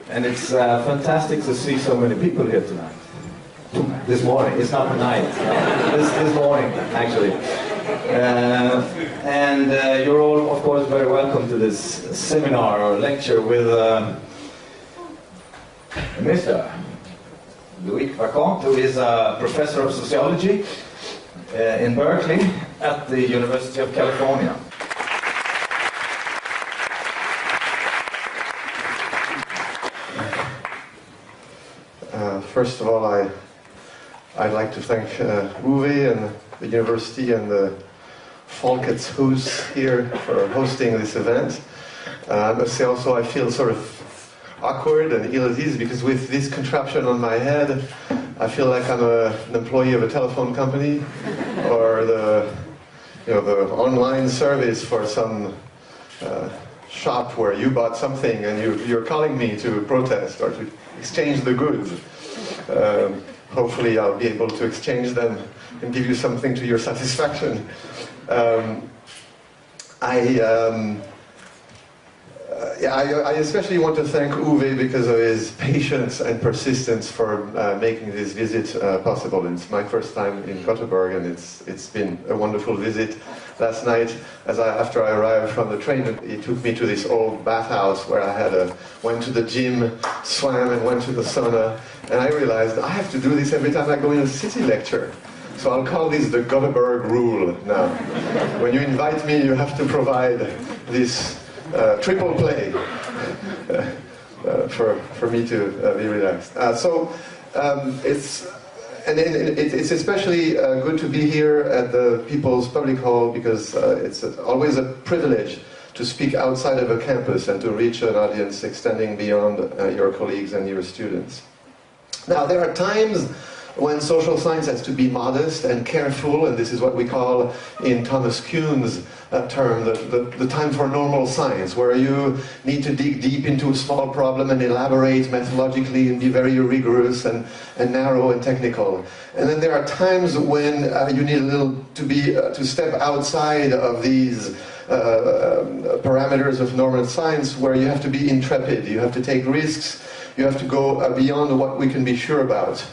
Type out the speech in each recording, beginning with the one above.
And it's fantastic to see so many people here tonight. This morning, it's not tonight, this morning, actually. And you're all, of course, very welcome to this seminar or lecture with Mr. Loïc Wacquant, who is a professor of sociology in Berkeley at the University of California. First of all, I'd like to thank Uwe and the university and the Folkets Hus here for hosting this event. I must say also I feel sort of awkward and ill at ease because with this contraption on my head, I feel like I'm an employee of a telephone company or the online service for some shop where you bought something and you're calling me to protest or to exchange the goods. Hopefully I'll be able to exchange them and give you something to your satisfaction. I especially want to thank Uwe because of his patience and persistence for making this visit possible. It's my first time in Gothenburg and it's been a wonderful visit. Last night, after I arrived from the train, he took me to this old bathhouse where I went to the gym, swam and went to the sauna, and I realized I have to do this every time I go in a city lecture. So I'll call this the Gothenburg rule now. When you invite me, you have to provide this triple play for me to be relaxed. It's especially good to be here at the People's Public Hall because it's always a privilege to speak outside of a campus and to reach an audience extending beyond your colleagues and your students. Now, there are times when social science has to be modest and careful, and this is what we call, in Thomas Kuhn's term, the time for normal science, where you need to dig deep into a small problem and elaborate methodologically and be very rigorous and narrow and technical. And then there are times when you need a little to step outside of these parameters of normal science, where you have to be intrepid, you have to take risks, you have to go beyond what we can be sure about.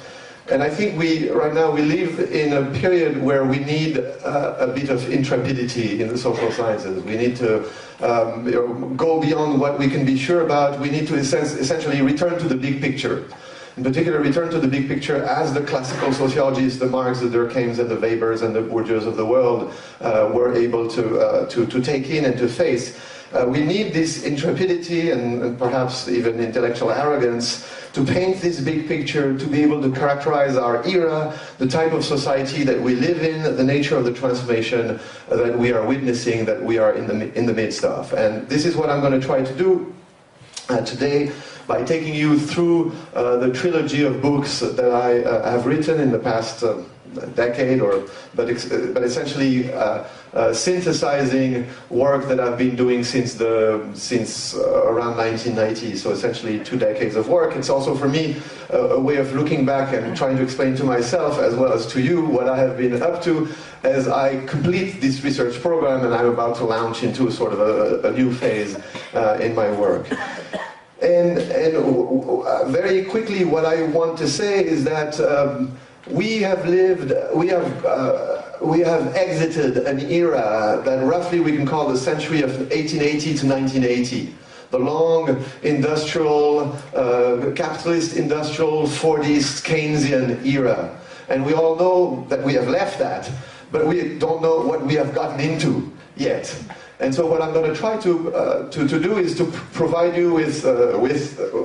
And I think right now we live in a period where we need a bit of intrepidity in the social sciences. We need to go beyond what we can be sure about. We need to essentially return to the big picture. In particular, return to the big picture as the classical sociologists, the Marx, the Durkheim's, and the Webers, and the Bourdieu's of the world were able to take in and to face. We need this intrepidity and perhaps even intellectual arrogance to paint this big picture, to be able to characterize our era, the type of society that we live in, the nature of the transformation that we are witnessing, that we are in the midst of. And this is what I'm going to try to do today by taking you through the trilogy of books that I have written in the past decade, but essentially synthesizing work that I've been doing since around 1990. So essentially 2 decades of work. It's also for me a way of looking back and trying to explain to myself as well as to you what I have been up to as I complete this research program and I'm about to launch into sort of a new phase in my work. And very quickly, what I want to say is that we have exited an era that roughly we can call the century of 1880 to 1980. The long industrial, capitalist industrial 40s Keynesian era. And we all know that we have left that, but we don't know what we have gotten into yet. And so what I'm going to try to do is to provide you with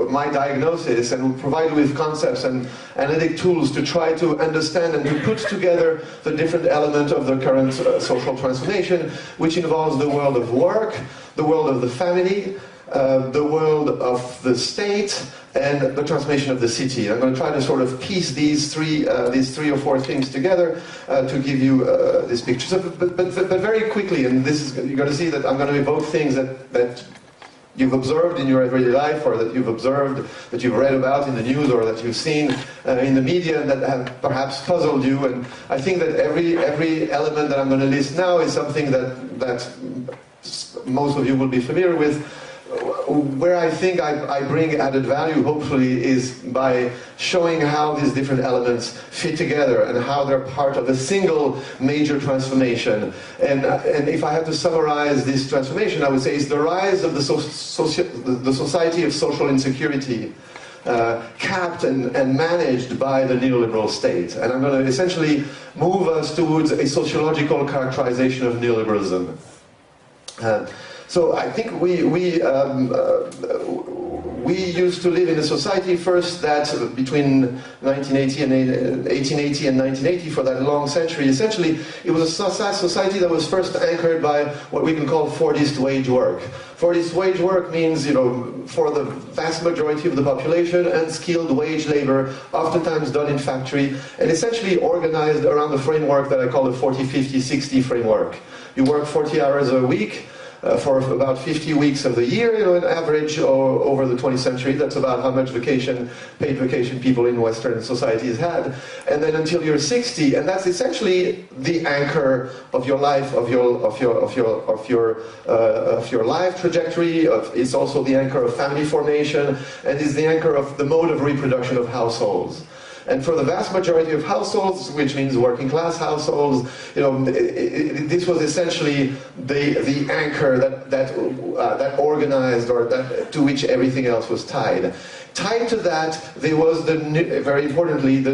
my diagnosis and provide you with concepts and analytic tools to try to understand and to put together the different elements of the current social transformation, which involves the world of work, the world of the family, the world of the state, and the transformation of the city. I'm going to try to sort of piece these three or four things together to give you this picture. So, but very quickly, and you're going to see that I'm going to evoke things that you've observed in your everyday life, or that you've observed, that you've read about in the news, or that you've seen in the media that have perhaps puzzled you. And I think that every element that I'm going to list now is something that most of you will be familiar with. where I think I bring added value, hopefully, is by showing how these different elements fit together and how they're part of a single major transformation. And if I had to summarize this transformation, I would say it's the rise of the society of social insecurity, capped and managed by the neoliberal state. And I'm going to essentially move us towards a sociological characterization of neoliberalism. So I think we used to live in a society first that between 1880 and 1980, for that long century, essentially it was a society that was first anchored by what we can call Fordist wage work. Fordist wage work means, for the vast majority of the population, unskilled wage labor, oftentimes done in factory, and essentially organized around the framework that I call the 40-50-60 framework. You work 40 hours a week, for about 50 weeks of the year, an average over the 20th century. That's about how much paid vacation people in Western societies had. And then until you're 60, and that's essentially the anchor of your life, of your life trajectory. It's also the anchor of family formation, and is the anchor of the mode of reproduction of households. And for the vast majority of households, which means working class households, this was essentially the anchor that organized, or to which everything else was tied. Tied to that, there was very importantly,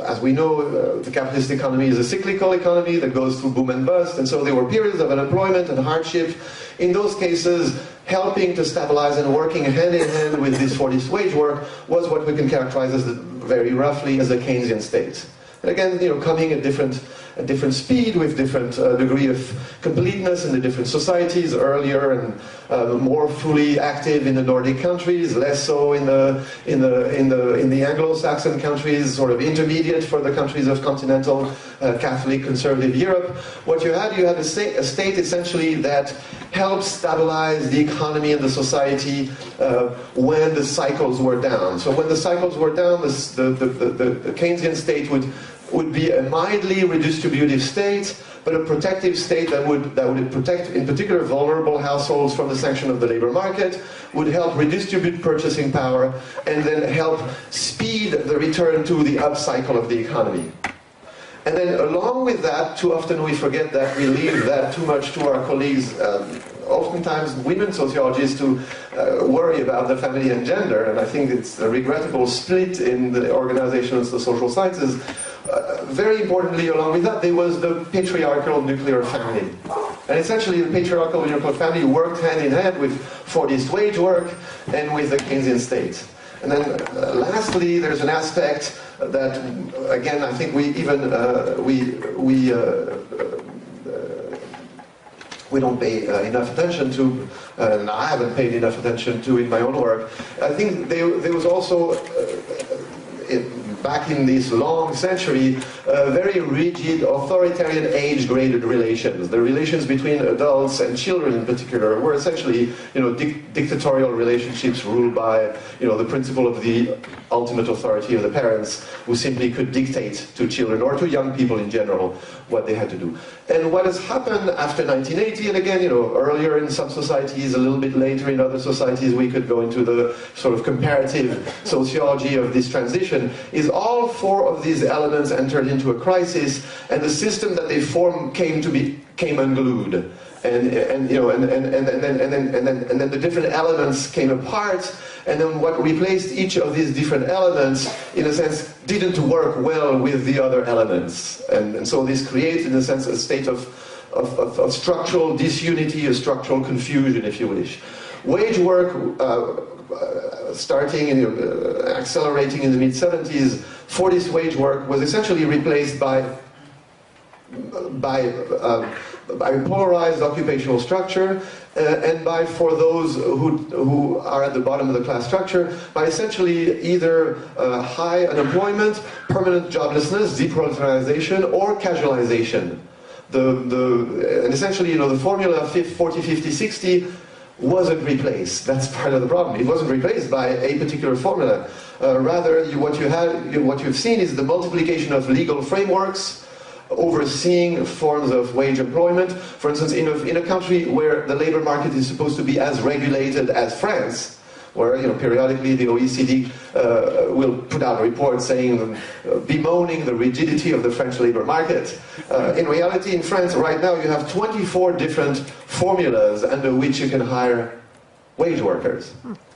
as we know, the capitalist economy is a cyclical economy that goes through boom and bust, and so there were periods of unemployment and hardship. In those cases, helping to stabilize and working hand in hand with this Fordist wage work was what we can characterize as very roughly as a Keynesian state. And again, coming at different speed, with different degree of completeness in the different societies, earlier and more fully active in the Nordic countries, less so in the Anglo-Saxon countries, sort of intermediate for the countries of continental Catholic conservative Europe. What you had a state essentially that helped stabilize the economy and the society when the cycles were down. So when the cycles were down, the Keynesian state would be a mildly redistributive state, but a protective state that would protect, in particular, vulnerable households from the sanction of the labor market, would help redistribute purchasing power, and then help speed the return to the upcycle of the economy. And then along with that, too often we forget that, we leave that too much to our colleagues, oftentimes women sociologists, to worry about the family and gender, and I think it's a regrettable split in the organization of the social sciences. Very importantly, along with that, there was the patriarchal nuclear family. And essentially, the patriarchal nuclear family worked hand in hand with Fordist wage work and with the Keynesian state. And then lastly, there's an aspect that, again, I think we don't pay enough attention to, and I haven't paid enough attention to in my own work. I think there was also, back in this long century, very rigid authoritarian age-graded relations. The relations between adults and children in particular were essentially, dictatorial relationships ruled by, the principle of the ultimate authority of the parents, who simply could dictate to children or to young people in general what they had to do. And what has happened after 1980, and again, earlier in some societies, a little bit later in other societies, we could go into the sort of comparative sociology of this transition, is all four of these elements entered into a crisis, and the system that they formed came unglued. And then the different elements came apart, and then what replaced each of these different elements, in a sense, didn't work well with the other elements. And so this creates, in a sense, a state of structural disunity, a structural confusion, if you wish. Wage work, starting and accelerating in the mid-70s, Fordist wage work was essentially replaced by a polarized occupational structure, and by, for those who are at the bottom of the class structure, by essentially either high unemployment, permanent joblessness, deproletarialization, or casualization. And essentially, the formula 40, 50, 60 wasn't replaced. That's part of the problem. It wasn't replaced by a particular formula. Rather, what you've seen is the multiplication of legal frameworks, overseeing forms of wage employment. For instance, in a country where the labor market is supposed to be as regulated as France, where periodically the OECD will put out reports saying, bemoaning the rigidity of the French labor market. In reality, in France right now you have 24 different formulas under which you can hire wage workers.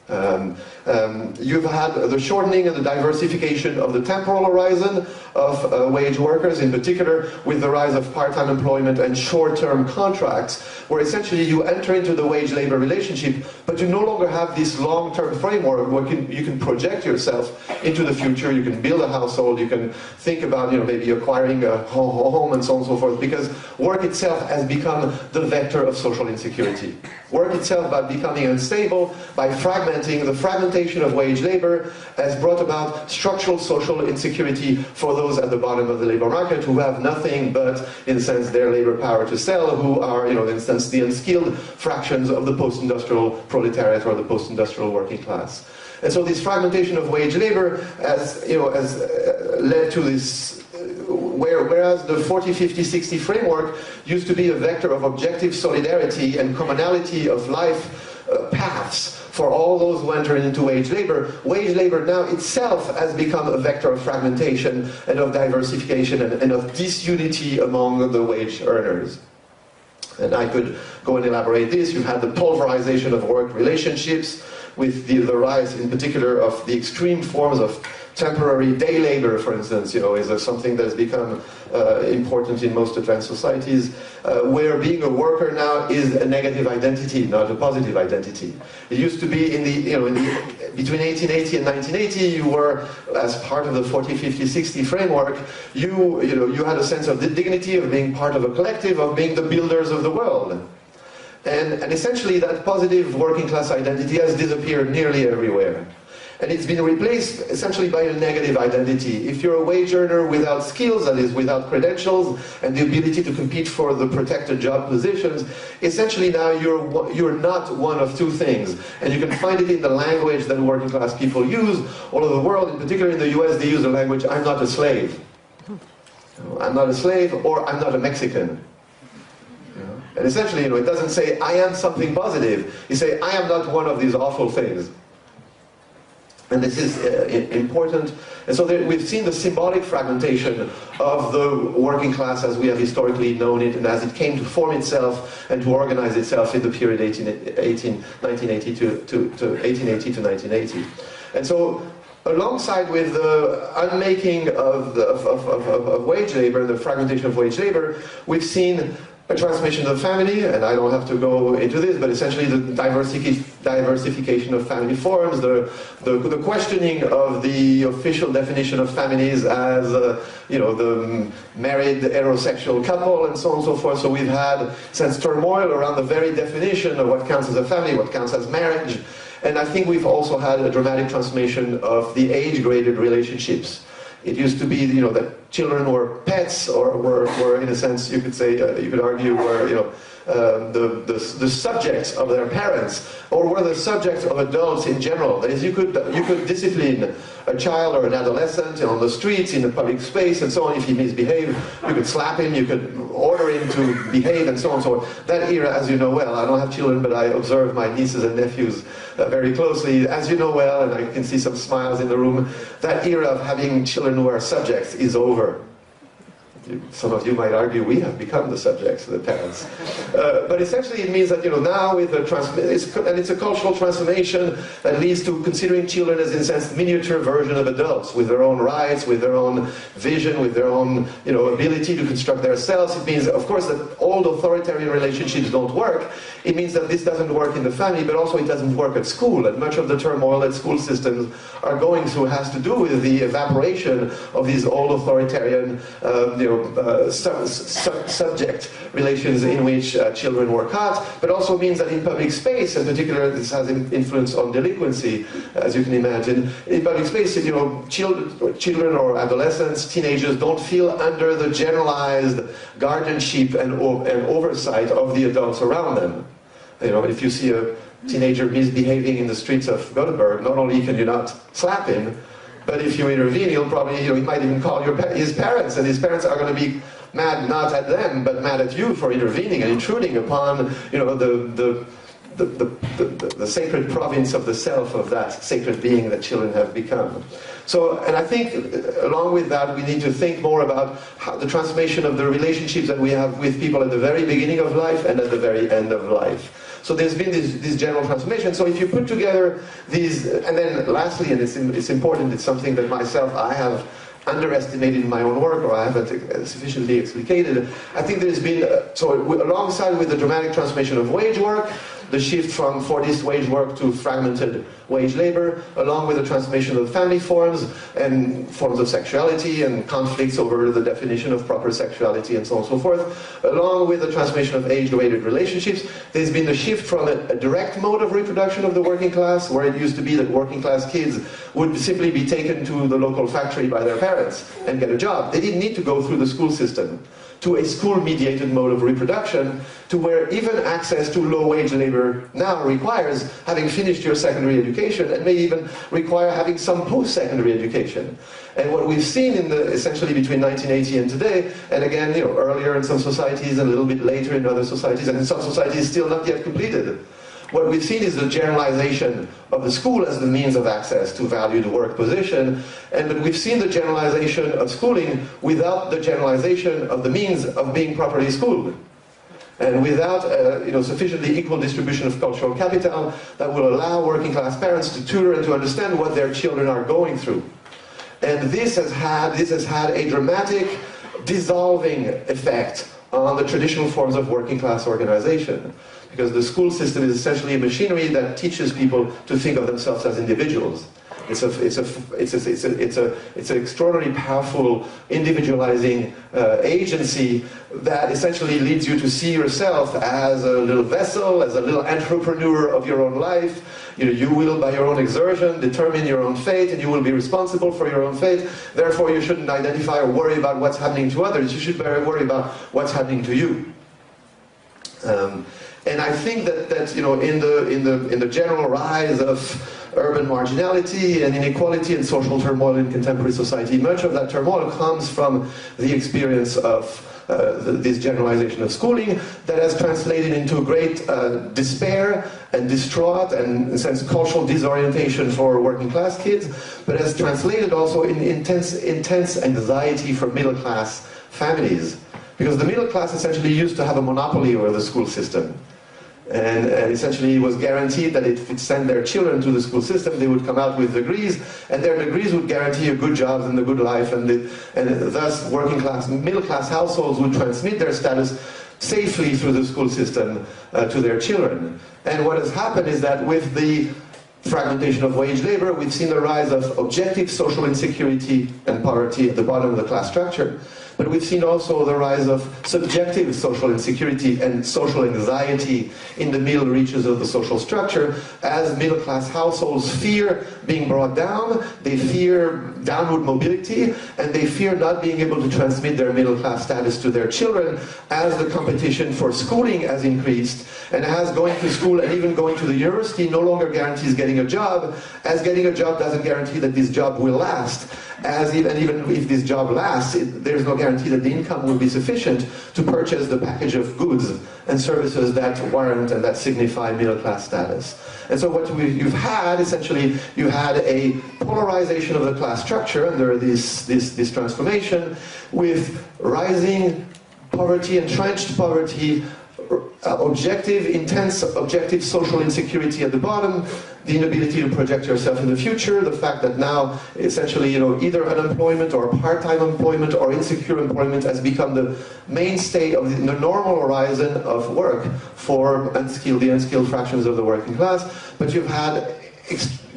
You've had the shortening and the diversification of the temporal horizon of wage workers, in particular with the rise of part-time employment and short-term contracts, where essentially you enter into the wage-labor relationship, but you no longer have this long-term framework where you can project yourself into the future, you can build a household, you can think about maybe acquiring a home and so on and so forth, because work itself has become the vector of social insecurity. Work itself, by becoming unstable, by fragmenting, the fragmentation of wage labor has brought about structural social insecurity for those at the bottom of the labor market who have nothing but, in a sense, their labor power to sell, who are, in a sense, the unskilled fractions of the post-industrial proletariat or the post-industrial working class. And so this fragmentation of wage labor has led to this, whereas the 40, 50, 60 framework used to be a vector of objective solidarity and commonality of life paths for all those who enter into wage labor now itself has become a vector of fragmentation and of diversification and of disunity among the wage earners. And I could go and elaborate this. You've had the pulverization of work relationships with the rise in particular of the extreme forms of temporary day labor, for instance, is something that has become important in most advanced societies, where being a worker now is a negative identity, not a positive identity. It used to be between 1880 and 1980, you were, as part of the 40, 50, 60 framework, you had a sense of the dignity of being part of a collective, of being the builders of the world. And essentially that positive working class identity has disappeared nearly everywhere. And it's been replaced essentially by a negative identity. If you're a wage earner without skills, that is, without credentials and the ability to compete for the protected job positions, essentially now you're not one of two things. And you can find it in the language that working class people use all over the world. In particular in the US, they use the language, I'm not a slave. I'm not a slave, or I'm not a Mexican. And essentially, it doesn't say, I am something positive. You say, I am not one of these awful things. And this is important. And so we've seen the symbolic fragmentation of the working class as we have historically known it, and as it came to form itself and to organize itself in the period 1980 to 1980. And so, alongside with the unmaking of wage labor and the fragmentation of wage labor, we've seen a transformation of the family, and I don't have to go into this, but essentially the diversification of family forms, the questioning of the official definition of families as, the married heterosexual couple and so on and so forth. So we've had since turmoil around the very definition of what counts as a family, what counts as marriage. And I think we've also had a dramatic transformation of the age-graded relationships. It used to be, that children were pets, or were in a sense, you could say, you could argue, were, the subjects of their parents, or were the subjects of adults in general. That is, you could discipline a child or an adolescent on the streets, in the public space, and so on. If he misbehaved, you could slap him, you could order him to behave, and so on and so on. That era, as you know well, I don't have children, but I observe my nieces and nephews very closely. As you know well, and I can see some smiles in the room, that era of having children who are subjects is over. Some of you might argue we have become the subjects, the parents. But essentially it means that, now with it's a cultural transformation that leads to considering children as, in a sense, miniature version of adults, with their own rights, with their own vision, with their own, ability to construct their selves. It means, of course, that old authoritarian relationships don't work. It means that this doesn't work in the family, but also it doesn't work at school. And much of the turmoil that school systems are going through has to do with the evaporation of these old authoritarian, subject relations in which children were caught, but also means that in public space, in particular, this has an influence on delinquency, as you can imagine. In public space, children or adolescents, teenagers don't feel under the generalized guardianship and oversight of the adults around them. If you see a teenager misbehaving in the streets of Gothenburg, not only can you not slap him, but if you intervene, he might even call his parents, and his parents are going to be mad not at them, but mad at you for intervening and intruding upon, you know, the sacred province of the self of that sacred being that children have become. So, and I think along with that, we need to think more about how the transformation of the relationships that we have with people at the very beginning of life and at the very end of life. So there's been this general transformation. So if you put together these, and then lastly, and it's important, it's something that I have underestimated in my own work, or I haven't sufficiently explicated. I think there's been, alongside with the dramatic transformation of wage work, the shift from forced wage work to fragmented wage labor, along with the transformation of family forms and forms of sexuality and conflicts over the definition of proper sexuality and so on and so forth, along with the transformation of age-weighted relationships, there's been the shift from a direct mode of reproduction of the working class, where it used to be that working class kids would simply be taken to the local factory by their parents and get a job. They didn't need to go through the school system, to a school-mediated mode of reproduction, to where even access to low-wage labor now requires having finished your secondary education, and may even require having some post-secondary education. And what we've seen in essentially between 1980 and today, and again, you know, earlier in some societies and a little bit later in other societies, and in some societies still not yet completed, what we've seen is the generalization of the school as the means of access to valued work position, and we've seen the generalization of schooling without the generalization of the means of being properly schooled, and without sufficiently equal distribution of cultural capital that will allow working class parents to tutor and to understand what their children are going through. And this has had a dramatic dissolving effect on the traditional forms of working class organization. Because the school system is essentially a machinery that teaches people to think of themselves as individuals. It's an extraordinarily powerful, individualizing agency that essentially leads you to see yourself as a little vessel, as a little entrepreneur of your own life. You know, you will, by your own exertion, determine your own fate, and you will be responsible for your own fate. Therefore, you shouldn't identify or worry about what's happening to others. You should worry about what's happening to you. And I think that you know, in the general rise of urban marginality and inequality and social turmoil in contemporary society, much of that turmoil comes from the experience of this generalization of schooling that has translated into great despair and distraught and, in a sense, cultural disorientation for working class kids, but has translated also in intense anxiety for middle class families. Because the middle class essentially used to have a monopoly over the school system. And essentially was guaranteed that if it sent their children to the school system, they would come out with degrees, and their degrees would guarantee a good job and a good life, and thus working class, middle class households would transmit their status safely through the school system to their children. And what has happened is that with the fragmentation of wage labor, we've seen the rise of objective social insecurity and poverty at the bottom of the class structure. But we've seen also the rise of subjective social insecurity and social anxiety in the middle reaches of the social structure, as middle-class households fear being brought down, they fear downward mobility, and they fear not being able to transmit their middle-class status to their children as the competition for schooling has increased, and as going to school and even going to the university no longer guarantees getting a job, as getting a job doesn't guarantee that this job will last. As even if this job lasts, there's no guarantee that the income will be sufficient to purchase the package of goods and services that warrant and that signify middle-class status. And so what you've had, essentially, you had a polarization of the class structure under this transformation, with rising poverty, entrenched poverty, intense objective social insecurity at the bottom, the inability to project yourself in the future, the fact that now essentially, you know, either unemployment or part-time employment or insecure employment has become the mainstay of the normal horizon of work for the unskilled fractions of the working class. But you've had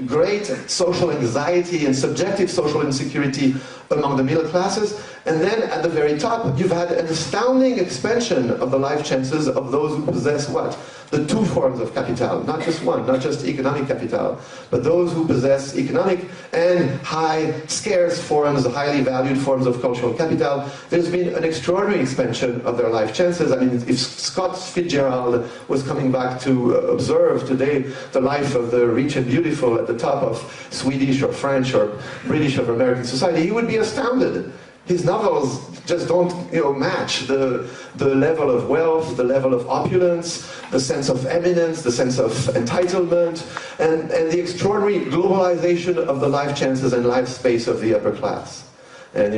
great social anxiety and subjective social insecurity among the middle classes, and then at the very top you've had an astounding expansion of the life chances of those who possess what? The two forms of capital, not just one, not just economic capital, but those who possess economic and high, scarce forms, highly valued forms of cultural capital. There's been an extraordinary expansion of their life chances. I mean, if Scott Fitzgerald was coming back to observe today the life of the rich and beautiful at the top of Swedish or French or British or American society, he would be astounded. his novels just don't match the level of wealth, the level of opulence, the sense of eminence, the sense of entitlement, and the extraordinary globalization of the life chances and life space of the upper class. And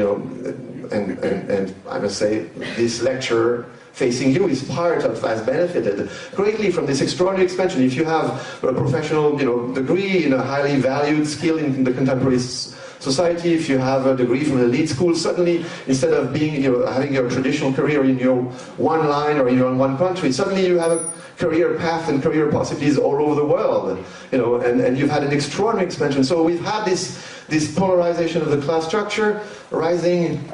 and I must say, this lecture facing you is has benefited greatly from this extraordinary expansion. If you have a professional degree in a highly valued skill in the contemporary society, if you have a degree from an elite school, suddenly instead of being having your traditional career in your one line or in your one country, suddenly you have a career path and career possibilities all over the world, and you've had an extraordinary expansion. So we've had this polarization of the class structure, rising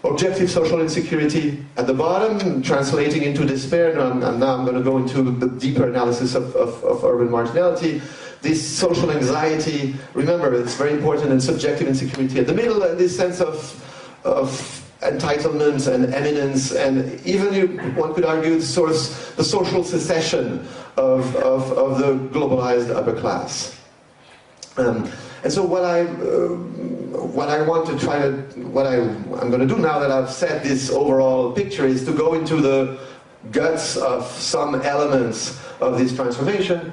objective social insecurity at the bottom, translating into despair, and now I'm going to go into the deeper analysis of urban marginality. This social anxiety, remember, it's very important, and subjective insecurity at the middle, and this sense of entitlement and eminence, and even one could argue sort of the social secession of the globalized upper class. And so what I want to try to, I'm going to do now that I've set this overall picture is to go into the guts of some elements of this transformation,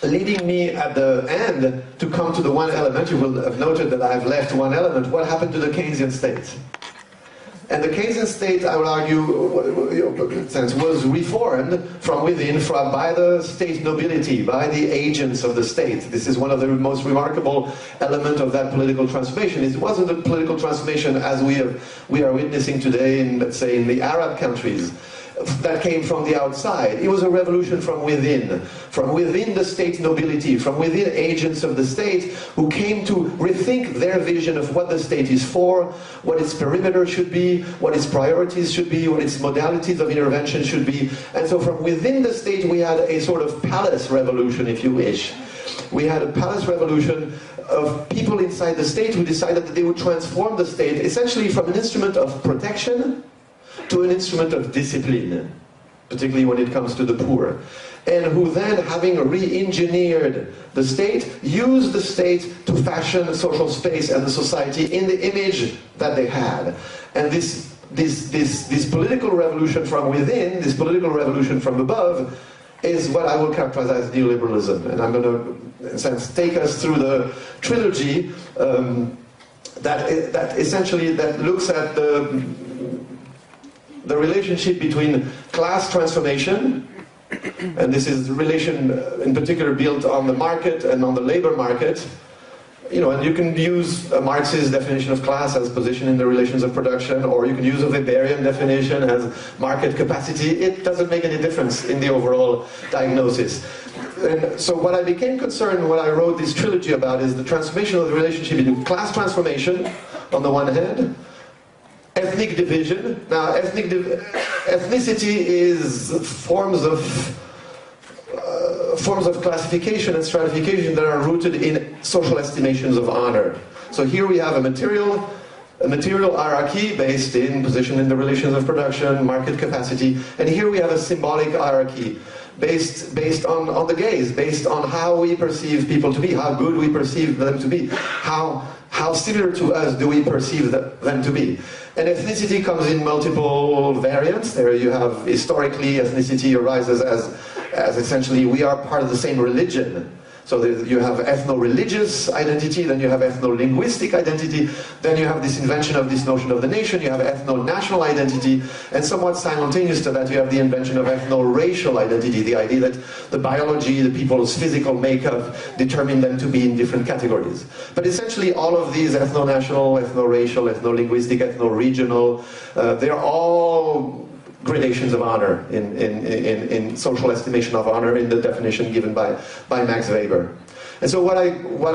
leading me at the end to come to the one element. You will have noted that I've left one element. What happened to the Keynesian state? And the Keynesian state, I will argue, was reformed from within by the state nobility, by the agents of the state. This is one of the most remarkable elements of that political transformation. It wasn't a political transformation as we are witnessing today in, let's say, in the Arab countries, that came from the outside. It was a revolution from within the state nobility, from within agents of the state who came to rethink their vision of what the state is for, what its perimeter should be, what its priorities should be, what its modalities of intervention should be. And so from within the state we had a sort of palace revolution, if you wish. We had a palace revolution of people inside the state who decided that they would transform the state essentially from an instrument of protection to an instrument of discipline, particularly when it comes to the poor. And who then, having re-engineered the state, used the state to fashion the social space and the society in the image that they had. And this political revolution from within, this political revolution from above, is what I will characterize as neoliberalism. And I'm going to, in a sense, take us through the trilogy that essentially looks at the relationship between class transformation, and this is the relation in particular built on the market and on the labor market, and you can use a Marxist definition of class as position in the relations of production, or you can use a Weberian definition as market capacity. It doesn't make any difference in the overall diagnosis. And so what I became concerned when I wrote this trilogy about is the transformation of the relationship between class transformation on the one hand, ethnic division. Now, ethnicity is forms of classification and stratification that are rooted in social estimations of honor. So here we have a material hierarchy based in position in the relations of production, market capacity, and here we have a symbolic hierarchy based on the gaze, based on how we perceive people to be, how good we perceive them to be, how similar to us do we perceive them to be. And ethnicity comes in multiple variants. There you have, historically, ethnicity arises as essentially we are part of the same religion. So you have ethno-religious identity, then you have ethno-linguistic identity, then you have this invention of this notion of the nation, you have ethno-national identity, and somewhat simultaneous to that you have the invention of ethno-racial identity, the idea that the biology, the people's physical makeup determine them to be in different categories. But essentially all of these ethno-national, ethno-racial, ethno-linguistic, ethno-regional, they're all gradations of honor in social estimation of honor in the definition given by Max Weber. And so what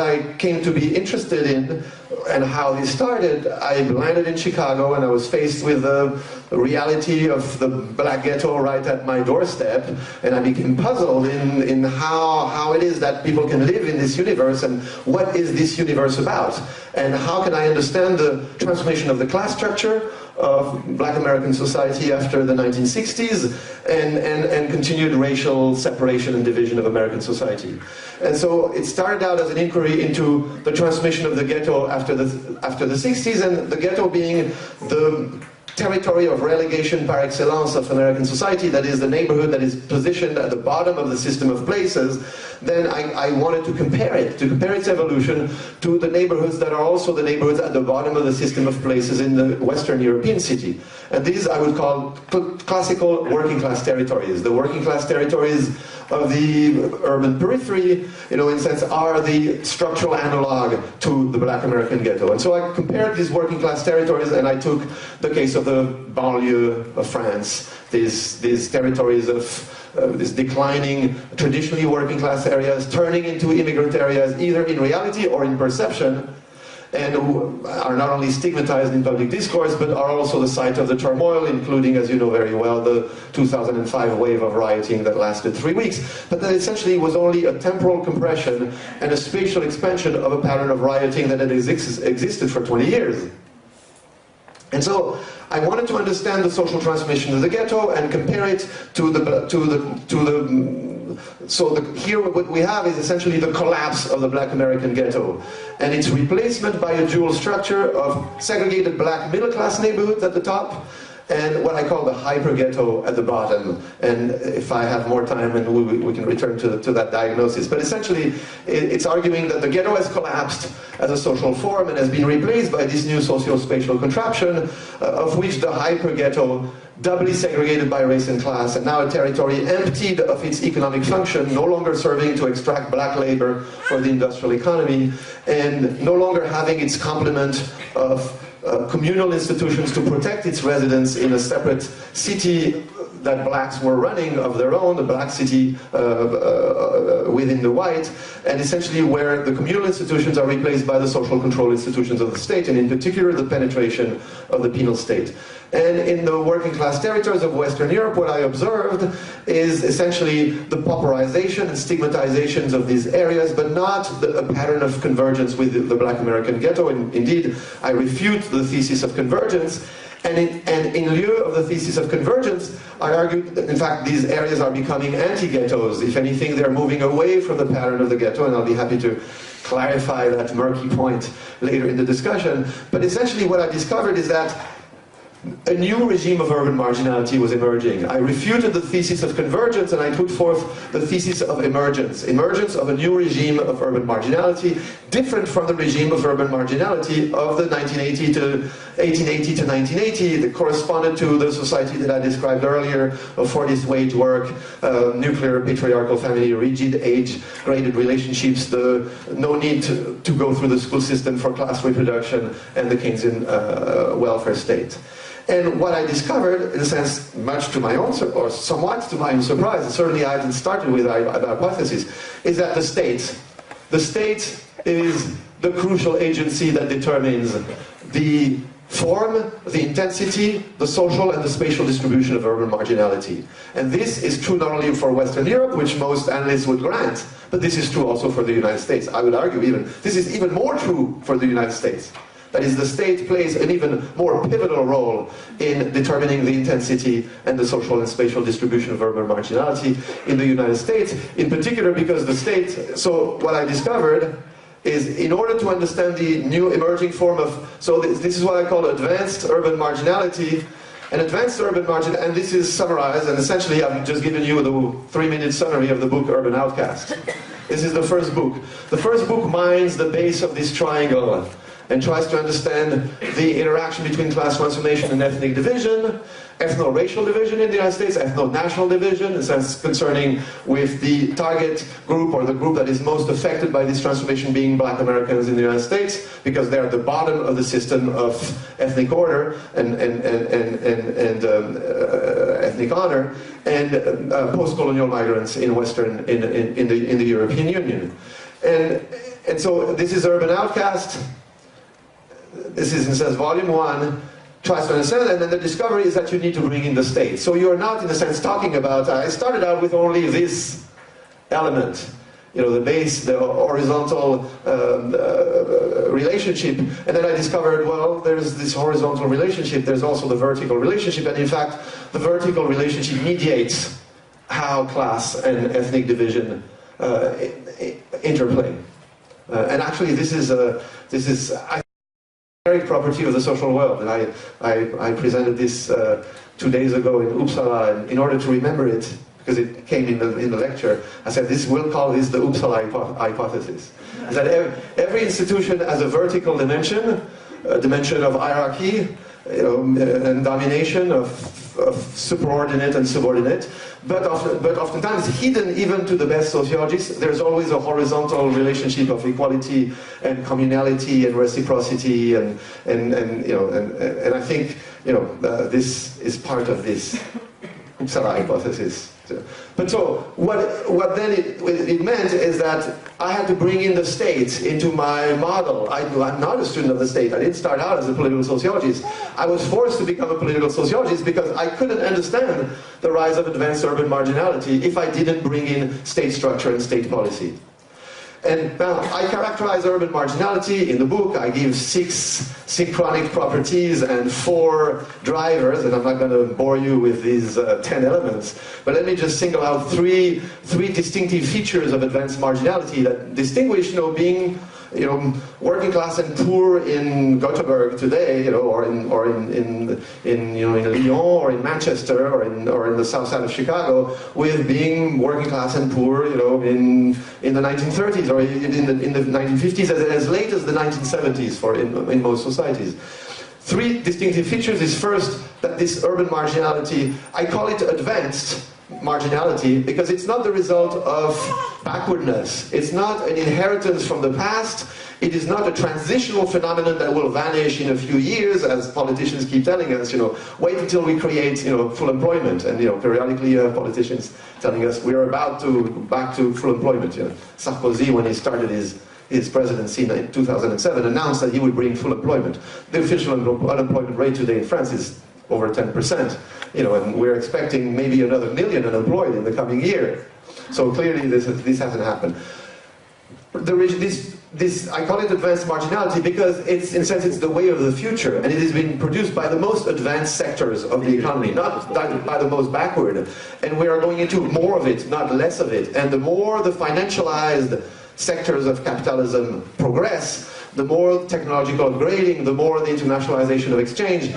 I came to be interested in and how this started, I landed in Chicago and I was faced with the reality of the black ghetto right at my doorstep, and I became puzzled in how it is that people can live in this universe and what is this universe about, and how can I understand the transformation of the class structure of Black American society after the 1960s and continued racial separation and division of American society. And so it started out as an inquiry into the transmission of the ghetto after the 60s, and the ghetto being the territory of relegation par excellence of American society, that is the neighborhood that is positioned at the bottom of the system of places. Then I wanted to compare its evolution to the neighborhoods that are also the neighborhoods at the bottom of the system of places in the Western European city. And these I would call classical working class territories. The working class territories of the urban periphery, in a sense, are the structural analog to the Black American ghetto. And so I compared these working class territories, and I took the case of the banlieue of France, these territories of these declining, traditionally working class areas, turning into immigrant areas, either in reality or in perception, and who are not only stigmatized in public discourse, but are also the site of the turmoil, including, as you know very well, the 2005 wave of rioting that lasted 3 weeks. But that essentially was only a temporal compression and a spatial expansion of a pattern of rioting that had existed for 20 years. And so I wanted to understand the social transmission of the ghetto and compare it here what we have is essentially the collapse of the Black American ghetto and its replacement by a dual structure of segregated black middle class neighborhoods at the top and what I call the hyper ghetto at the bottom. And if I have more time, and we can return to that diagnosis. But essentially, it's arguing that the ghetto has collapsed as a social form and has been replaced by this new socio-spatial contraption, of which the hyper ghetto, doubly segregated by race and class, and now a territory emptied of its economic function, no longer serving to extract black labor for the industrial economy, and no longer having its complement of communal institutions to protect its residents in a separate city that blacks were running of their own, the black city within the white, and essentially where the communal institutions are replaced by the social control institutions of the state, and in particular the penetration of the penal state. And in the working class territories of Western Europe, what I observed is essentially the pauperization and stigmatizations of these areas, but not a pattern of convergence with the Black American ghetto. And indeed, I refute the thesis of convergence. And in lieu of the thesis of convergence, I argued that, in fact, these areas are becoming anti-ghettos. If anything, they're moving away from the pattern of the ghetto, and I'll be happy to clarify that murky point later in the discussion. But essentially what I discovered is that a new regime of urban marginality was emerging. I refuted the thesis of convergence and I put forth the thesis of emergence. Emergence of a new regime of urban marginality, different from the regime of urban marginality of the 1880 to 1980 that corresponded to the society that I described earlier of forced wage work, nuclear patriarchal family, rigid age-graded relationships, the no need to go through the school system for class reproduction, and the Keynesian welfare state. And what I discovered, in a sense, much to my own, or somewhat to my own surprise, and certainly I hadn't started with that hypothesis, is that the state is the crucial agency that determines the form, the intensity, the social and the spatial distribution of urban marginality. And this is true not only for Western Europe, which most analysts would grant, but this is true also for the United States. I would argue this is even more true for the United States. That is, the state plays an even more pivotal role in determining the intensity and the social and spatial distribution of urban marginality in the United States, in particular because the state, so what I discovered is in order to understand the new emerging form of, so this is what I call advanced urban marginality, and this is summarized, and essentially I've just given you the 3-minute summary of the book Urban Outcast. This is the first book. The first book mines the base of this triangle and tries to understand the interaction between class transformation and ethnic division, ethno-racial division in the United States, ethno-national division, in a sense concerning with the target group or the group that is most affected by this transformation being Black Americans in the United States, because they're at the bottom of the system of ethnic order and ethnic honor, and post-colonial migrants in the European Union. And so this is Urban Outcast. This is, in a sense, volume 1, tries to understand, and then the discovery is that you need to bring in the state. So you're not, in a sense, talking about, I started out with only this element, the base, the horizontal relationship, and then I discovered, well, there's this horizontal relationship, there's also the vertical relationship, and in fact, the vertical relationship mediates how class and ethnic division interplay. And actually, this is a property of the social world, and I presented this 2 days ago in Uppsala, and in order to remember it, because it came in the lecture, I said, we'll call this the Uppsala hypothesis. Is that every institution has a vertical dimension, a dimension of hierarchy, and domination of superordinate and subordinate, but oftentimes hidden even to the best sociologists, there's always a horizontal relationship of equality and communality and reciprocity, and I think this is part of this Uppsala hypothesis. But so what then it meant is that I had to bring in the state into my model. I'm not a student of the state. I didn't start out as a political sociologist. I was forced to become a political sociologist because I couldn't understand the rise of advanced urban marginality if I didn't bring in state structure and state policy. And now, I characterize urban marginality in the book. I give 6 synchronic properties and 4 drivers, and I'm not going to bore you with these 10 elements. But let me just single out three distinctive features of advanced marginality that distinguish, being working class and poor in Gothenburg today, or in Lyon or in Manchester or in the south side of Chicago, with being working class and poor, in the 1930s or in the 1950s, as late as the 1970s in most societies. 3 distinctive features is first that this urban marginality, I call it advanced marginality, because it's not the result of backwardness. It's not an inheritance from the past. It is not a transitional phenomenon that will vanish in a few years, as politicians keep telling us, wait until we create, full employment. And, periodically politicians telling us we're about to back to full employment. Sarkozy, when he started his presidency in 2007, announced that he would bring full employment. The official unemployment rate today in France is over 10%, and we're expecting maybe another million unemployed in the coming year. So clearly this hasn't happened. I call it advanced marginality because it's, in a sense, it's the way of the future, and it has been produced by the most advanced sectors of the economy, not by the most backward. And we are going into more of it, not less of it. And the more the financialized sectors of capitalism progress, the more technological upgrading, the more the internationalization of exchange,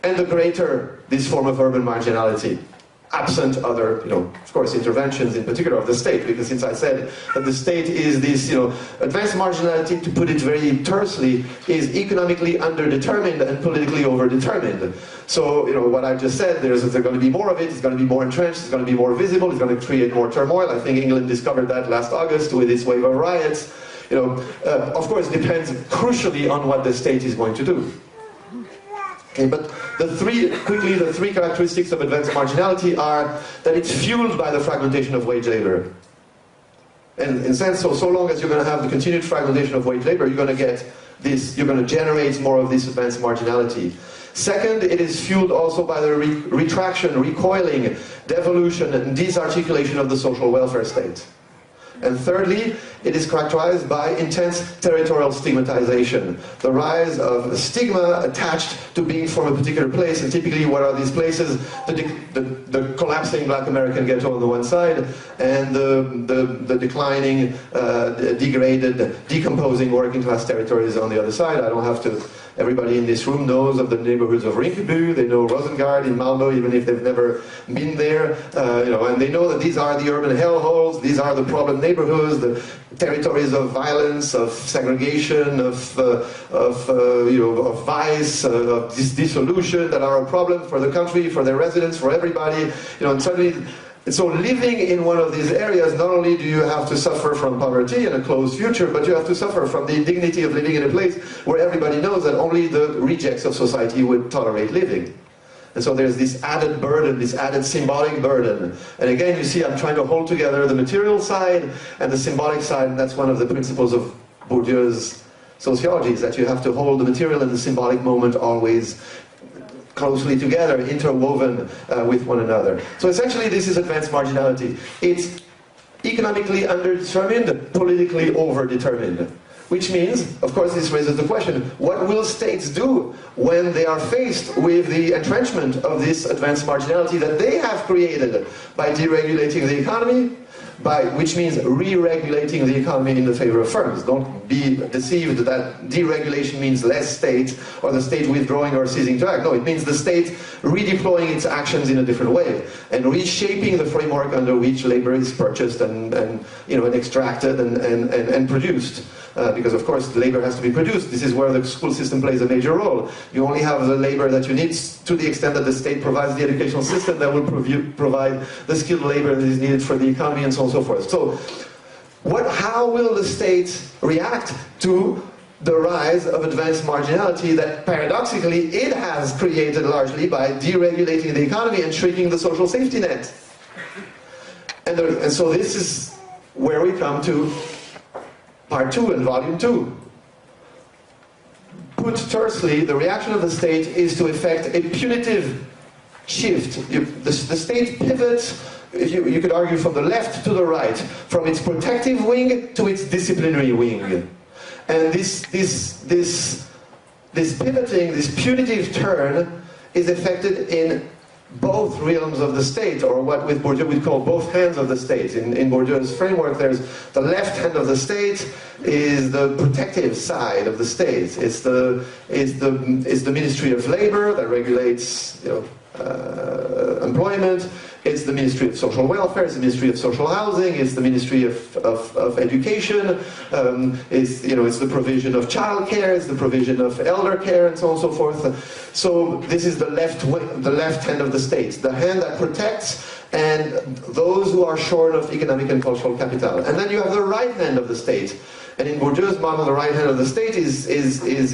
and the greater this form of urban marginality, absent other, of course, interventions in particular of the state, because since I said that the state is this, advanced marginality, to put it very tersely, is economically underdetermined and politically overdetermined. So, what I just said, there's going to be more of it, it's going to be more entrenched, it's going to be more visible, it's going to create more turmoil. I think England discovered that last August with its wave of riots. Of course, it depends crucially on what the state is going to do. Okay, but the three characteristics of advanced marginality are that it's fueled by the fragmentation of wage labor. And in a sense, so long as you're going to have the continued fragmentation of wage labor, you're going to get this, you're going to generate more of this advanced marginality. Second, it is fueled also by the retraction, recoiling, devolution, and disarticulation of the social welfare state. And thirdly, it is characterized by intense territorial stigmatization, the rise of stigma attached to being from a particular place. And typically, what are these places? The collapsing Black American ghetto on the one side, and the declining, degraded, decomposing working class territories on the other side. I don't have to. Everybody in this room knows of the neighborhoods of Rinkeby. They know Rosengard in Malmö, even if they've never been there. And they know that these are the urban hellholes. These are the problem neighborhoods, the territories of violence, of segregation, of vice, of dissolution that are a problem for the country, for their residents, for everybody. And suddenly. And so living in one of these areas, not only do you have to suffer from poverty and a closed future, but you have to suffer from the indignity of living in a place where everybody knows that only the rejects of society would tolerate living. And so there's this added burden, this added symbolic burden. And again, you see, I'm trying to hold together the material side and the symbolic side, and that's one of the principles of Bourdieu's sociology, is that you have to hold the material and the symbolic moment always closely together, interwoven with one another. So essentially this is advanced marginality. It's economically underdetermined, politically overdetermined. Which means, of course, this raises the question, what will states do when they are faced with the entrenchment of this advanced marginality that they have created by deregulating the economy, which means re-regulating the economy in the favor of firms. Don't be deceived that deregulation means less state, or the state withdrawing or ceasing to act. No, it means the state redeploying its actions in a different way, and reshaping the framework under which labor is purchased and extracted and produced. Because of course labor has to be produced. This is where the school system plays a major role. You only have the labor that you need to the extent that the state provides the educational system that will provide the skilled labor that is needed for the economy and so on and so forth. So how will the state react to the rise of advanced marginality that paradoxically it has created largely by deregulating the economy and shrinking the social safety net? And so this is where we come to Part 2 and Volume 2. Put tersely, the reaction of the state is to effect a punitive shift. The state pivots, you could argue, from the left to the right, from its protective wing to its disciplinary wing. And this pivoting, this punitive turn, is effected in both realms of the state, or what with Bourdieu we'd call both hands of the state. In Bourdieu's framework, there's the left hand of the state is the protective side of the state. It's the Ministry of Labor that regulates employment. It's the Ministry of Social Welfare. It's the Ministry of Social Housing. It's the Ministry of Education. It's the provision of childcare. It's the provision of elder care, and so on and so forth. So this is the left hand of the state, the hand that protects and those who are short of economic and cultural capital. And then you have the right hand of the state. And in Bourdieu's model, the right hand of the state is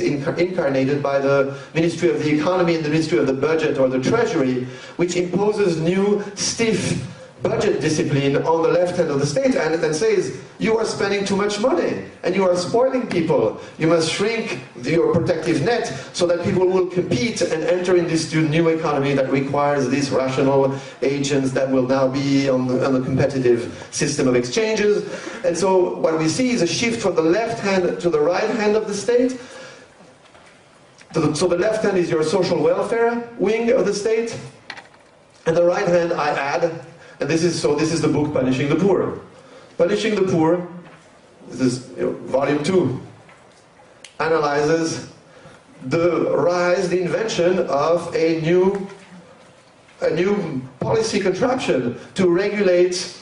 incarnated by the Ministry of the Economy and the Ministry of the Budget, or the Treasury, which imposes new, stiff budget discipline on the left hand of the state, and then says, you are spending too much money, and you are spoiling people. You must shrink your protective net so that people will compete and enter in this new economy that requires these rational agents that will now be on the competitive system of exchanges. And so what we see is a shift from the left hand to the right hand of the state. So the left hand is your social welfare wing of the state, and the right hand, I add, and this is the book Punishing the Poor. Punishing the Poor, this is Volume 2, analyzes the invention of a new policy contraption to regulate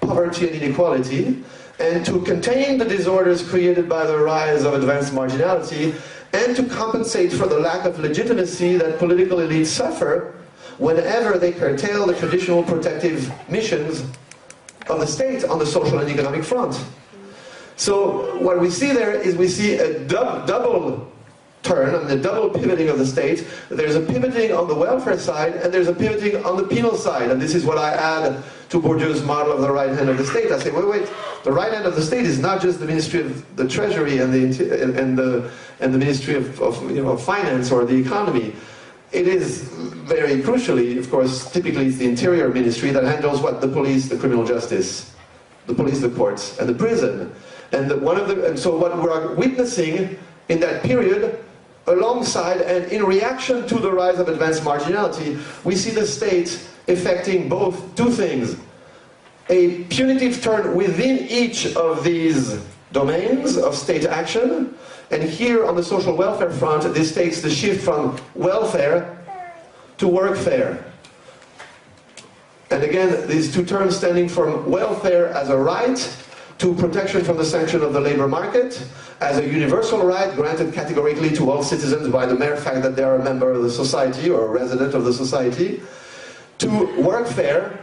poverty and inequality, and to contain the disorders created by the rise of advanced marginality, and to compensate for the lack of legitimacy that political elites suffer whenever they curtail the traditional protective missions of the state on the social and economic front. So what we see there is we see a double turn, and the double pivoting of the state. There's a pivoting on the welfare side, and there's a pivoting on the penal side. And this is what I add to Bourdieu's model of the right hand of the state. I say, wait, the right hand of the state is not just the Ministry of the Treasury and the Ministry of Finance or the economy. It is very crucially, of course, typically it's the Interior Ministry that handles what? The police, the criminal justice, the police, the courts, and the prison. And so what we're witnessing in that period, alongside and in reaction to the rise of advanced marginality, we see the state effecting both two things: a punitive turn within each of these domains of state action. And here on the social welfare front, this takes the shift from welfare to workfare. And again, these two terms standing from welfare as a right to protection from the sanction of the labor market, as a universal right granted categorically to all citizens by the mere fact that they are a member of the society or a resident of the society, to workfare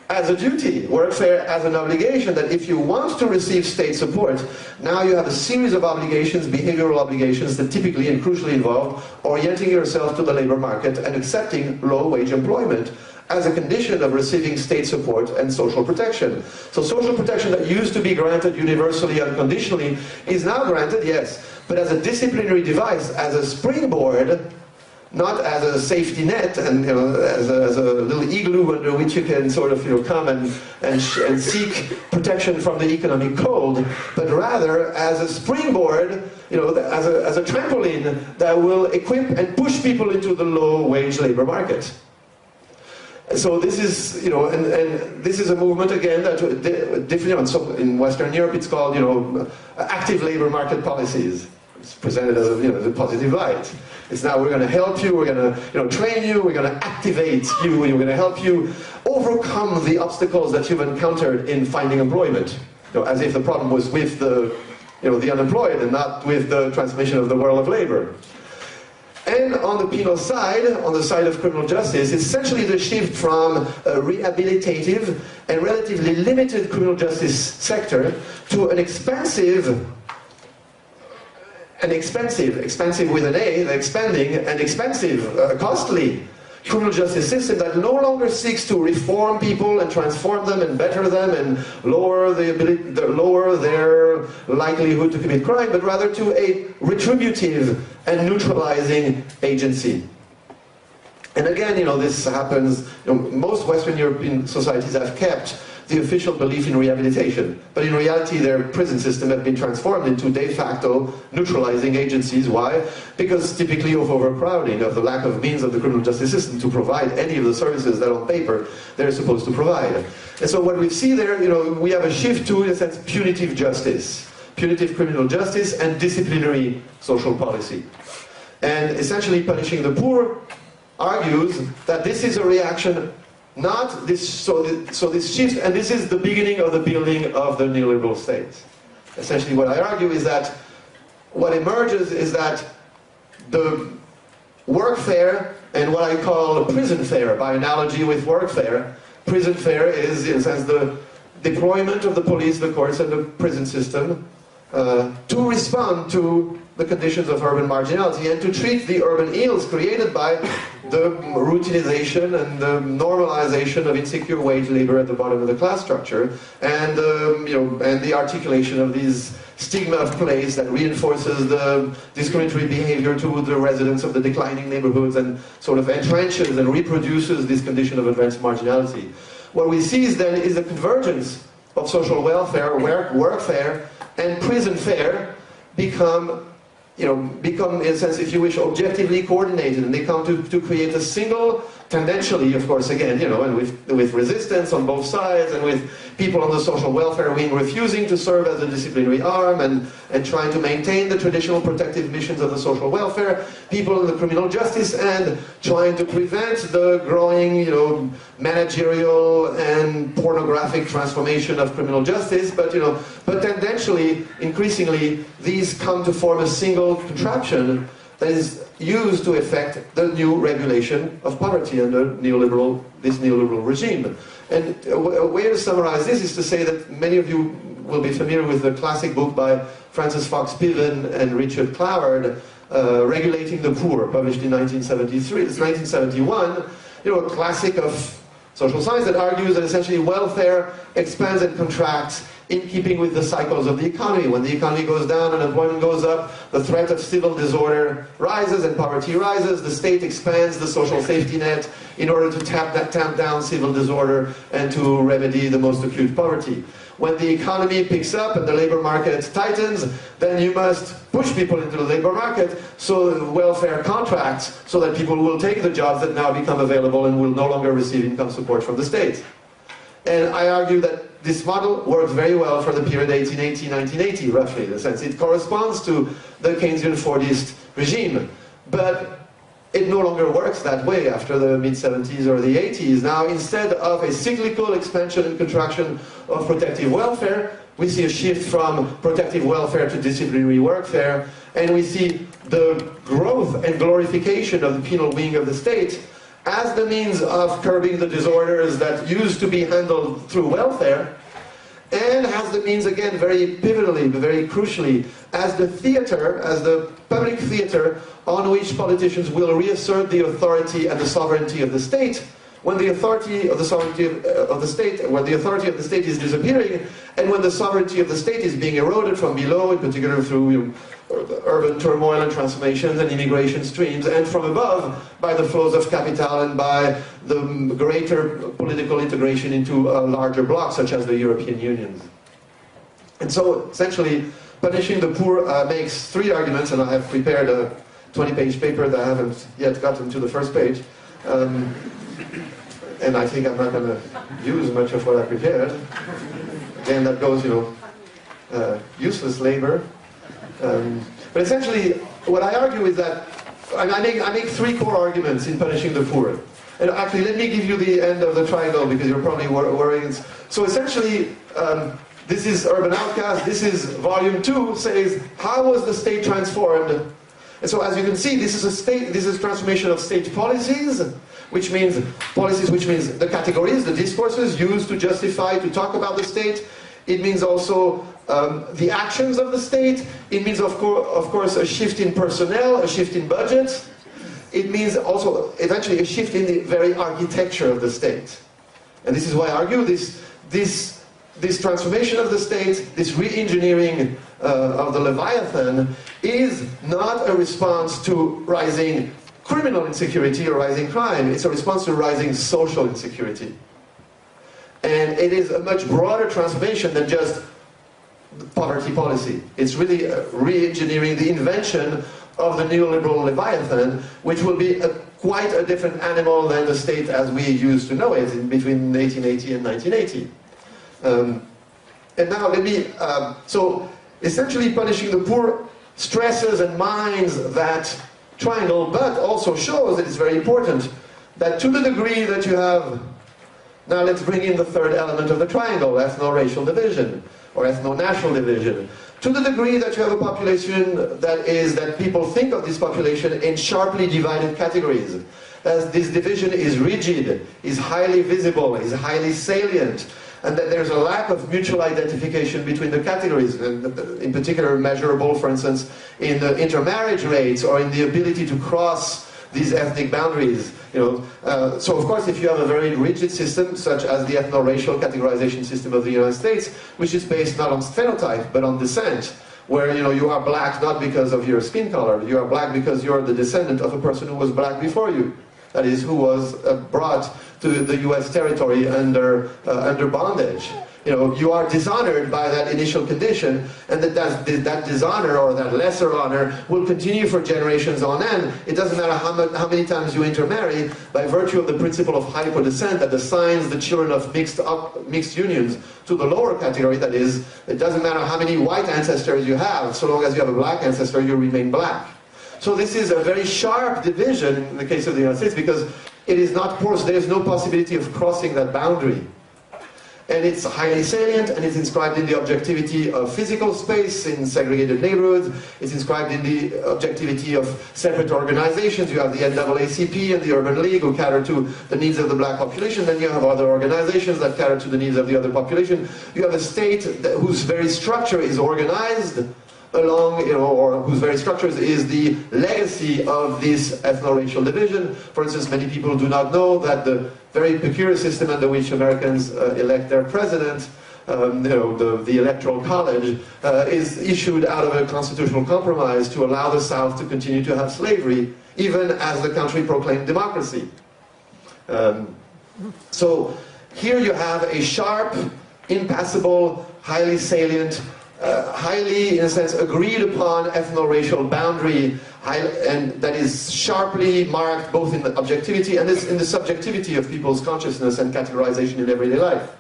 as a duty, workfare as an obligation, that if you want to receive state support, now you have a series of obligations, behavioral obligations, that typically and crucially involve orienting yourself to the labor market and accepting low-wage employment as a condition of receiving state support and social protection. So social protection that used to be granted universally, unconditionally, is now granted, yes, but as a disciplinary device, as a springboard not as a safety net and as a little igloo under which you can sort of come and seek protection from the economic cold, but rather as a springboard, as a trampoline that will equip and push people into the low-wage labor market. So this is, and this is a movement again that different. So in Western Europe, it's called, active labor market policies. It's presented as a positive light. It's now we're going to help you, we're going to train you, we're going to activate you, we're going to help you overcome the obstacles that you've encountered in finding employment. As if the problem was with the unemployed and not with the transformation of the world of labor. And on the penal side, on the side of criminal justice, it's essentially the shift from a rehabilitative and relatively limited criminal justice sector to an expansive with an A, the expanding, and expensive, costly criminal justice system that no longer seeks to reform people and transform them and better them and lower their likelihood to commit crime, but rather to a retributive and neutralizing agency. And again, this happens, most Western European societies have kept the official belief in rehabilitation. But in reality, their prison system had been transformed into de facto neutralizing agencies. Why? Because typically of overcrowding, of the lack of means of the criminal justice system to provide any of the services that on paper they're supposed to provide. And so what we see there, we have a shift to, in a sense, punitive justice, punitive criminal justice and disciplinary social policy. And essentially punishing the poor argues that this is a reaction not this, so this shift, and this is the beginning of the building of the neoliberal state. Essentially what I argue is that what emerges is that the workfare and what I call prison fare, by analogy with workfare, prison fare is in a sense the deployment of the police, the courts and the prison system to respond to the conditions of urban marginality and to treat the urban ills created by the routinization and the normalization of insecure wage labor at the bottom of the class structure, and and the articulation of these stigma of place that reinforces the discriminatory behavior to the residents of the declining neighborhoods and sort of entrenches and reproduces this condition of advanced marginality. What we see is then is a convergence of social welfare, workfare, and prison fare become in a sense, if you wish, objectively coordinated, and they come to create a single, tendentially, of course, again, and with resistance on both sides, and with people on the social welfare wing refusing to serve as a disciplinary arm, and trying to maintain the traditional protective missions of the social welfare, people in the criminal justice end trying to prevent the growing, managerial and pornographic transformation of criminal justice, but tendentially, increasingly, these come to form a single contraption that is used to effect the new regulation of poverty under this neoliberal regime. And a way to summarize this is to say that many of you will be familiar with the classic book by Francis Fox Piven and Richard Cloward, Regulating the Poor, published in 1973. It's 1971, a classic of social science that argues that essentially welfare expands and contracts in keeping with the cycles of the economy. When the economy goes down, unemployment goes up, the threat of civil disorder rises and poverty rises, the state expands the social safety net in order to tamp down civil disorder and to remedy the most acute poverty. When the economy picks up and the labor market tightens, then you must push people into the labor market so welfare contracts so that people will take the jobs that now become available and will no longer receive income support from the state. And I argue that this model works very well for the period 1880-1980, roughly, in a sense. It corresponds to the Keynesian Fordist regime. But it no longer works that way after the mid-70s or the 80s. Now, instead of a cyclical expansion and contraction of protective welfare, we see a shift from protective welfare to disciplinary workfare, and we see the growth and glorification of the penal wing of the state as the means of curbing the disorders that used to be handled through welfare, and as the means, again, very pivotally, very crucially, as the theater, as the public theater on which politicians will reassert the authority and the sovereignty of the state when the authority of the sovereignty of the state, when the authority of the state is disappearing, and when the sovereignty of the state is being eroded from below, in particular through urban turmoil and transformations and immigration streams, and from above by the flows of capital and by the greater political integration into larger blocs such as the European Union. And so essentially punishing the poor makes three arguments, and I have prepared a 20-page paper that I haven't yet gotten to the first page. And I think I'm not going to use much of what I prepared. Again, that goes, useless labor. But essentially, what I argue is that I make three core arguments in punishing the poor. And actually, let me give you the end of the triangle because you're probably worrying. So essentially, this is Urban Outcast. This is volume 2. Says how was the state transformed? And so, as you can see, this is transformation of state policies, which means the categories, the discourses used to justify, to talk about the state. It means also the actions of the state. It means, of course, a shift in personnel, a shift in budget. It means also, eventually, a shift in the very architecture of the state. And this is why I argue this transformation of the state, this re-engineering of the Leviathan, is not a response to rising criminal insecurity or rising crime. It's a response to rising social insecurity. And it is a much broader transformation than just poverty policy. It's really re-engineering the invention of the neoliberal Leviathan, which will be quite a different animal than the state as we used to know it in between 1880 and 1980. And now let me, so essentially punishing the poor stresses and mines that triangle, but also shows that it's very important that to the degree that you have, now let's bring in the third element of the triangle, ethno-racial division, or ethno-national division. To the degree that you have a population that people think of this population in sharply divided categories, as this division is rigid, is highly visible, is highly salient, and that there's a lack of mutual identification between the categories, in particular measurable, for instance, in the intermarriage rates or in the ability to cross these ethnic boundaries. So of course, if you have a very rigid system, such as the ethno-racial categorization system of the United States, which is based not on phenotype, but on descent, where you are black not because of your skin color, you are black because you're the descendant of a person who was black before you. That is, who was brought to the U.S. territory under bondage. You are dishonored by that initial condition, and that dishonor or that lesser honor will continue for generations on end. It doesn't matter how many times you intermarry, by virtue of the principle of hypodescent that assigns the children of mixed unions to the lower category. That is, it doesn't matter how many white ancestors you have, so long as you have a black ancestor, you remain black. So this is a very sharp division in the case of the United States because it is not porous. There is no possibility of crossing that boundary. And it's highly salient, and it's inscribed in the objectivity of physical space in segregated neighborhoods. It's inscribed in the objectivity of separate organizations. You have the NAACP and the Urban League who cater to the needs of the black population. Then you have other organizations that cater to the needs of the other population. You have a state whose very structure is organized along, or whose very structures is the legacy of this ethno-racial division. For instance, many people do not know that the very peculiar system under which Americans elect their president, the Electoral College, is issued out of a constitutional compromise to allow the South to continue to have slavery, even as the country proclaimed democracy. So here you have a sharp, impassable, highly salient, highly, in a sense, agreed upon ethno-racial boundary, and that is sharply marked both in the objectivity and in the subjectivity of people's consciousness and categorization in everyday life.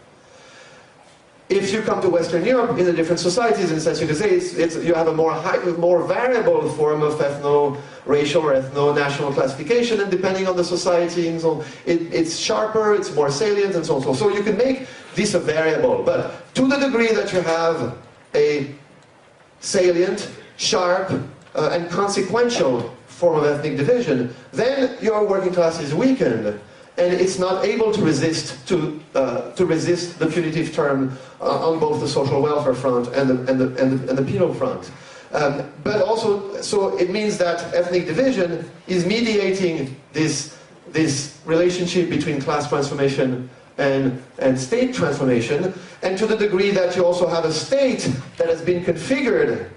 If you come to Western Europe, in the different societies, in a sense, you can say you have a more variable form of ethno-racial or ethno-national classification, and depending on the society, and so it's sharper, it's more salient, and so on. So you can make this a variable, but to the degree that you have a salient, sharp, and consequential form of ethnic division, then your working class is weakened, and it's not able to resist the punitive term on both the social welfare front and the penal front. But also, so it means that ethnic division is mediating this relationship between class transformation and state transformation, and to the degree that you also have a state that has been configured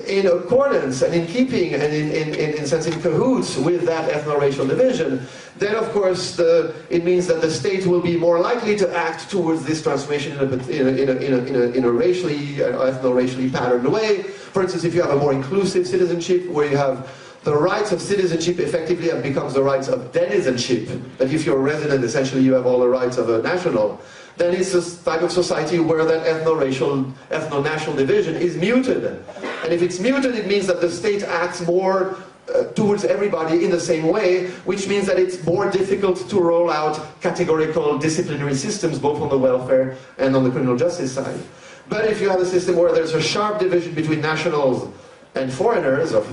in accordance and in keeping and in sense in cahoots with that ethno-racial division, then of course it means that the state will be more likely to act towards this transformation in a racially, ethno-racially patterned way. For instance, if you have a more inclusive citizenship where you have the rights of citizenship effectively becomes the rights of denizenship, that if you're a resident, essentially you have all the rights of a national, then it's a type of society where that ethno-racial, ethno-national division is muted. And if it's muted, it means that the state acts more towards everybody in the same way, which means that it's more difficult to roll out categorical disciplinary systems, both on the welfare and on the criminal justice side. But if you have a system where there's a sharp division between nationals and foreigners, or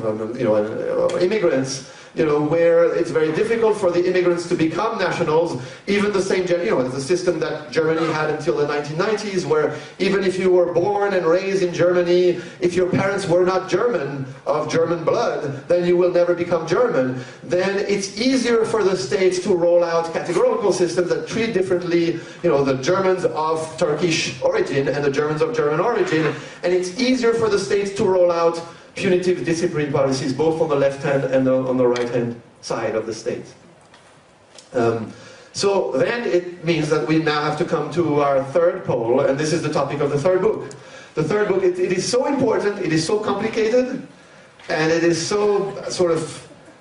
immigrants, where it's very difficult for the immigrants to become nationals, even the same, the system that Germany had until the 1990s, where even if you were born and raised in Germany, if your parents were not German, of German blood, then you will never become German. Then it's easier for the states to roll out categorical systems that treat differently, the Germans of Turkish origin and the Germans of German origin, and it's easier for the states to roll out punitive discipline policies, both on the left hand and on the right hand side of the state. So then it means that we now have to come to our third pole, and this is the topic of the third book. The third book, it is so important, it is so complicated, and it is so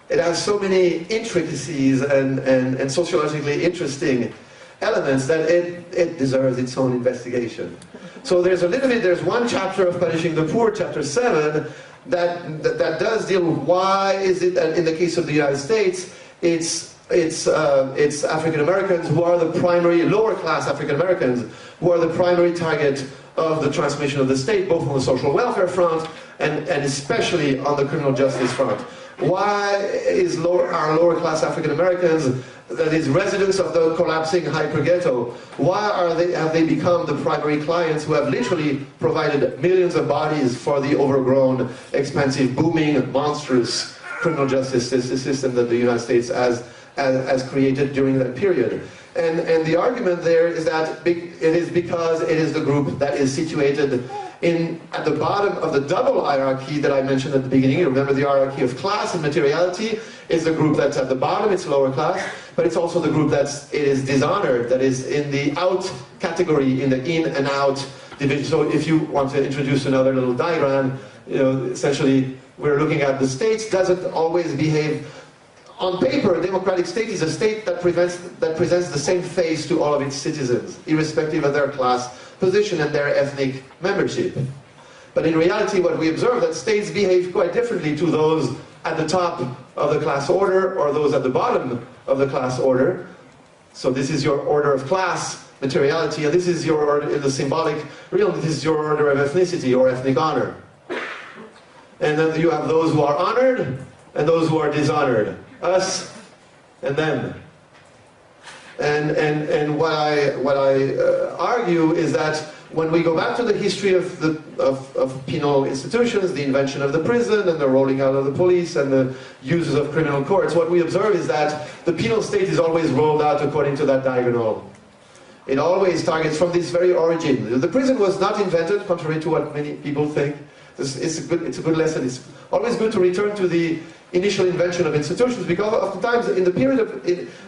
it has so many intricacies and sociologically interesting elements that it deserves its own investigation. So there's one chapter of Punishing the Poor, chapter 7, that does deal with why is it that in the case of the United States, it's African Americans who are the primary, lower class African Americans, who are the primary target of the transformation of the state, both on the social welfare front and especially on the criminal justice front. Why are lower class African Americans, that is residents of the collapsing hyper-ghetto, why have they become the primary clients who have literally provided millions of bodies for the overgrown, expensive, booming, monstrous criminal justice system that the United States has created during that period? And the argument there is that it is because it is the group that is situated at the bottom of the double hierarchy that I mentioned at the beginning. You remember the hierarchy of class and materiality is the group that's at the bottom, it's lower class, but it's also the group it is dishonored, that is in the out category, in the in and out division. So if you want to introduce another little diagram, essentially we're looking at the states doesn't always behave. On paper, a democratic state is a state that presents the same face to all of its citizens, irrespective of their class position and their ethnic membership. But in reality, what we observe that states behave quite differently to those at the top of the class order or those at the bottom of the class order. So this is your order of class, materiality, and this is your order in the symbolic realm, this is your order of ethnicity or ethnic honor. And then you have those who are honored and those who are dishonored. Us and them. And what I argue is that when we go back to the history of penal institutions, the invention of the prison and the rolling out of the police and the uses of criminal courts, what we observe is that the penal state is always rolled out according to that diagonal. It always targets from this very origin. The prison was not invented, contrary to what many people think. It's a good lesson. It's always good to return to the initial invention of institutions, because oftentimes in the period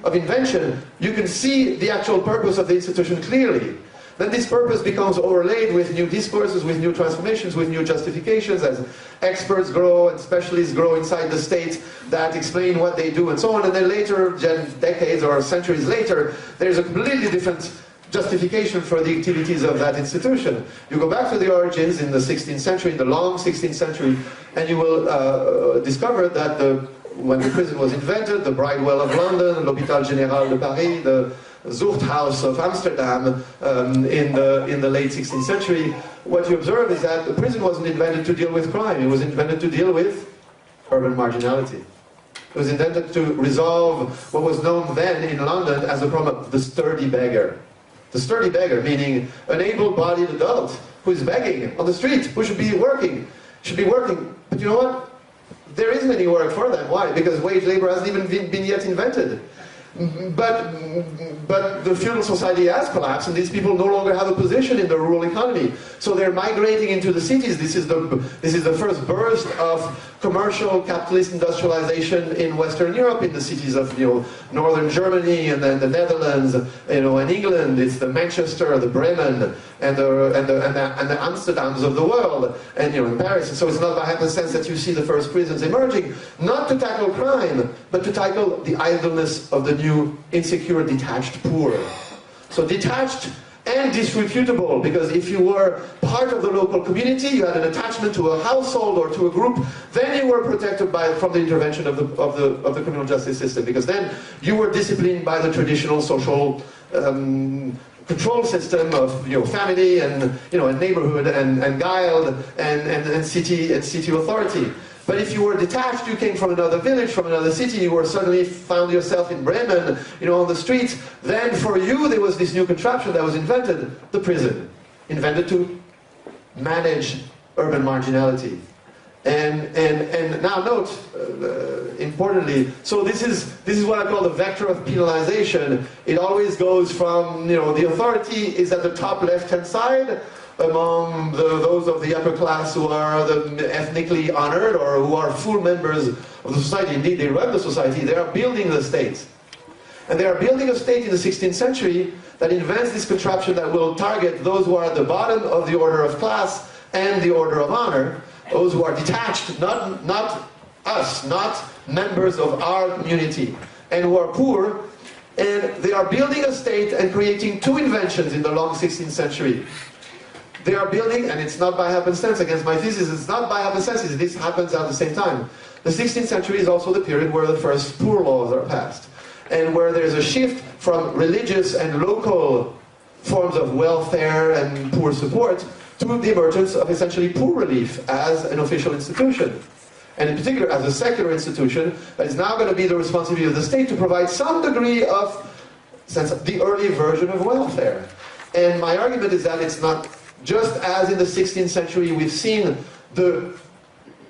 of invention, you can see the actual purpose of the institution clearly. Then this purpose becomes overlaid with new discourses, with new transformations, with new justifications, as experts grow and specialists grow inside the state that explain what they do and so on. And then later, decades or centuries later, there's a completely different justification for the activities of that institution. You go back to the origins in the 16th century, the long 16th century, and you will discover that when the prison was invented, the Bridewell of London, l'Hôpital Général de Paris, the Zuchthaus of Amsterdam in the late 16th century, what you observe is that the prison wasn't invented to deal with crime, it was invented to deal with urban marginality. It was intended to resolve what was known then in London as the problem of the sturdy beggar. The sturdy beggar, meaning an able-bodied adult who is begging on the street, who should be working. But you know what? There isn't any work for them. Why? Because wage labor hasn't even been yet invented. But the feudal society has collapsed, and these people no longer have a position in the rural economy. So they're migrating into the cities. This is the first burst of commercial capitalist industrialization in Western Europe, in the cities of northern Germany and then the Netherlands, and England. It's the Manchester, the Bremen, and the Amsterdams of the world, and in Paris. And so it's not by happenstance that you see the first prisons emerging, not to tackle crime, but to tackle the idleness of the new, insecure, detached poor. So detached and disreputable, because if you were part of the local community, you had an attachment to a household or to a group, then you were protected from the intervention of the criminal justice system, because then you were disciplined by the traditional social control system of family and and neighborhood and guild and city authority. But if you were detached, you came from another village, from another city, you were suddenly found yourself in Bremen, on the streets, then for you there was this new contraption that was invented, the prison, invented to manage urban marginality. And now note, importantly, so this is what I call the vector of penalization. It always goes from, the authority is at the top left-hand side, among those of the upper class who are ethnically honored or who are full members of the society. Indeed, they run the society. They are building the state. And they are building a state in the 16th century that invents this contraption that will target those who are at the bottom of the order of class and the order of honor, those who are detached, not us, not members of our community, and who are poor. And they are building a state and creating two inventions in the long 16th century. They are building, and it's not by happenstance, against my thesis, it's not by happenstance, this happens at the same time. The 16th century is also the period where the first poor laws are passed, and where there's a shift from religious and local forms of welfare and poor support to the emergence of essentially poor relief as an official institution. And in particular, as a secular institution that is now going to be the responsibility of the state to provide some degree of the early version of welfare. And my argument is that it's not. Just as in the 16th century we've seen the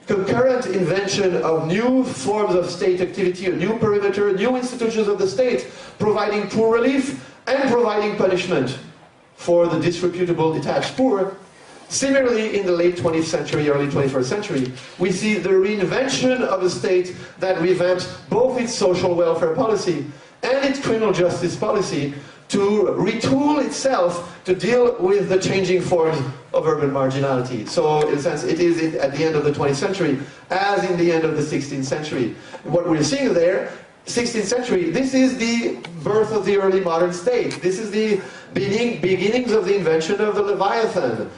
concurrent invention of new forms of state activity, a new perimeter, new institutions of the state, providing poor relief and providing punishment for the disreputable detached poor. Similarly, in the late 20th century, early 21st century, we see the reinvention of a state that revamped both its social welfare policy and its criminal justice policy to retool itself to deal with the changing forms of urban marginality. So, in a sense, it is at the end of the 20th century, as in the end of the 16th century. What we're seeing there, 16th century, this is the birth of the early modern state. This is the beginnings of the invention of the Leviathan.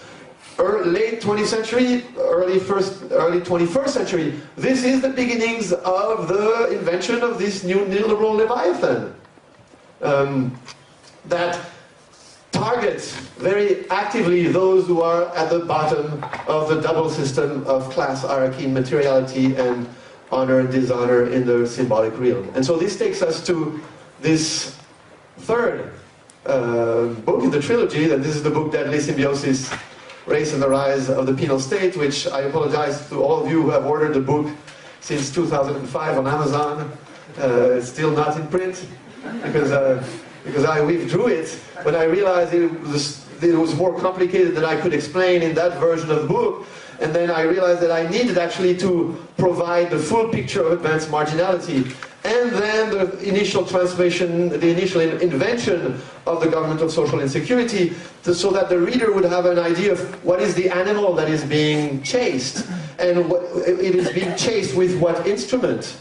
Late 20th century, early 21st century, this is the beginnings of the invention of this new neoliberal Leviathan. That targets very actively those who are at the bottom of the double system of class hierarchy, materiality, and honor and dishonor in the symbolic realm. And so this takes us to this third book in the trilogy, and this is the book Deadly Symbiosis, Race and the Rise of the Penal State, which I apologize to all of you who have ordered the book since 2005 on Amazon. It's still not in print, because I withdrew it when I realized it was more complicated than I could explain in that version of the book. And then I realized that I needed actually to provide the full picture of advanced marginality. And then the initial transformation, the initial invention of the government of social insecurity, so that the reader would have an idea of what is the animal that is being chased, and what it is being chased with what instrument,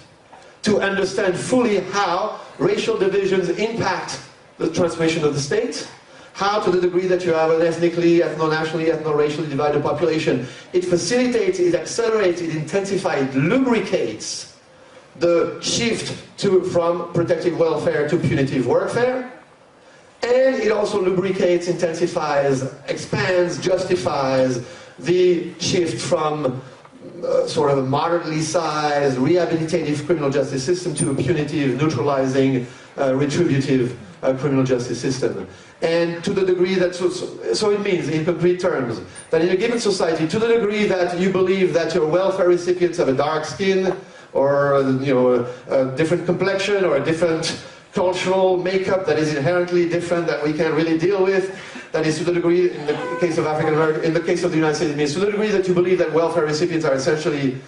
to understand fully how racial divisions impact the transformation of the state, how to the degree that you have an ethnically, ethno-nationally, ethno-racially divided population, it facilitates, it accelerates, it intensifies, it lubricates the shift from protective welfare to punitive workfare, and it also lubricates, intensifies, expands, justifies the shift from sort of a moderately sized, rehabilitative criminal justice system to a punitive, neutralizing, retributive criminal justice system. And to the degree that, so it means, in concrete terms, that in a given society, to the degree that you believe that your welfare recipients have a dark skin, or a different complexion, or a different cultural makeup that is inherently different, that we can't really deal with, that is to the degree, in the case of African American, in the case of the United States, it means to the degree that you believe that welfare recipients are essentially,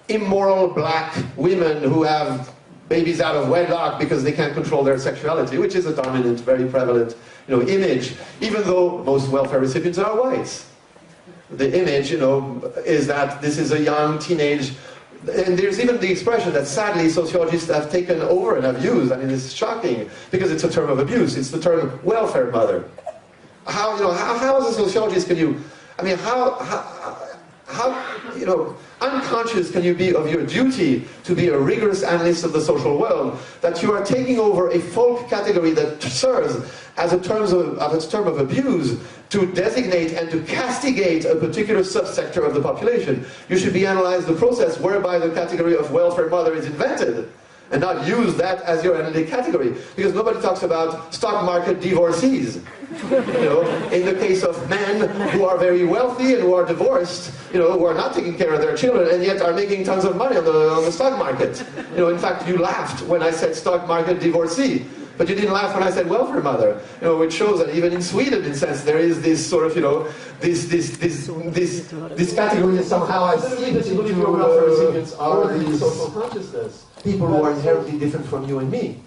immoral black women who have babies out of wedlock because they can't control their sexuality, which is a dominant, very prevalent, image, even though most welfare recipients are whites. The image, is that this is a young teenage. And there's even the expression that sadly sociologists have taken over and have used. I mean, it's shocking because it's a term of abuse. It's the term welfare mother. How as a sociologist can you, I mean, how unconscious can you be of your duty to be a rigorous analyst of the social world that you are taking over a folk category that serves as a term of abuse to designate and to castigate a particular subsector of the population. You should be analyzed the process whereby the category of welfare mother is invented and not use that as your analytic category. Because nobody talks about stock market divorcees. In the case of men who are very wealthy and who are divorced, who are not taking care of their children and yet are making tons of money on the stock market. In fact, you laughed when I said stock market divorcee. But you didn't laugh when I said welfare mother, which shows that even in Sweden, in a sense, there is this sort of, this category that somehow I see that you believe your welfare recipients are the social consciousness, people who are inherently different from you and me.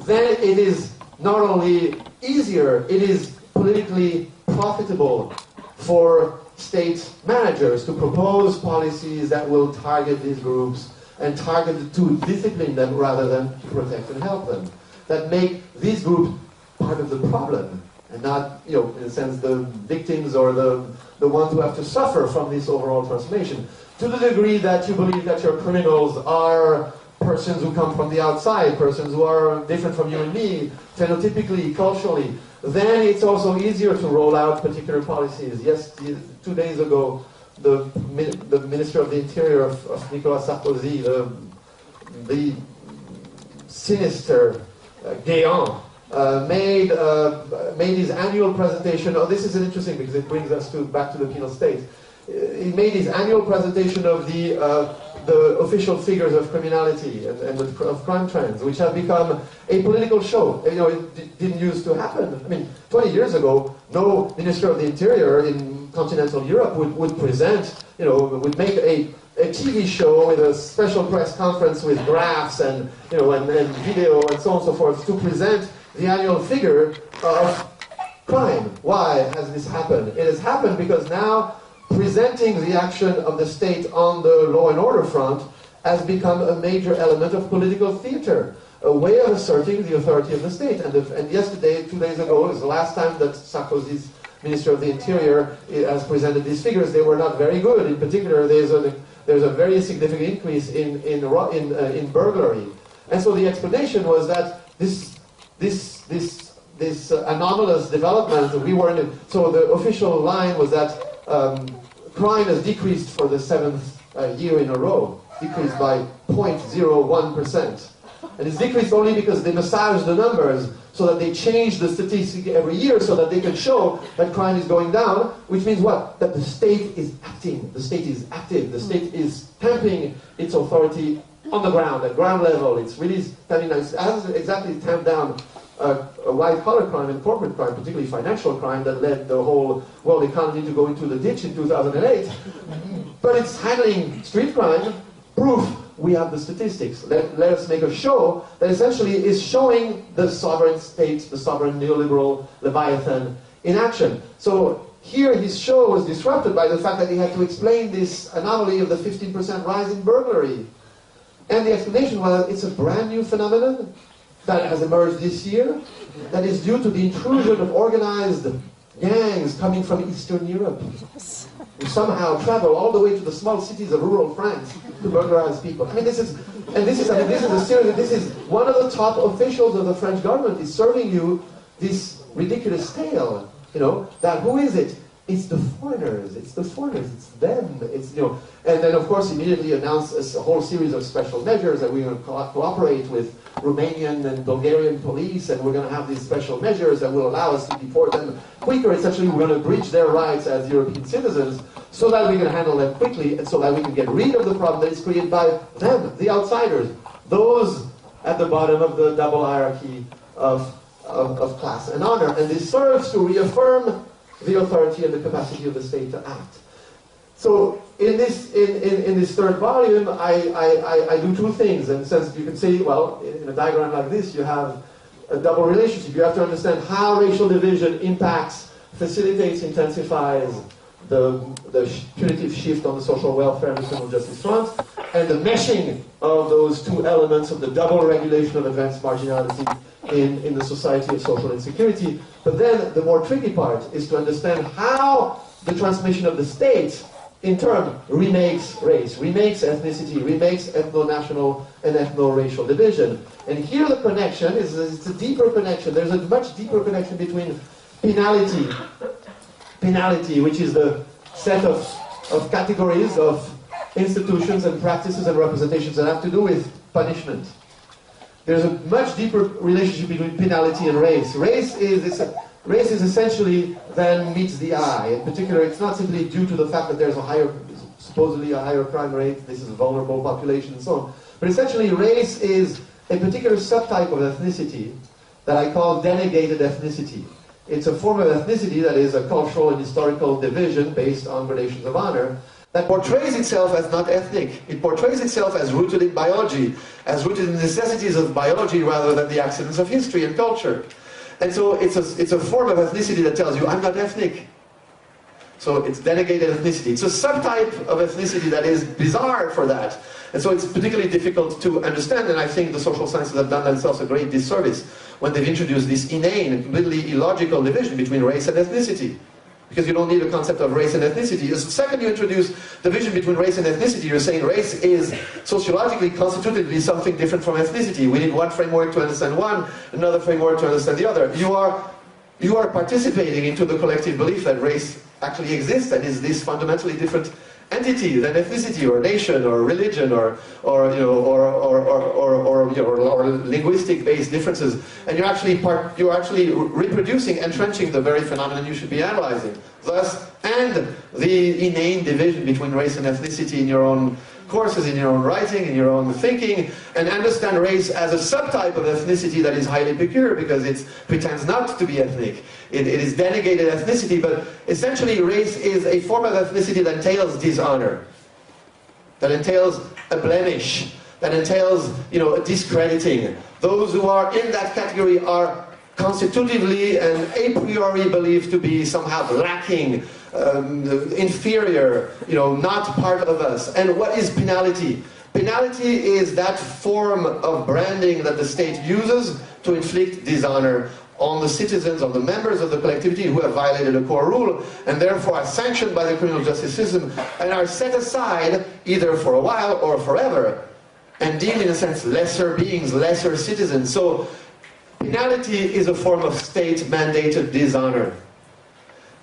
Then it is not only easier, it is politically profitable for state managers to propose policies that will target these groups and target to discipline them rather than protect and help them. That make these groups part of the problem and not, in a sense, the victims or the ones who have to suffer from this overall transformation. To the degree that you believe that your criminals are persons who come from the outside, persons who are different from you and me, phenotypically, culturally, then it's also easier to roll out particular policies. Yes, 2 days ago, the Minister of the Interior of Nicolas Sarkozy, the sinister Guéant, made his annual presentation. Oh, this is interesting because it brings us back to the penal state. He made his annual presentation of the official figures of criminality and of crime trends, which have become a political show. It didn't used to happen. I mean, 20 years ago, no Minister of the Interior in continental Europe would present, would make a TV show with a special press conference with graphs and and video and so on and so forth to present the annual figure of crime. Why has this happened? It has happened because now presenting the action of the state on the law and order front has become a major element of political theater, a way of asserting the authority of the state. And yesterday, 2 days ago, was the last time that Sarkozy's Minister of the Interior has presented these figures. They were not very good. In particular, there's a very significant increase in burglary. And so the explanation was that this anomalous development, so the official line was that crime has decreased for the 7th year in a row, decreased by 0.01%. And it's decreased only because they massage the numbers so that they change the statistic every year so that they can show that crime is going down, which means what? That the state is acting, the state is active, the state is tamping its authority on the ground, at ground level. It's really tamping down, it hasn't exactly tamped down white-collar crime and corporate crime, particularly financial crime that led the whole world economy to go into the ditch in 2008. But it's handling street crime. Proof, we have the statistics. Let us make a show that essentially is showing the sovereign state, the sovereign neoliberal Leviathan in action. So here his show was disrupted by the fact that he had to explain this anomaly of the 15% rise in burglary. And the explanation was it's a brand new phenomenon that has emerged this year that is due to the intrusion of organized gangs coming from Eastern Europe, who somehow travel all the way to the small cities of rural France to burglarize people. I mean, this is one of the top officials of the French government is serving you this ridiculous tale. That who is it? It's the foreigners. It's them. And then of course immediately announced a whole series of special measures that we're going to cooperate with Romanian and Bulgarian police, and we're going to have these special measures that will allow us to deport them quicker. Essentially, we're going to breach their rights as European citizens so that we can handle them quickly and so that we can get rid of the problem that is created by them, the outsiders. Those at the bottom of the double hierarchy of class and honor. And this serves to reaffirm the authority and the capacity of the state to act. So in this third volume, I do two things. In the sense, you can say, well, in a diagram like this, you have a double relationship. You have to understand how racial division impacts, facilitates, intensifies the punitive shift on the social welfare and the criminal justice front, and the meshing of those two elements of the double regulation of advanced marginality in the society of social insecurity. But then the more tricky part is to understand how the transmission of the state in turn remakes race, remakes ethnicity, remakes ethno-national and ethno-racial division. And here the connection it's a deeper connection. There's a much deeper connection between penality, which is the set of categories of institutions and practices and representations that have to do with punishment. There's a much deeper relationship between penality and race. Race is essentially then meets the eye. In particular, it's not simply due to the fact that there's supposedly a higher crime rate, this is a vulnerable population and so on. But essentially, race is a particular subtype of ethnicity that I call denegated ethnicity. It's a form of ethnicity that is a cultural and historical division based on gradations of honor that portrays itself as not ethnic. It portrays itself as rooted in biology, as rooted in the necessities of biology rather than the accidents of history and culture. And so it's a form of ethnicity that tells you, I'm not ethnic. So it's denegated ethnicity. It's a subtype of ethnicity that is bizarre for that. And so it's particularly difficult to understand, and I think the social sciences have done themselves a great disservice when they've introduced this inane and completely illogical division between race and ethnicity. Because you don't need a concept of race and ethnicity. The second you introduce division between race and ethnicity, you're saying race is sociologically, constitutively something different from ethnicity. We need one framework to understand one, another framework to understand the other. You are participating into the collective belief that race actually exists and is this fundamentally different entity than ethnicity or nation or religion or linguistic-based differences, and you're actually reproducing, entrenching the very phenomenon you should be analyzing. Thus, and the inane division between race and ethnicity in your own courses, in your own writing, in your own thinking, and understand race as a subtype of ethnicity that is highly peculiar because it pretends not to be ethnic. It is denegated ethnicity, but essentially race is a form of ethnicity that entails dishonor, that entails a blemish, that entails, a discrediting. Those who are in that category are constitutively and a priori believed to be somehow lacking, inferior, not part of us. And what is penality? Penality is that form of branding that the state uses to inflict dishonor on the citizens, on the members of the collectivity who have violated a core rule, and therefore are sanctioned by the criminal justice system, and are set aside either for a while or forever, and deemed in a sense lesser beings, lesser citizens. So penality is a form of state-mandated dishonor.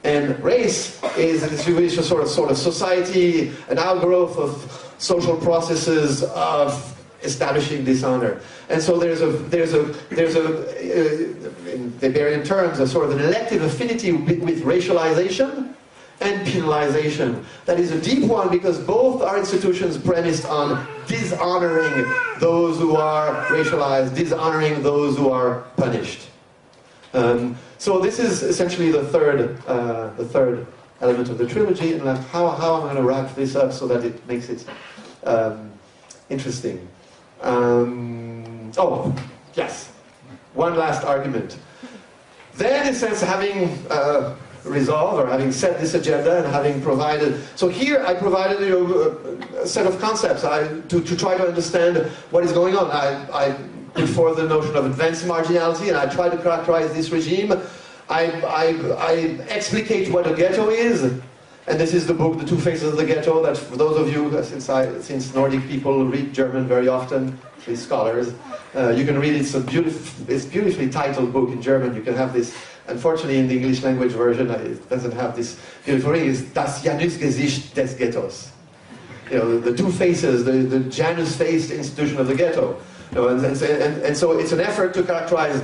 And race is a sort of society, an outgrowth of social processes of establishing dishonor. And so there's a in Weberian terms, a sort of an elective affinity with racialization and penalization. That is a deep one because both are institutions premised on dishonoring those who are racialized, dishonoring those who are punished. So this is essentially the third element of the trilogy, and how I'm going to wrap this up so that it makes it interesting. Oh, yes, one last argument. Then, in a sense, having resolved or having set this agenda and having provided, so here I provided a set of concepts to try to understand what is going on. I put forth the notion of advanced marginality, and I try to characterize this regime. I explicate what a ghetto is, and this is the book, The Two Faces of the Ghetto, that for those of you, since Nordic people read German very often, these scholars, you can read it. It's beautifully titled book in German. You can have this. Unfortunately, in the English language version, it doesn't have this beautiful reading. It's Das Janusgesicht des Ghettos. The two faces, the Janus-faced institution of the ghetto. And so it's an effort to characterize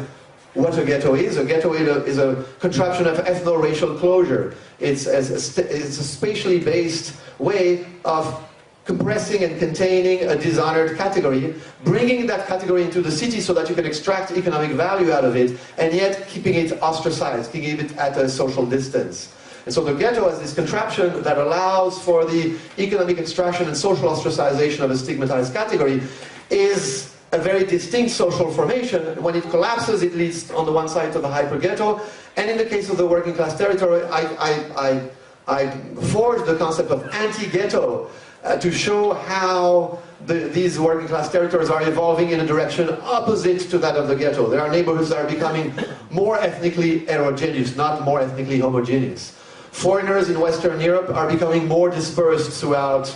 what a ghetto is. A ghetto is a contraption of ethno-racial closure. It's a spatially based way of compressing and containing a dishonored category, bringing that category into the city so that you can extract economic value out of it, and yet keeping it ostracized, keeping it at a social distance. And so the ghetto is this contraption that allows for the economic extraction and social ostracization of a stigmatized category, is a very distinct social formation. When it collapses, it leads on the one side to the hyper-ghetto, and in the case of the working class territory, I forged the concept of anti-ghetto to show how these working class territories are evolving in a direction opposite to that of the ghetto. There are neighborhoods that are becoming more ethnically heterogeneous, not more ethnically homogeneous. Foreigners in Western Europe are becoming more dispersed throughout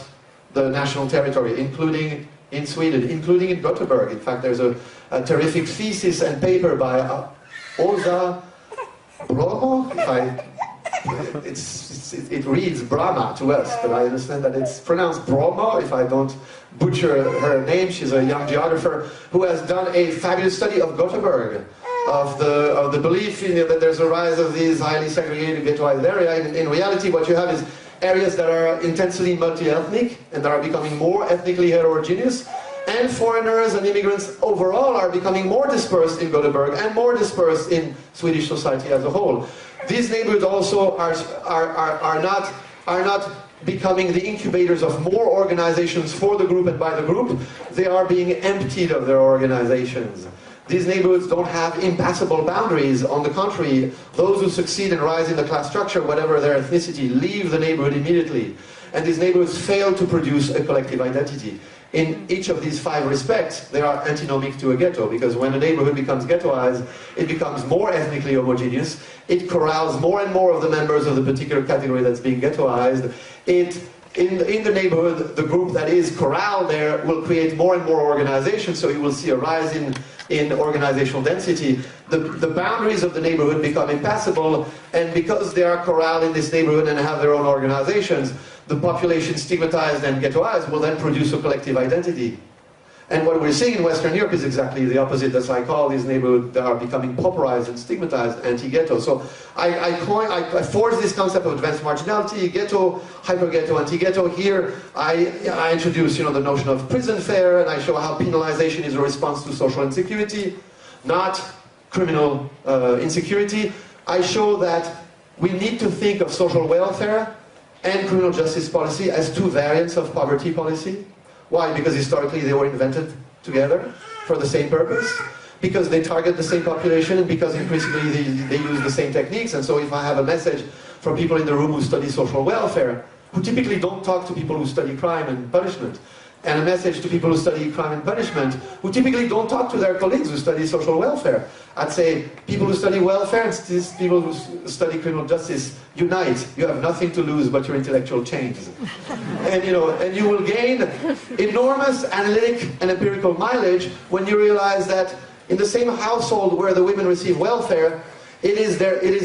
the national territory, including in Sweden, including in Gothenburg. In fact, there's a terrific thesis and paper by Oza Bromo. It reads Brahma to us, but I understand that it's pronounced Bromo, if I don't butcher her name. She's a young geographer who has done a fabulous study of Gothenburg, of the belief that there's a rise of these highly segregated ghettoized areas. In reality, what you have is areas that are intensely multi-ethnic and that are becoming more ethnically heterogeneous, and foreigners and immigrants overall are becoming more dispersed in Gothenburg and more dispersed in Swedish society as a whole. These neighborhoods also are not becoming the incubators of more organizations for the group and by the group. They are being emptied of their organizations. These neighborhoods don't have impassable boundaries. On the contrary, those who succeed and rise in the class structure, whatever their ethnicity, leave the neighborhood immediately. And these neighborhoods fail to produce a collective identity. In each of these 5 respects, they are antinomic to a ghetto, because when a neighborhood becomes ghettoized, it becomes more ethnically homogeneous, it corrals more and more of the members of the particular category that's being ghettoized. In the neighborhood, the group that is corralled there will create more and more organizations, so you will see a rise in organizational density. The boundaries of the neighborhood become impassable, and because they are corralled in this neighborhood and have their own organizations, the population stigmatized and ghettoized will then produce a collective identity. And what we're seeing in Western Europe is exactly the opposite. As I call these neighborhoods that are becoming pauperized and stigmatized, anti-ghetto. So I forged this concept of advanced marginality, ghetto, hyper-ghetto, anti-ghetto. Here I introduce the notion of prison fare, and I show how penalization is a response to social insecurity, not criminal insecurity. I show that we need to think of social welfare and criminal justice policy as 2 variants of poverty policy. Why? Because historically they were invented together for the same purpose, because they target the same population, and because increasingly they use the same techniques. And so if I have a message from people in the room who study social welfare, who typically don't talk to people who study crime and punishment, and a message to people who study crime and punishment, who typically don't talk to their colleagues who study social welfare, I'd say people who study welfare and people who study criminal justice, unite. You have nothing to lose but your intellectual change. And you will gain enormous analytic and empirical mileage when you realize that in the same household where the women receive welfare, it is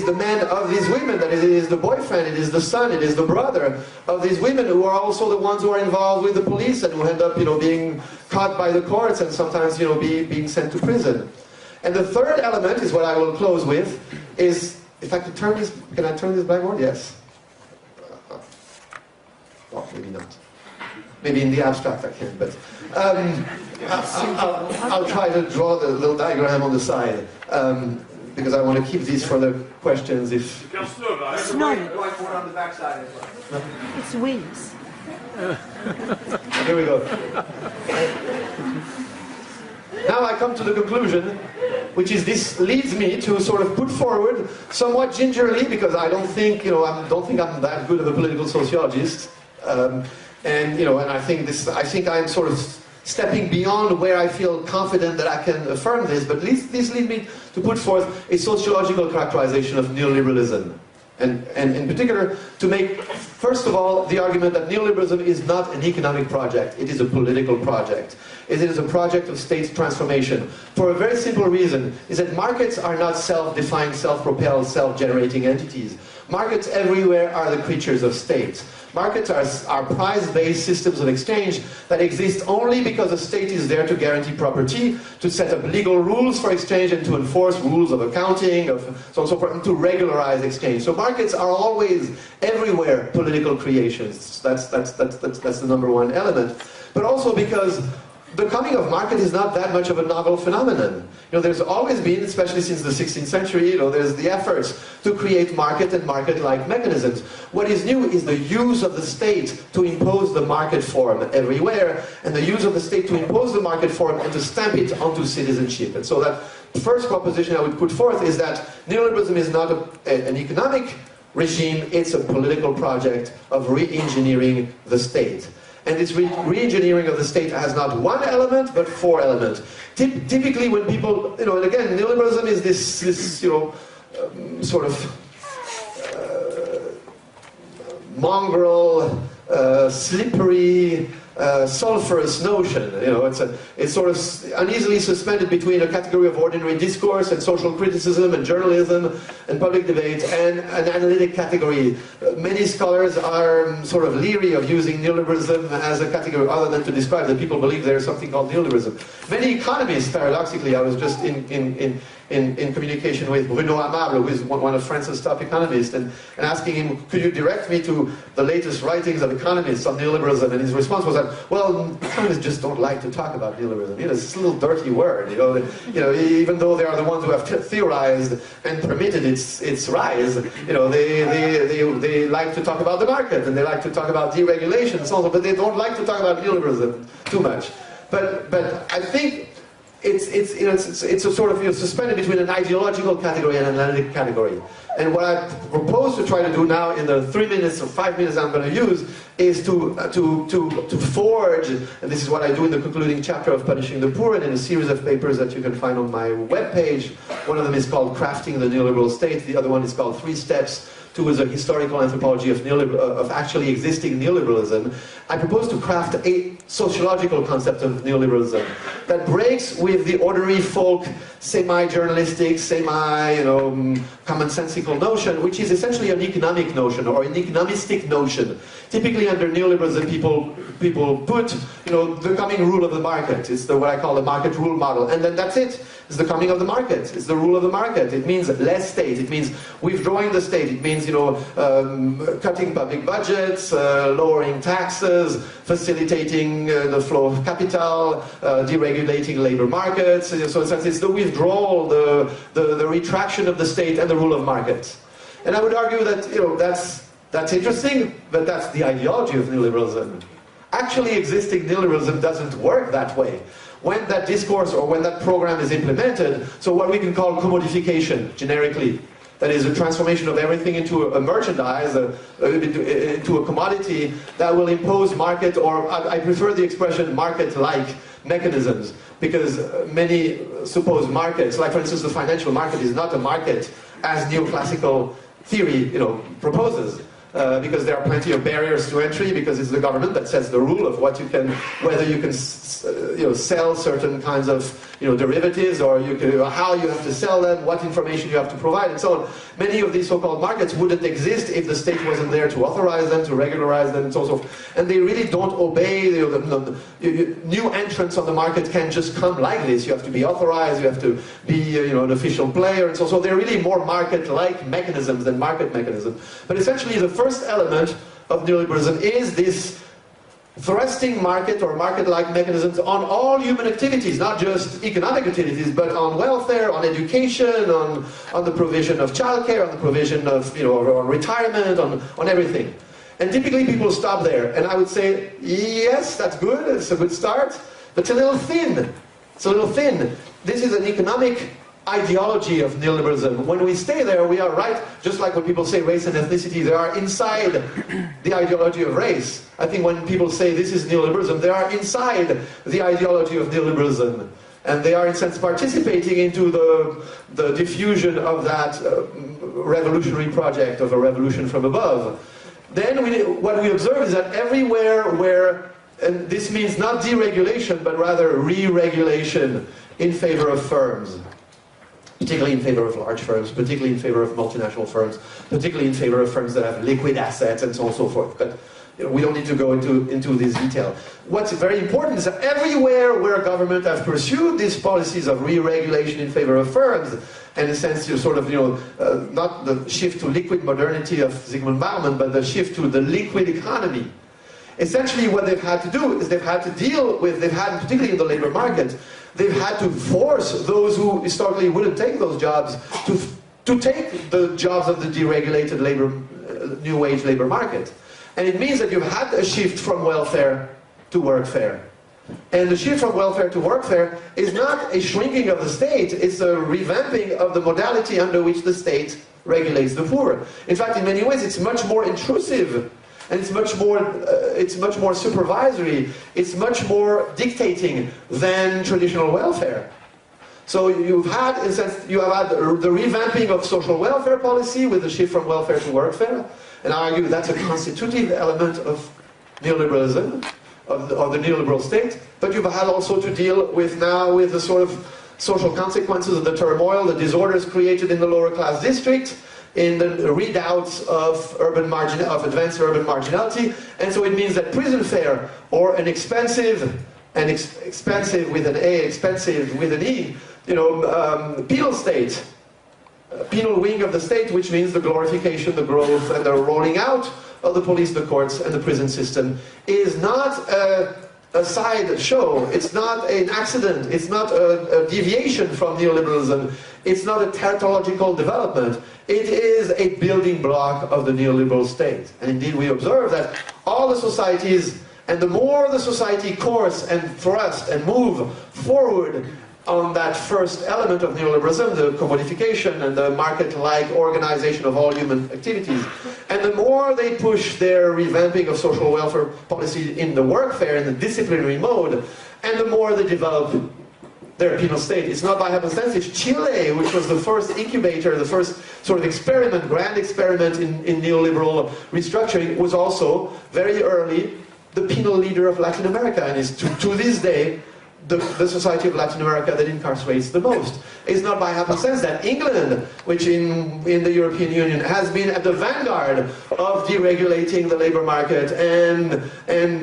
the man of these women, that it is the boyfriend, it is the son, it is the brother of these women who are also the ones who are involved with the police and who end up being caught by the courts and sometimes being sent to prison. And the third element is what I will close with, is, if I could turn this, can I turn this blackboard? Yes. Well, maybe not. Maybe in the abstract I can, but I'll try to draw the little diagram on the side, because I want to keep these for the questions. If it's not whiteboard on the backside as well. It's wings. Here we go. Now I come to the conclusion, which is this leads me to sort of put forward somewhat gingerly, because I don't think I'm that good of a political sociologist, and I think I'm sort of stepping beyond where I feel confident that I can affirm this, but this leads me to put forth a sociological characterization of neoliberalism. And in particular, to make, first of all, the argument that neoliberalism is not an economic project, it is a political project. It is a project of state transformation. For a very simple reason, is that markets are not self-defined, self-propelled, self-generating entities. Markets everywhere are the creatures of states. Markets are price-based systems of exchange that exist only because the state is there to guarantee property, to set up legal rules for exchange, and to enforce rules of accounting, of so on and so forth, and to regularize exchange. So markets are always, everywhere, political creations. That's the number one element. But also because the coming of market is not that much of a novel phenomenon. There's always been, especially since the 16th century, there's the efforts to create market and market-like mechanisms. What is new is the use of the state to impose the market form everywhere, and the use of the state to impose the market form and to stamp it onto citizenship. And so that first proposition I would put forth is that neoliberalism is not an economic regime, it's a political project of re-engineering the state. And this re-engineering of the state has not one element, but four elements. Typically when people, and again, neoliberalism is this sort of mongrel, slippery, sulfurous notion. It's sort of uneasily suspended between a category of ordinary discourse and social criticism and journalism and public debate and an analytic category. Many scholars are sort of leery of using neoliberalism as a category other than to describe that people believe there's something called neoliberalism. Many economists, paradoxically, I was just in communication with Bruno Amable, who is one of France's top economists, and asking him, could you direct me to the latest writings of economists on neoliberalism? And his response was that, well, economists just don't like to talk about neoliberalism. It's a little dirty word, even though they are the ones who have theorized and permitted its rise, they like to talk about the market, and they like to talk about deregulation and so on, but they don't like to talk about neoliberalism too much. But I think it's a sort of suspended between an ideological category and an analytic category. And what I propose to try to do now in the 3 minutes or 5 minutes I'm going to use is to forge, and this is what I do in the concluding chapter of Punishing the Poor and in a series of papers that you can find on my webpage. One of them is called Crafting the Neoliberal State, the other one is called 3 Steps towards a historical anthropology of actually existing neoliberalism. I propose to craft a sociological concept of neoliberalism that breaks with the ordinary folk, semi-journalistic, semi-commonsensical notion, which is essentially an economic notion or an economistic notion. Typically under neoliberalism, people put, the coming rule of the market. It's what I call the market rule model, and then that's it. It's the coming of the market. It's the rule of the market. It means less state. It means withdrawing the state. It means, cutting public budgets, lowering taxes, facilitating the flow of capital, deregulating labor markets. So it's the withdrawal, the retraction of the state and the rule of markets. And I would argue that, that's interesting, but that's the ideology of neoliberalism. Actually existing neoliberalism doesn't work that way. When that discourse or when that program is implemented, so what we can call commodification, generically, that is a transformation of everything into a merchandise, into a commodity that will impose market, or I prefer the expression market-like mechanisms, because many suppose markets, like for instance the financial market is not a market as neoclassical theory proposes. Because there are plenty of barriers to entry, because it's the government that sets the rule of what you can, whether you can, sell certain kinds of, derivatives, or how you have to sell them, what information you have to provide, and so on. Many of these so-called markets wouldn't exist if the state wasn't there to authorize them, to regularize them, and so on. And they really don't obey. New entrants on the market can't just come like this. You have to be authorized. You have to be, an official player, and so. So they're really more market-like mechanisms than market mechanisms. But essentially, the first element of neoliberalism is this thrusting market or market-like mechanisms on all human activities, not just economic activities, but on welfare, on education, on the provision of childcare, on the provision of, on retirement, on everything. And typically people stop there. And I would say, yes, that's good, it's a good start, but it's a little thin. It's a little thin. This is an economic ideology of neoliberalism. When we stay there, we are right, just like when people say race and ethnicity, they are inside the ideology of race. I think when people say this is neoliberalism, they are inside the ideology of neoliberalism. And they are, in a sense, participating into the diffusion of that revolutionary project of a revolution from above. Then what we observe is that everywhere where, and this means not deregulation, but rather re-regulation in favor of firms, particularly in favor of large firms, particularly in favor of multinational firms, particularly in favor of firms that have liquid assets and so on and so forth. we don't need to go into this detail. What's very important is that everywhere where government has pursued these policies of re-regulation in favor of firms, and in a sense, you sort of, not the shift to liquid modernity of Zygmunt Bauman, but the shift to the liquid economy. Essentially, what they've had to do is they've had to deal with, particularly in the labor market, they've had to force those who historically wouldn't take those jobs to take the jobs of the deregulated new wage labor market. And it means that you've had a shift from welfare to workfare. And the shift from welfare to workfare is not a shrinking of the state, it's a revamping of the modality under which the state regulates the poor. In fact, in many ways, it's much more intrusive, and it's much more supervisory, it's much more dictating than traditional welfare. So you have had the revamping of social welfare policy with the shift from welfare to workfare, and I argue that's a constitutive element of neoliberalism, of the neoliberal state. But you've had also to deal with now with the sort of social consequences of the turmoil, the disorders created in the lower class district, in the redoubts of advanced urban marginality, and so it means that prison fare, or an expensive with an A, expensive with an E, penal state, penal wing of the state, which means the glorification, the growth, and the rolling out of the police, the courts, and the prison system, is not a side show. It's not an accident. It's not a deviation from neoliberalism. It's not a tautological development. It is a building block of the neoliberal state. And indeed, we observe that all the societies, and the more the society course and thrust and move forward on that first element of neoliberalism, the commodification and the market-like organization of all human activities, and the more they push their revamping of social welfare policy in the workfare, in the disciplinary mode, and the more they develop their penal state. It's not by happenstance, it's Chile, which was the first incubator, the first sort of experiment, grand experiment in neoliberal restructuring, was also, very early, the penal leader of Latin America, and is to this day, the society of Latin America that incarcerates the most. It's not by happenstance that England, which in the European Union has been at the vanguard of deregulating the labor market and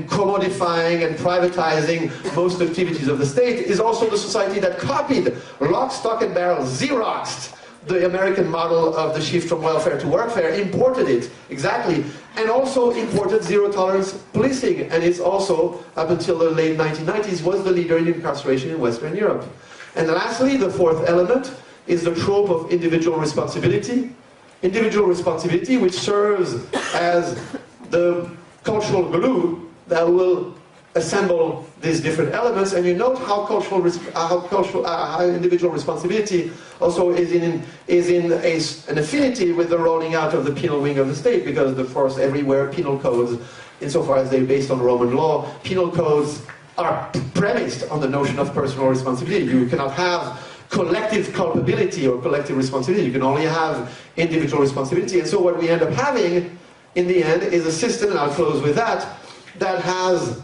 commodifying and privatizing most activities of the state, is also the society that copied, lock, stock and barrel, Xeroxed the American model of the shift from welfare to workfare, imported it, exactly, and also imported zero-tolerance policing, and it's also, up until the late 1990s, was the leader in incarceration in Western Europe. And lastly, the fourth element is the trope of individual responsibility, which serves as the cultural glue that will assemble these different elements, and you note how individual responsibility also is in an affinity with the rolling out of the penal wing of the state, because of course everywhere penal codes, insofar as they're based on Roman law, penal codes are premised on the notion of personal responsibility. You cannot have collective culpability or collective responsibility. You can only have individual responsibility, and so what we end up having in the end is a system, and I'll close with that has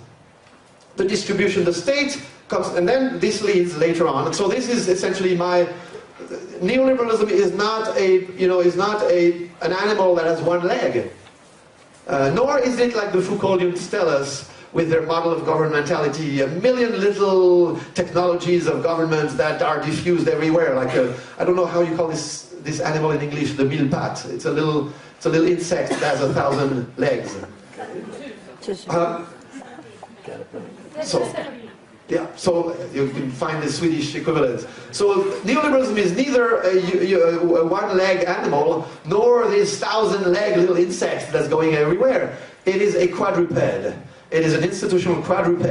the distribution, the state comes, and then this leads later on. And so this is essentially neoliberalism is not an animal that has one leg, nor is it like the Foucauldians tell us with their model of governmentality, a million little technologies of government that are diffused everywhere. Like I don't know how you call this animal in English, the mille pattes. It's a little insect that has 1,000 legs. So you can find the Swedish equivalent. So neoliberalism is neither a one-leg animal, nor this 1,000-leg little insect that's going everywhere. It is a quadruped. It is an institutional quadruped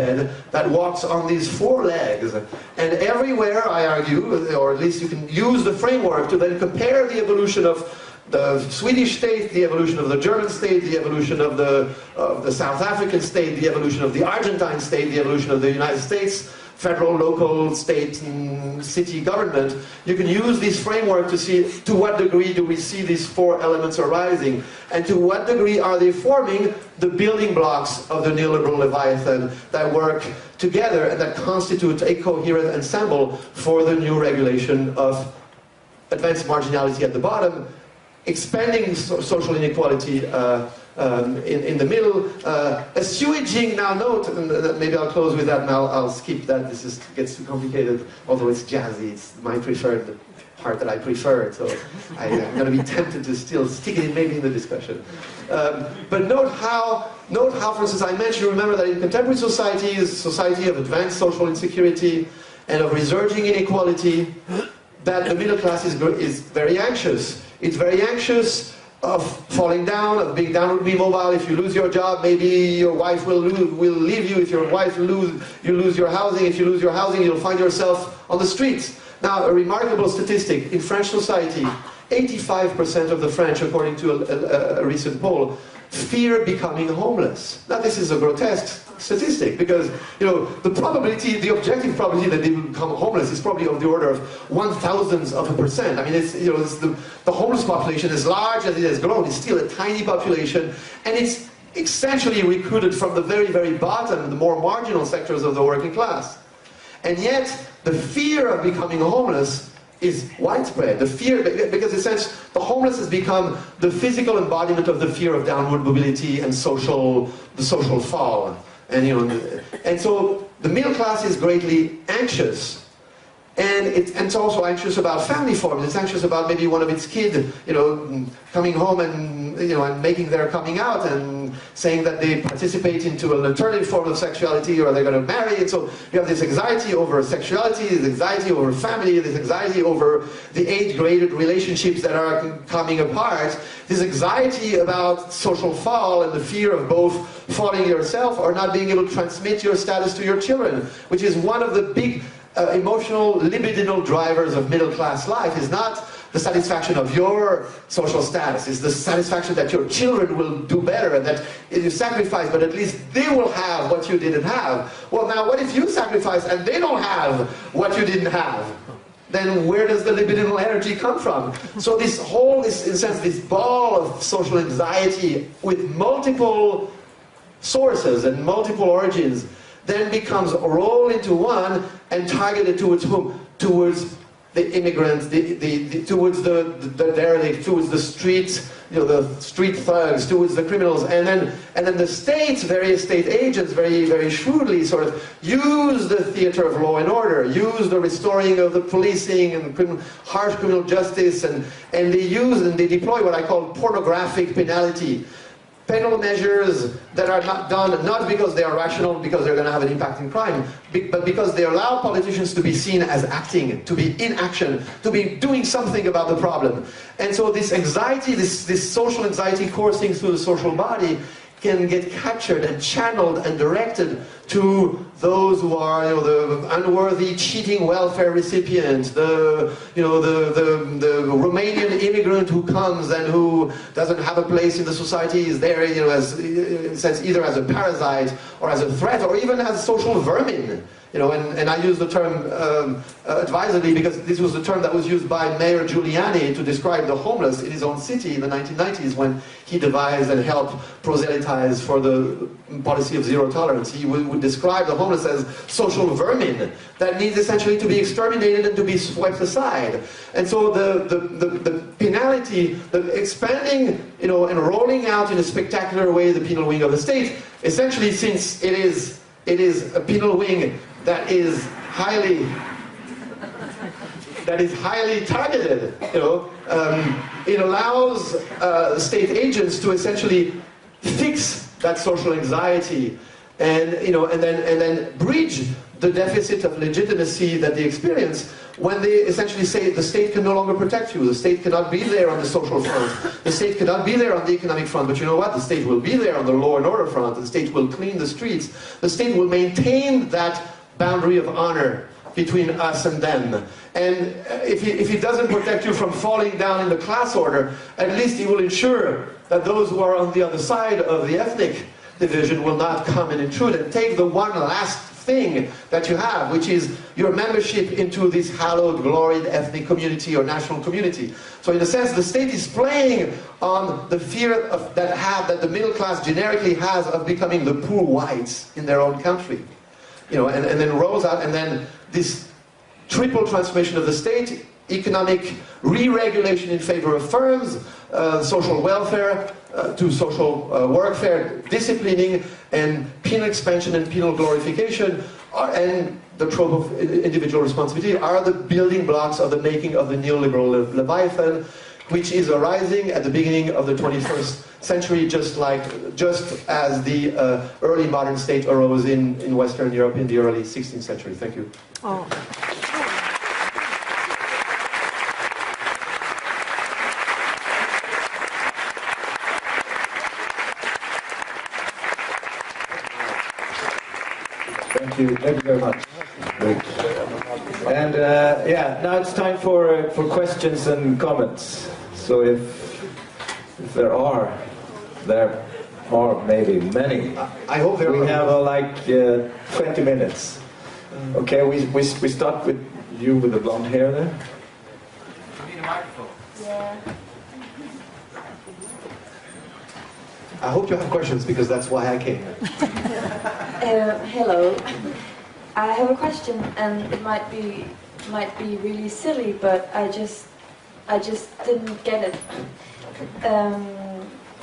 that walks on these 4 legs. And everywhere, I argue, or at least you can use the framework to then compare the evolution of the Swedish state, the evolution of the German state, the evolution of the South African state, the evolution of the Argentine state, the evolution of the United States, federal, local, state, and city government. You can use this framework to see to what degree do we see these 4 elements arising, and to what degree are they forming the building blocks of the neoliberal leviathan that work together and that constitute a coherent ensemble for the new regulation of advanced marginality at the bottom, expanding social inequality in the middle. Assuaging, now note, and maybe I'll close with that and I'll skip that, gets too complicated, although it's jazzy, it's my preferred part that I prefer, so I'm going to be tempted to still stick it in maybe in the discussion. But note how, for instance, I mentioned, remember that in contemporary society is a society of advanced social insecurity and of resurging inequality, that the middle class is very anxious. It's very anxious of falling down, of being downwardly mobile. If you lose your job, maybe your wife will leave you. If your wife you lose your housing. If you lose your housing, you'll find yourself on the streets. Now, a remarkable statistic, in French society, 85% of the French, according to a recent poll, fear becoming homeless. Now, this is a grotesque statistic because, the probability, the objective probability that they will become homeless is probably of the order of 1/1000%. I mean, it's the homeless population, as large as it has grown, is still a tiny population, and it's essentially recruited from the very, very bottom, the more marginal sectors of the working class. And yet, the fear of becoming homeless is widespread. The fear, because in a sense, the homeless has become the physical embodiment of the fear of downward mobility and the social fall. And so the middle class is greatly anxious. And it's also anxious about family forms. It's anxious about maybe one of its kids, coming home and making their coming out and saying that they participate into an alternative form of sexuality or they're going to marry. And so you have this anxiety over sexuality, this anxiety over family, this anxiety over the age-graded relationships that are coming apart, this anxiety about social fall and the fear of both falling yourself or not being able to transmit your status to your children, which is one of the big emotional libidinal drivers of middle class life. Is not the satisfaction of your social status, is the satisfaction that your children will do better and that you sacrifice, but at least they will have what you didn't have. Well, now what if you sacrifice and they don't have what you didn't have? Then where does the libidinal energy come from? So this whole, in a sense, this ball of social anxiety with multiple sources and multiple origins then becomes rolled into one and targeted towards whom? Towards the immigrants, towards the derelict, towards the street, the street thugs, towards the criminals, and then the states, various state agents, very, very shrewdly sort of use the theater of law and order, use the restoring of the policing and harsh criminal justice, and they deploy what I call pornographic penalty. Penal measures that are not done, not because they are rational, because they're going to have an impact in crime, but because they allow politicians to be seen as acting, to be in action, to be doing something about the problem. And so this anxiety, this social anxiety coursing through the social body can get captured and channeled and directed to those who are, the unworthy, cheating welfare recipient, the Romanian immigrant who comes and who doesn't have a place in the society, is there, as in a sense, either as a parasite or as a threat or even as social vermin. And I use the term advisedly because this was the term that was used by Mayor Giuliani to describe the homeless in his own city in the 1990s when he devised and helped proselytize for the policy of zero tolerance. He would describe the homeless as social vermin that needs essentially to be exterminated and to be swept aside. And so the penalty, the expanding, and rolling out in a spectacular way the penal wing of the state, essentially since it is a penal wing that is highly targeted. It allows state agents to essentially fix that social anxiety, and then bridge the deficit of legitimacy that they experience when they essentially say the state can no longer protect you, the state cannot be there on the social front, the state cannot be there on the economic front, but you know what, the state will be there on the law and order front, the state will clean the streets, the state will maintain that boundary of honor between us and them. And if he doesn't protect you from falling down in the class order, at least he will ensure that those who are on the other side of the ethnic division will not come and intrude and take the one last thing that you have, which is your membership into this hallowed, gloried ethnic community or national community. So in a sense, the state is playing on the fear that the middle class generically has of becoming the poor whites in their own country. And then rolls out, and then this triple transformation of the state, economic re-regulation in favor of firms, social welfare, to social workfare, disciplining, and penal expansion and penal glorification, and the trope of individual responsibility are the building blocks of the making of the neoliberal Leviathan, which is arising at the beginning of the 21st century, just as the early modern state arose in Western Europe in the early 16th century. Thank you. Oh. Thank you very much. And yeah, now it's time for questions and comments. So if there are maybe many. I hope there we are. have like 20 minutes. Okay, we start with you with the blonde hair there. You need a microphone. Yeah. I hope you have questions because that's why I came. Hello. I have a question, and it might be really silly, but I just didn't get it.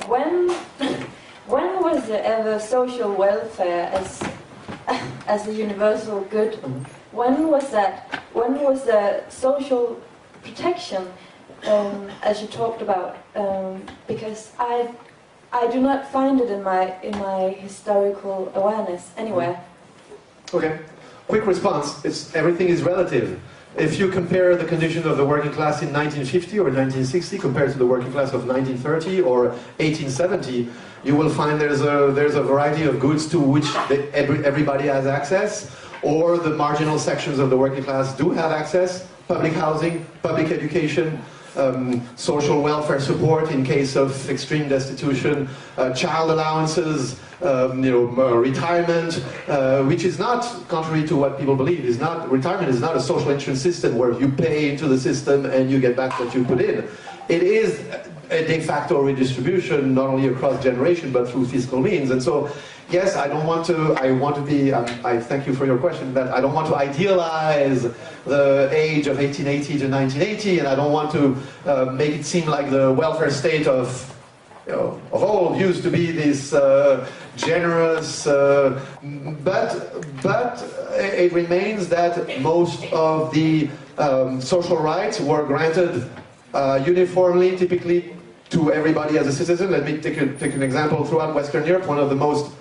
When was there ever social welfare as a universal good? When was that? When was the social protection, as you talked about? Because I do not find it in my historical awareness anywhere. Okay. Quick response. Everything is relative. If you compare the condition of the working class in 1950 or 1960 compared to the working class of 1930 or 1870, you will find there's a variety of goods to which everybody has access, or the marginal sections of the working class do have access: public housing, public education, social welfare support in case of extreme destitution, child allowances, retirement, which is not, contrary to what people believe, retirement is not a social insurance system where you pay into the system and you get back what you put in. It is a de facto redistribution, not only across generation, but through fiscal means. And so, yes, I thank you for your question, that I don't want to idealize the age of 1880 to 1980, and I don't want to make it seem like the welfare state of old used to be this generous, but it remains that most of the social rights were granted uniformly, typically to everybody as a citizen. Let me take an example. Throughout Western Europe, one of the most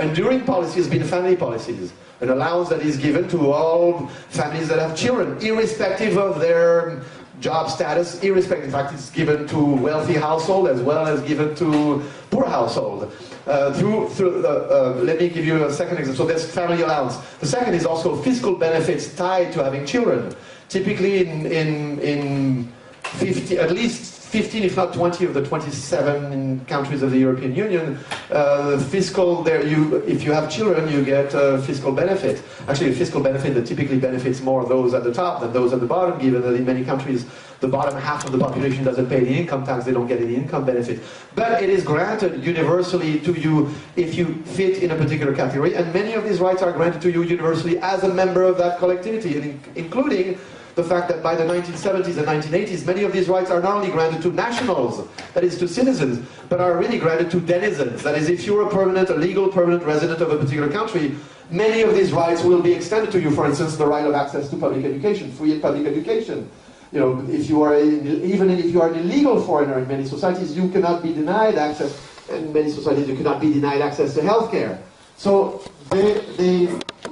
enduring policies has been family policies, an allowance that is given to all families that have children, irrespective of their job status, irrespective. In fact, it's given to wealthy household as well as given to poor household. Let me give you a second example. So there's family allowance. The second is also fiscal benefits tied to having children. Typically in 50, at least 15, if not 20 of the 27 countries of the European Union, if you have children, you get a fiscal benefit. Actually, a fiscal benefit that typically benefits more those at the top than those at the bottom, given that in many countries, the bottom half of the population doesn't pay the income tax, they don't get any income benefit. But it is granted universally to you if you fit in a particular category, and many of these rights are granted to you universally as a member of that collectivity, including the fact that by the 1970s and 1980s, many of these rights are not only granted to nationals, that is to citizens, but are really granted to denizens. That is, if you're a legal permanent resident of a particular country, many of these rights will be extended to you. For instance, the right of access to public education, free public education. If you are even if you are an illegal foreigner in many societies, you cannot be denied access. In many societies, you cannot be denied access to healthcare. So there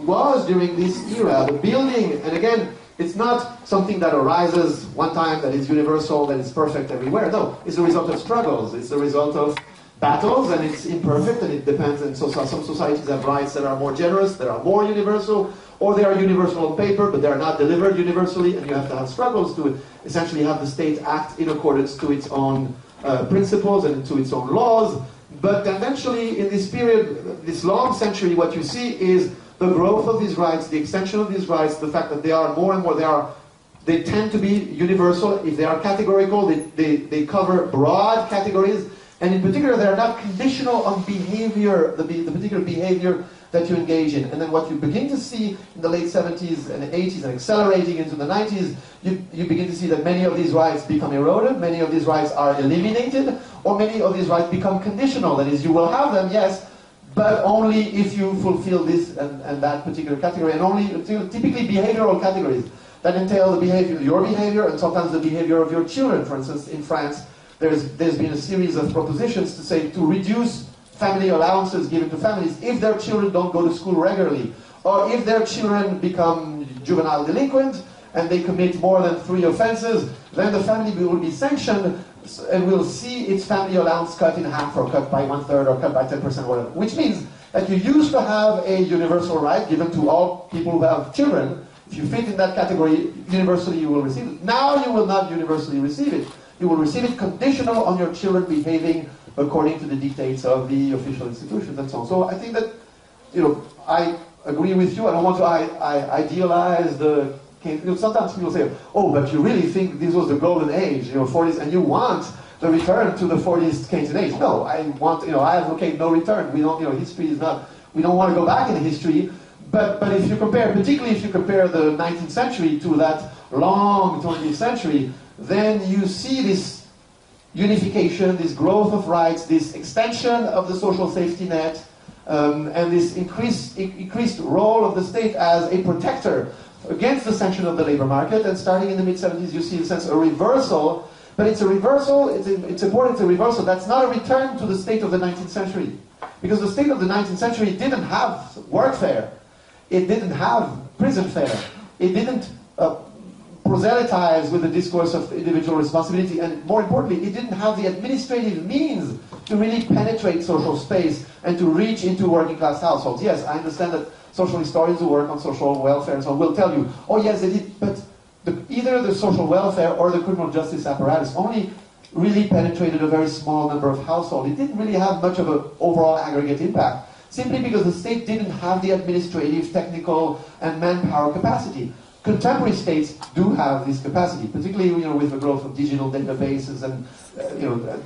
was during this era the building, and again, it's not something that arises one time, that is universal, that is perfect everywhere. No, it's a result of struggles. It's a result of battles, and it's imperfect, and it depends. And so some societies have rights that are more generous, that are more universal, or they are universal on paper, but they are not delivered universally, and you have to have struggles to essentially have the state act in accordance to its own principles and to its own laws. But eventually, in this period, this long century, what you see is the growth of these rights, the extension of these rights, the fact that they are more and more, they tend to be universal. If they are categorical, they cover broad categories, and in particular, they are not conditional on behavior, the particular behavior that you engage in. And then what you begin to see in the late 70s and 80s and accelerating into the 90s, you begin to see that many of these rights become eroded, many of these rights are eliminated, or many of these rights become conditional. That is, you will have them, yes, but only if you fulfill this and that particular category, and only typically behavioral categories that entail the behavior, your behavior, and sometimes the behavior of your children. For instance, in France, there's been a series of propositions to say to reduce family allowances given to families if their children don't go to school regularly, or if their children become juvenile delinquent and they commit more than 3 offenses, then the family will be sanctioned and will see its family allowance cut in half, or cut by 1/3, or cut by 10%, whatever. Which means that you used to have a universal right given to all people who have children. If you fit in that category, universally you will receive it. Now you will not universally receive it. You will receive it conditional on your children behaving according to the dictates of the official institutions and so on. So I think that, I agree with you. I don't want to idealize the case. Sometimes people say, oh, but you really think this was the golden age, 40s, and you want the return to the 40s Keynesian age. No, I advocate no return. We don't, history is not, we don't want to go back in history. But if you compare, particularly if you compare the 19th century to that long 20th century, then you see this unification, this growth of rights, this extension of the social safety net, and this increased role of the state as a protector against the sanction of the labor market. And starting in the mid-70s, you see, in a sense, a reversal. But it's a reversal, it's important, it's a reversal. That's not a return to the state of the 19th century. Because the state of the 19th century didn't have workfare. It didn't have prison fare. It didn't proselytize with the discourse of individual responsibility, and more importantly, it didn't have the administrative means to really penetrate social space and to reach into working class households. Yes, I understand that social historians who work on social welfare and so on will tell you, oh yes, they did, but either the social welfare or the criminal justice apparatus only really penetrated a very small number of households. It didn't really have much of an overall aggregate impact, simply because the state didn't have the administrative, technical, and manpower capacity. Contemporary states do have this capacity, particularly with the growth of digital databases and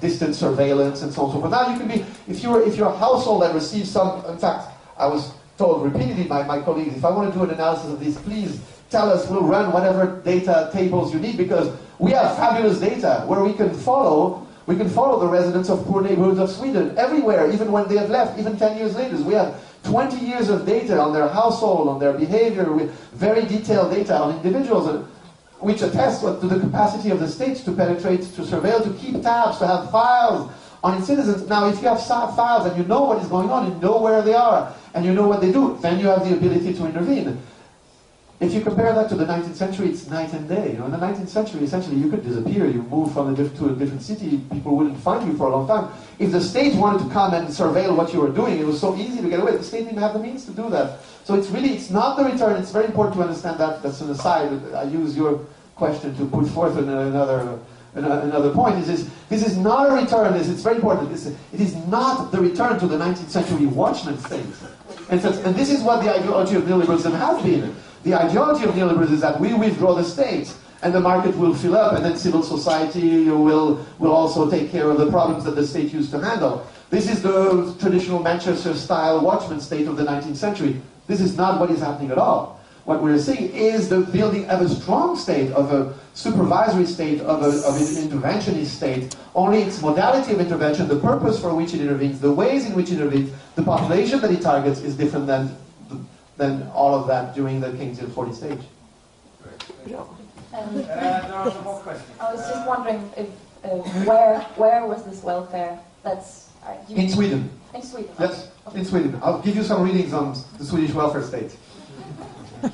distant surveillance and so on and so forth. Now you can be, if you're a household that receives some, in fact, I was told repeatedly by my colleagues, if I want to do an analysis of this, please tell us, we'll run whatever data tables you need, because we have fabulous data where we can follow the residents of poor neighborhoods of Sweden everywhere, even when they have left, even 10 years later. We have 20 years of data on their household, on their behavior, with very detailed data on individuals, which attests to the capacity of the state to penetrate, to surveil, to keep tabs, to have files on its citizens. Now, if you have files and you know what is going on, you know where they are, and you know what they do, then you have the ability to intervene. If you compare that to the 19th century, it's night and day. In the 19th century, essentially, you could disappear. You move to a different city, people wouldn't find you for a long time. If the state wanted to come and surveil what you were doing, it was so easy to get away. The state didn't have the means to do that. So it's not the return. It's very important to understand that. That's an aside. I use your question to put forth another point. This is not a return. It's very important. It is not the return to the 19th century watchman state. And this is what the ideology of neoliberalism has been. The ideology of neoliberalism is that we withdraw the state, and the market will fill up, and then civil society will also take care of the problems that the state used to handle. This is the traditional Manchester-style watchman state of the 19th century. This is not what is happening at all. What we're seeing is the building of a strong state, of a supervisory state, of an interventionist state. Only its modality of intervention, the purpose for which it intervenes, the ways in which it intervenes, the population that it targets is different than all of that during the Keynesian 40 stage. There are some more questions. I was just wondering if where was this welfare? In Sweden. In Sweden. Yes, in Sweden. I'll give you some readings on the Swedish welfare state.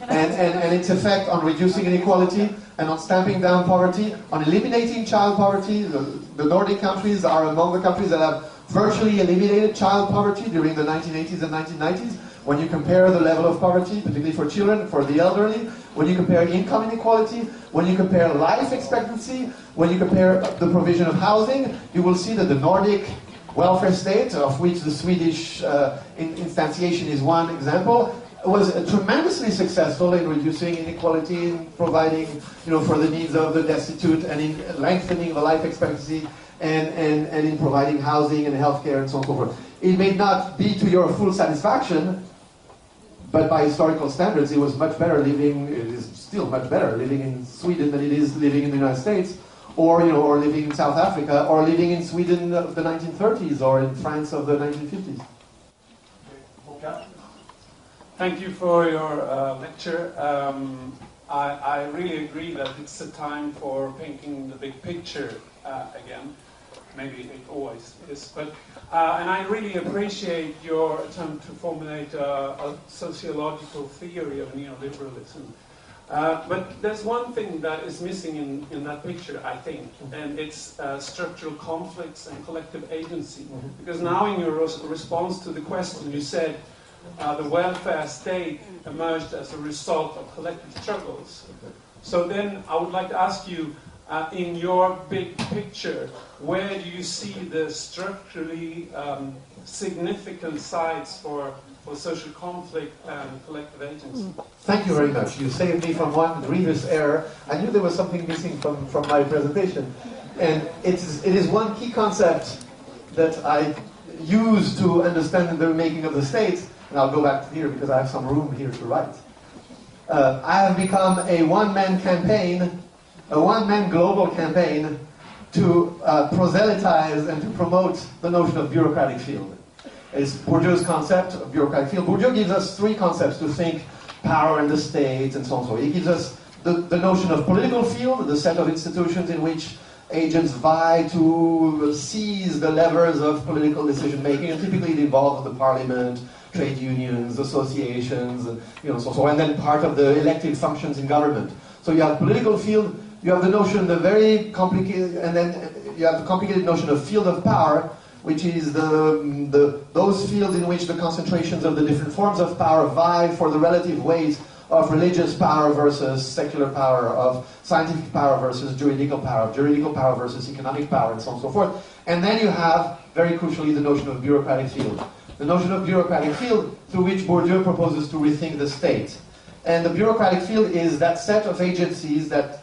And its effect on reducing inequality and on stamping down poverty, on eliminating child poverty. The Nordic countries are among the countries that have virtually eliminated child poverty during the 1980s and 1990s. When you compare the level of poverty, particularly for children, for the elderly, when you compare income inequality, when you compare life expectancy, when you compare the provision of housing, you will see that the Nordic welfare state, of which the Swedish instantiation is one example, was tremendously successful in reducing inequality, in providing, for the needs of the destitute, and in lengthening the life expectancy, and in providing housing and healthcare and so on and so forth. It may not be to your full satisfaction, but by historical standards, it was much better living, it is still much better living in Sweden than it is living in the United States, or or living in South Africa, or living in Sweden of the 1930s, or in France of the 1950s. Thank you for your lecture. I really agree that it's a time for painting the big picture again. Maybe it always is, but and I really appreciate your attempt to formulate a sociological theory of neoliberalism. But there's one thing that is missing in that picture, I think, and it's structural conflicts and collective agency. Because now in your response to the question, you said the welfare state emerged as a result of collective struggles. So then I would like to ask you, in your big picture, where do you see the structurally significant sides for social conflict and collective agency? Thank you very much. You saved me from one grievous error. I knew there was something missing from my presentation. And it is one key concept that I use to understand the making of the state. And I'll go back to here because I have some room here to write. I have become a one-man campaign, a one-man global campaign to proselytize and to promote the notion of bureaucratic field. It's Bourdieu's concept of bureaucratic field. Bourdieu gives us three concepts to think power and the state and so on. So he gives us the notion of political field, the set of institutions in which agents vie to seize the levers of political decision making, and typically it involves the parliament, trade unions, associations, and so and then part of the elected functions in government. So you have political field, you have the notion, the very complicated, and then you have the complicated notion of field of power, which is those fields in which the concentrations of the different forms of power vie for the relative weight of religious power versus secular power, of scientific power versus juridical power versus economic power, and so on and so forth. And then you have, very crucially, the notion of bureaucratic field. The notion of bureaucratic field through which Bourdieu proposes to rethink the state. And the bureaucratic field is that set of agencies that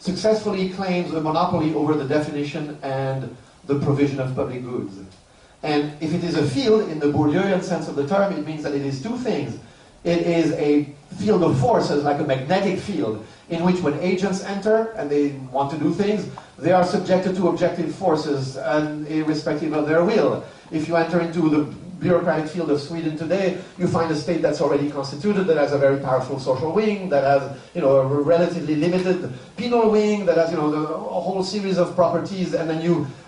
successfully claims a monopoly over the definition and the provision of public goods. And if it is a field, in the Bourdieuian sense of the term, it means that it is two things. It is a field of forces, like a magnetic field, in which when agents enter and they want to do things, they are subjected to objective forces, and irrespective of their will. If you enter into the bureaucratic field of Sweden today, you find a state that's already constituted, that has a very powerful social wing, that has a relatively limited penal wing, that has a whole series of properties, and then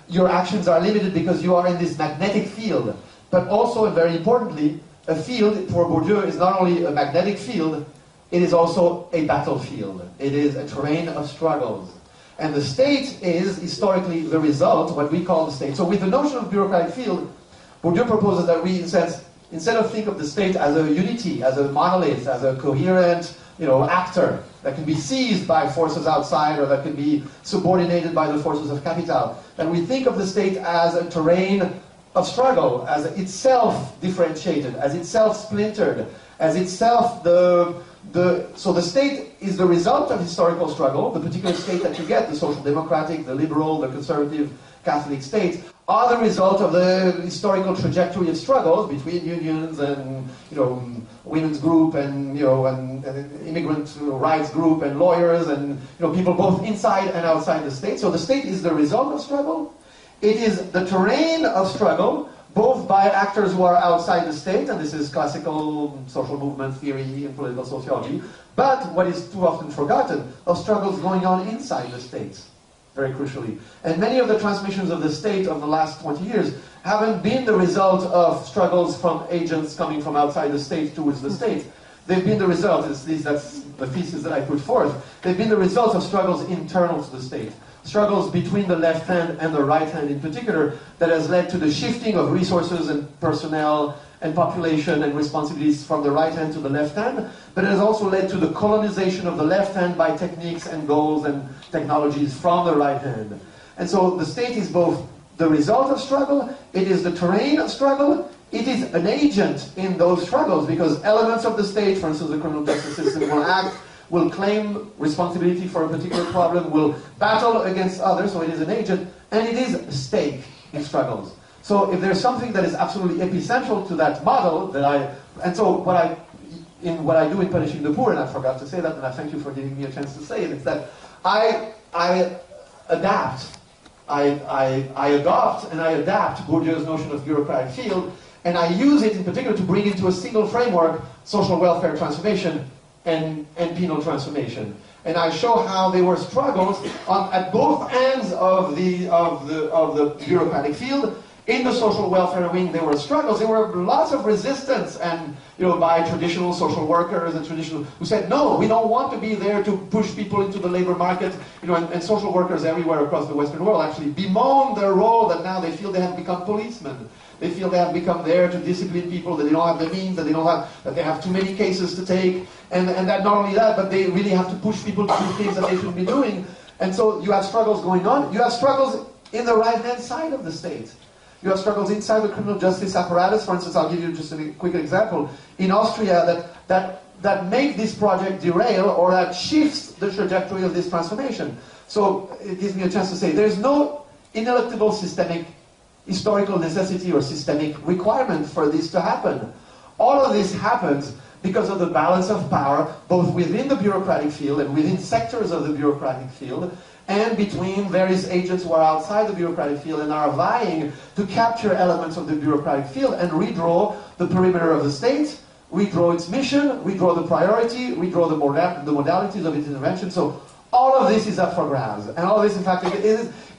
your actions are limited because you are in this magnetic field. But also, and very importantly, a field for Bourdieu is not only a magnetic field, it is also a battlefield. It is a terrain of struggles. And the state is historically the result, what we call the state. So with the notion of bureaucratic field, Bourdieu proposes that we, instead of think of the state as a unity, as a monolith, as a coherent actor that can be seized by forces outside or that can be subordinated by the forces of capital, that we think of the state as a terrain of struggle, as itself differentiated, as itself splintered, as itself so the state is the result of historical struggle. The particular state that you get, the social democratic, the liberal, the conservative, Catholic state, are the result of the historical trajectory of struggles between unions and women's group and and immigrant rights group and lawyers and people both inside and outside the state. So the state is the result of struggle. It is the terrain of struggle, both by actors who are outside the state, and this is classical social movement theory and political sociology, but what is too often forgotten, of struggles going on inside the states, very crucially. And many of the transmissions of the state of the last 20 years haven't been the result of struggles from agents coming from outside the state towards the state. They've been the result, that's the thesis that I put forth, they've been the result of struggles internal to the state. Struggles between the left hand and the right hand in particular that has led to the shifting of resources and personnel and population and responsibilities from the right hand to the left hand, but it has also led to the colonization of the left hand by techniques and goals and technologies from the right hand. And so the state is both the result of struggle, it is the terrain of struggle, it is an agent in those struggles because elements of the state, for instance the criminal justice system, will act, will claim responsibility for a particular problem, will battle against others, so it is an agent, and it is a stake in struggles. So if there's something that is absolutely epicentral to that model, what I do in Punishing the Poor, and I forgot to say that, and I thank you for giving me a chance to say it, is that I adapt, I adopt and I adapt Bourdieu's notion of bureaucratic field, and I use it in particular to bring into a single framework social welfare transformation and penal transformation. And I show how there were struggles at both ends of the bureaucratic field. In the social welfare wing, there were struggles. There were lots of resistance, and by traditional social workers and traditional who said, no, we don't want to be there to push people into the labor market. And social workers everywhere across the Western world actually bemoan their role, that now they feel they have become policemen. They feel they have become there to discipline people, that they don't have the means, that they have too many cases to take, and that not only that, but they really have to push people to do things that they shouldn't be doing. And so you have struggles going on. You have struggles in the right-hand side of the state. You have struggles inside the criminal justice apparatus. For instance, I'll give you just a quick example. In Austria, that make this project derail, or that shifts the trajectory of this transformation. So it gives me a chance to say, there's no ineluctable systemic historical necessity or systemic requirement for this to happen. All of this happens because of the balance of power, both within the bureaucratic field and within sectors of the bureaucratic field, and between various agents who are outside the bureaucratic field and are vying to capture elements of the bureaucratic field and redraw the perimeter of the state, redraw its mission, redraw the priority, redraw the modalities of its intervention. So all of this is up for grabs. And all of this, in fact,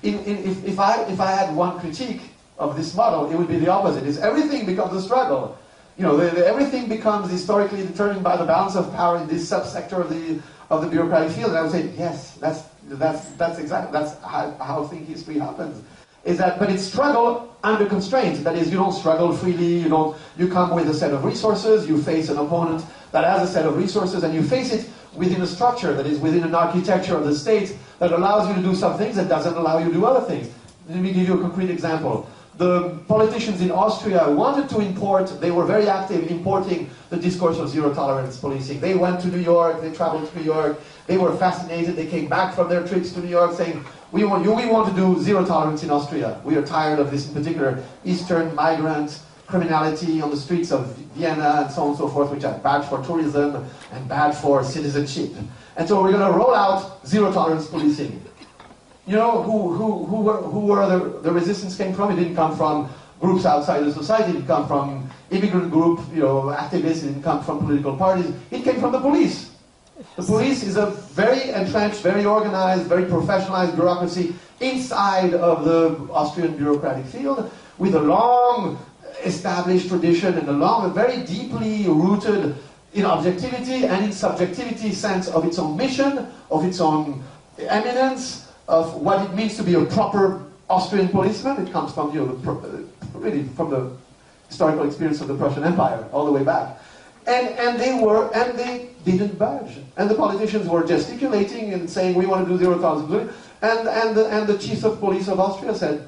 if I had one critique of this model, it would be the opposite. Is everything becomes a struggle. Everything becomes historically determined by the balance of power in this subsector of the bureaucratic field. And I would say, yes, that's exactly how I think history happens. But it's struggle under constraints. That is, you don't struggle freely. You come with a set of resources. You face an opponent that has a set of resources, and you face it within a structure, that is within an architecture of the state that allows you to do some things and doesn't allow you to do other things. Let me give you a concrete example. The politicians in Austria wanted to import, they were very active importing the discourse of zero tolerance policing. They went to New York, they traveled to New York, they were fascinated, they came back from their trips to New York saying, we want to do zero tolerance in Austria. We are tired of this, in particular, Eastern migrant criminality on the streets of Vienna and so on and so forth, which are bad for tourism and bad for citizenship. And so we're going to roll out zero tolerance policing. Who were the resistance came from? It didn't come from groups outside the society. It didn't come from immigrant group, activists. It didn't come from political parties. It came from the police. The police is a very entrenched, very organized, very professionalized bureaucracy inside of the Austrian bureaucratic field, with a long established tradition and a very deeply rooted in objectivity and in subjectivity sense of its own mission, of its own eminence, of what it means to be a proper Austrian policeman. It comes from really from the historical experience of the Prussian Empire all the way back, and they didn't budge. And the politicians were gesticulating and saying, "We want to do zero tolerance." And the chief of police of Austria said,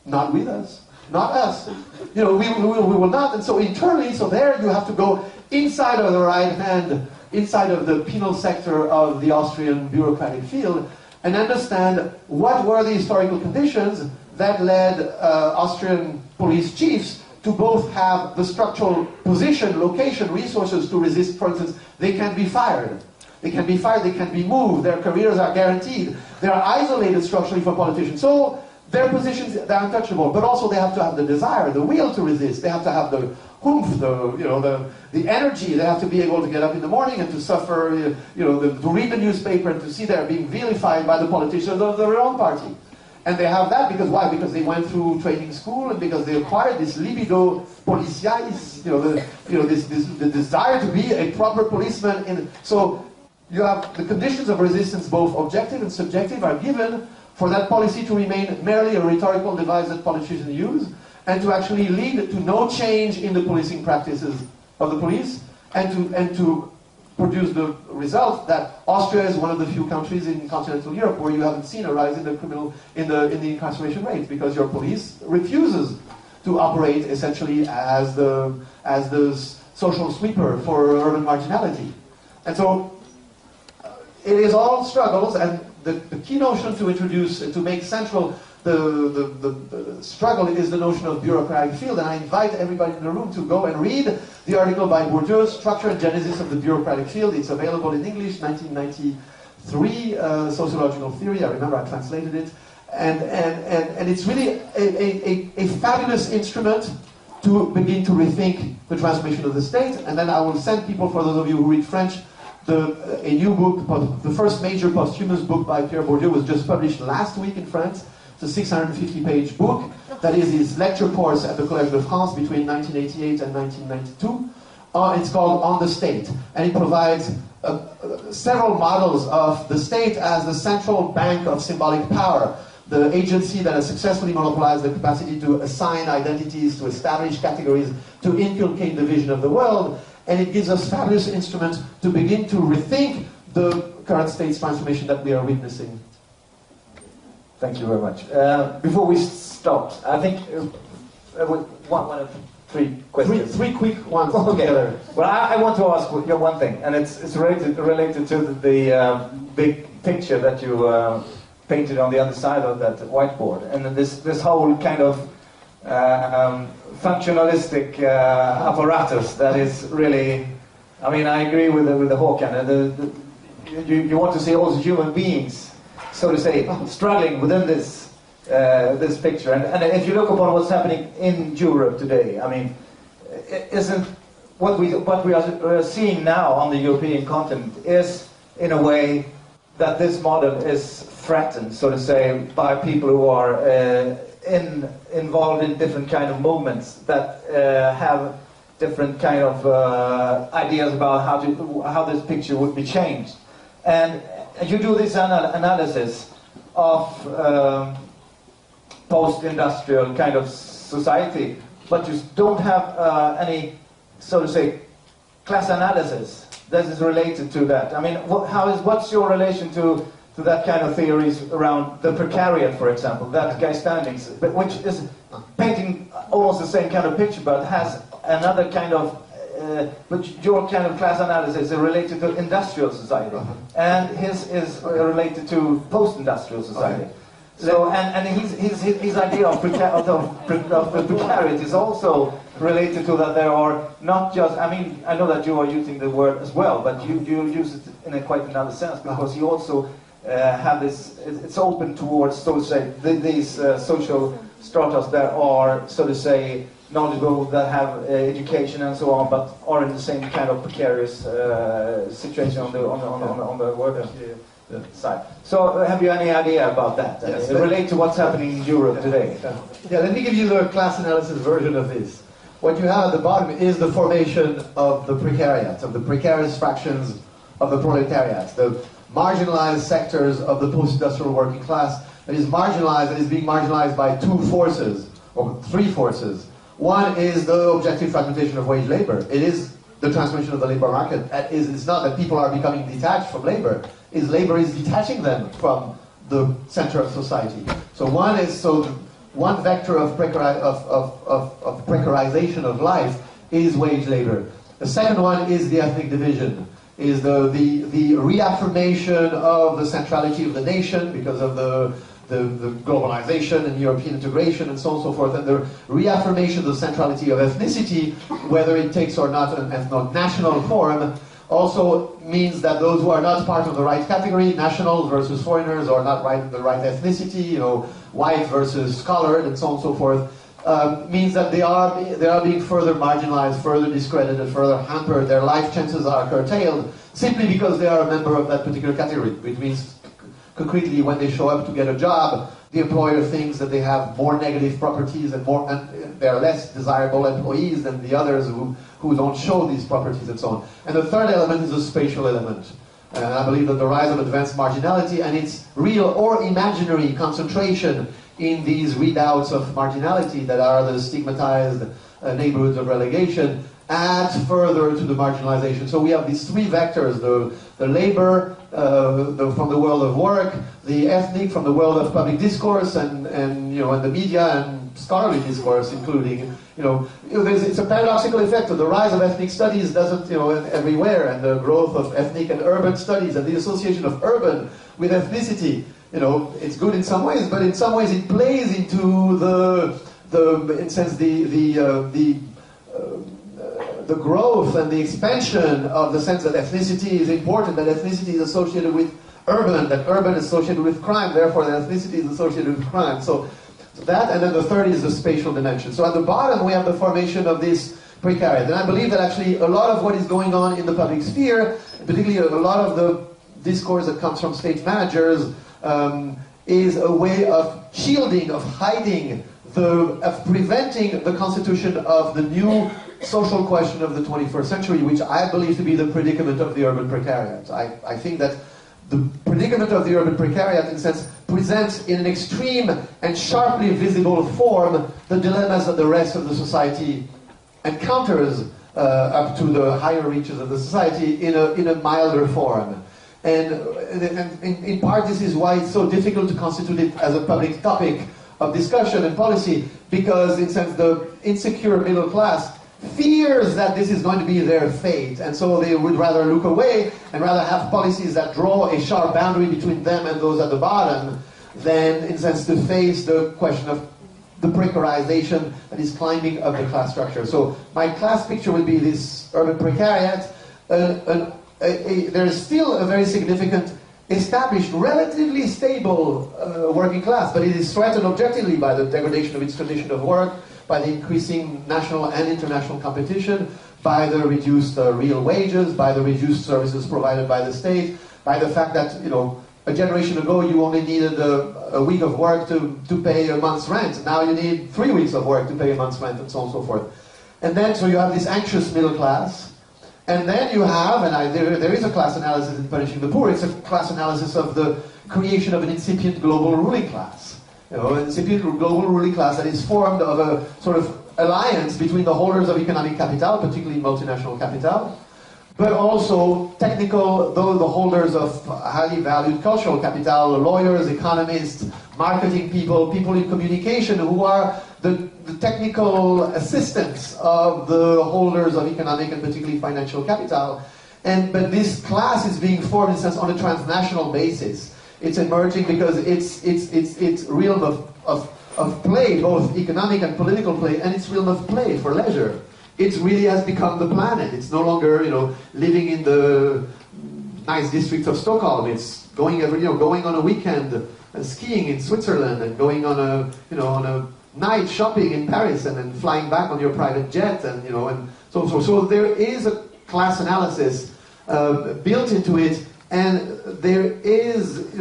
"Not with us, not us. We will not." And so internally, there you have to go inside of the right hand, inside of the penal sector of the Austrian bureaucratic field, and understand what were the historical conditions that led Austrian police chiefs to both have the structural position, location, resources to resist. For instance, they can be fired. They can be fired, they can be moved, their careers are guaranteed. They are isolated structurally from politicians. So their positions, they're untouchable, but also they have to have the desire, the will to resist. They have to have the oomph, the energy. They have to be able to get up in the morning and to suffer, to read the newspaper and to see they're being vilified by the politicians of their own party. And they have that because why? Because they went through training school and because they acquired this libido policialis, the desire to be a proper policeman. So you have the conditions of resistance, both objective and subjective, are given for that policy to remain merely a rhetorical device that politicians use, and to actually lead to no change in the policing practices of the police, and to produce the result that Austria is one of the few countries in continental Europe where you haven't seen a rise in the incarceration rate, because your police refuses to operate essentially as the social sweeper for urban marginality. And so it is all struggles, and the key notion to introduce, to make central the struggle is the notion of bureaucratic field. And I invite everybody in the room to go and read the article by Bourdieu, Structure and Genesis of the Bureaucratic Field. It's available in English, 1993, 3 sociological theory. I remember I translated it. And it's really a fabulous instrument to begin to rethink the transformation of the state. And then I will send people, for those of you who read French, a new book, the first major posthumous book by Pierre Bourdieu was just published last week in France. It's a 650-page book that is his lecture course at the Collège de France between 1988 and 1992. It's called On the State, and it provides several models of the state as the central bank of symbolic power, the agency that has successfully monopolized the capacity to assign identities, to establish categories, to inculcate the vision of the world, and it gives us fabulous instruments to begin to rethink the current state's transformation that we are witnessing. Thank you very much. Before we stop, I think one of 3 questions. Three quick ones Okay. together. Well, I want to ask you one thing, and it's related to the big picture that you painted on the other side of that whiteboard, and this whole kind of functionalistic apparatus that is really. I mean, I agree with the Håkan. You want to see all human beings, so to say, struggling within this picture. And if you look upon what's happening in Europe today, I mean, isn't what we are seeing now on the European continent is, in a way, that this model is threatened, so to say, by people who are involved in different kind of movements that have different kind of ideas about how this picture would be changed. And you do this analysis of post-industrial kind of society, but you don't have any, so to say, class analysis that is related to that. I mean, what's your relation to that kind of theories around the precariat, for example, that guy standings, which is painting almost the same kind of picture, but has another kind of, but your kind of class analysis is related to industrial society, and his is related to post-industrial society. So, and his idea of precariat is also related to that there are not just, I mean, I know that you are using the word as well, but you use it in a quite another sense, because you also have this, it's open towards, so to say, these social stratas that are, so to say, knowledgeable, that have education and so on, but are in the same kind of precarious situation on the worker side. So have you any idea about that? Yes, relate to what's happening in Europe today? Yeah, let me give you the class analysis version of this. What you have at the bottom is the formation of the precariat, of the precarious fractions of the proletariat, the marginalized sectors of the post-industrial working class that is marginalized, that is being marginalized by 2 forces, or 3 forces. One is the objective fragmentation of wage labor. It is the transformation of the labor market. It's not that people are becoming detached from labor. Labor is detaching them from the center of society. So one vector of precarization of life is wage labor. The second one is the ethnic division, is the reaffirmation of the centrality of the nation because of the globalization and European integration and so on and so forth, and the reaffirmation of the centrality of ethnicity, whether it takes or not an ethno-national form, also means that those who are not part of the right category, nationals versus foreigners, or not the right ethnicity, you know, white versus colored, and so on and so forth, means that they are being further marginalized, further discredited, further hampered. Their life chances are curtailed simply because they are a member of that particular category, which means concretely when they show up to get a job, the employer thinks that they have more negative properties and they're less desirable employees than the others who don't show these properties and so on. And the third element is a spatial element. And I believe that the rise of advanced marginality and its real or imaginary concentration in these readouts of marginality that are the stigmatized neighborhoods of relegation adds further to the marginalization. So we have these 3 vectors, the labor from the world of work, the ethnic from the world of public discourse and the media and scholarly discourse, including, it's a paradoxical effect of the rise of ethnic studies doesn't, everywhere, and the growth of ethnic and urban studies and the association of urban with ethnicity. It's good in some ways, but in some ways it plays into the growth and the expansion of the sense that ethnicity is important, that ethnicity is associated with urban, that urban is associated with crime, therefore that ethnicity is associated with crime. So that, and then the third is the spatial dimension. So at the bottom we have the formation of this precariat. And I believe that actually a lot of what is going on in the public sphere, particularly a lot of the discourse that comes from state managers, is a way of shielding, of hiding, of preventing the constitution of the new social question of the 21st century, which I believe to be the predicament of the urban precariat. I think that the predicament of the urban precariat, in a sense, presents in an extreme and sharply visible form the dilemmas that the rest of the society encounters up to the higher reaches of the society in a milder form. And in part this is why it's so difficult to constitute it as a public topic of discussion and policy, because in a sense the insecure middle class fears that this is going to be their fate, and so they would rather look away and rather have policies that draw a sharp boundary between them and those at the bottom than in a sense to face the question of the precarization that is climbing up the class structure. So my class picture would be this urban precariat. There is still a very significant, established, relatively stable working class, but it is threatened objectively by the degradation of its condition of work, by the increasing national and international competition, by the reduced real wages, by the reduced services provided by the state, by the fact that, you know, a generation ago you only needed a week of work to pay a month's rent. Now you need 3 weeks of work to pay a month's rent, and so on and so forth. And then, so you have this anxious middle class. And then you have, and there is a class analysis in Punishing the Poor, it's a class analysis of the creation of an incipient global ruling class. You know, an incipient global ruling class that is formed of a sort of alliance between the holders of economic capital, particularly multinational capital, but also technical, though the holders of highly valued cultural capital, lawyers, economists, marketing people, people in communication, who are the technical assistants of the holders of economic and particularly financial capital. But this class is being formed, in a sense, on a transnational basis. It's emerging because it's realm of play, both economic and political play, and it's realm of play for leisure. It really has become the planet. It's no longer, you know, living in the nice districts of Stockholm. It's going going on a weekend skiing in Switzerland, and going on a night shopping in Paris, and then flying back on your private jet, and so there is a class analysis built into it, and there is,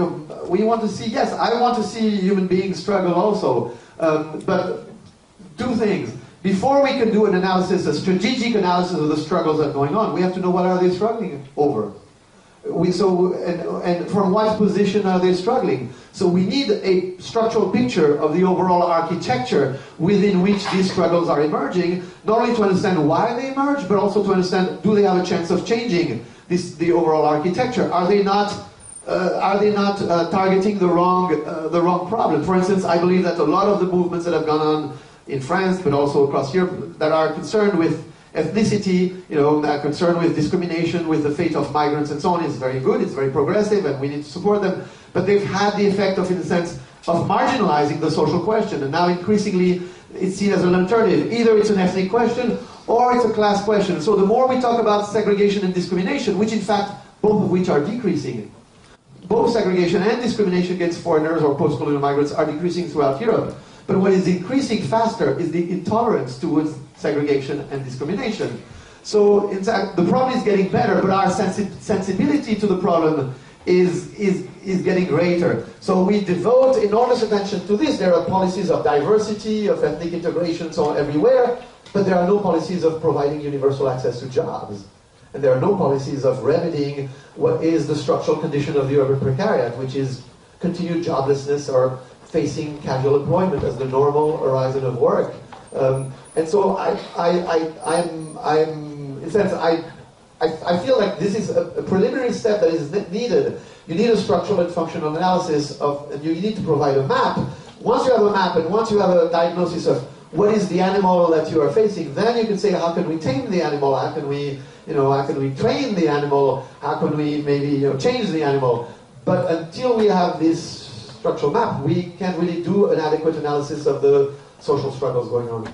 we want to see, yes, I want to see human beings struggle also, but two things. Before we can do an analysis, a strategic analysis of the struggles that are going on, we have to know what are they struggling over. And from what position are they struggling? So we need a structural picture of the overall architecture within which these struggles are emerging, not only to understand why they emerge, but also to understand, do they have a chance of changing the overall architecture? Are they not targeting the wrong problem? For instance, I believe that a lot of the movements that have gone on in France, but also across Europe, that are concerned with ethnicity, that are concerned with discrimination, with the fate of migrants and so on, is very good, it's very progressive, and we need to support them. But they've had the effect of, in a sense, of marginalizing the social question, and now increasingly it's seen as an alternative. Either it's an ethnic question, or it's a class question. So the more we talk about segregation and discrimination, which in fact, both of which are decreasing, both segregation and discrimination against foreigners or post-colonial migrants are decreasing throughout Europe. But what is increasing faster is the intolerance towards segregation and discrimination. So, in fact, the problem is getting better, but our sensibility to the problem is getting greater. So we devote enormous attention to this. There are policies of diversity, of ethnic integration, so on everywhere, but there are no policies of providing universal access to jobs. And there are no policies of remedying what is the structural condition of the urban precariat, which is continued joblessness or facing casual employment as the normal horizon of work. And so I feel like this is a preliminary step that is needed. You need a structural and functional analysis and you need to provide a map. Once you have a map and once you have a diagnosis of what is the animal that you are facing, then you can say, how can we tame the animal? How can we train the animal? How can we maybe change the animal? But until we have this structural map, we can't really do an adequate analysis of the social struggles going on.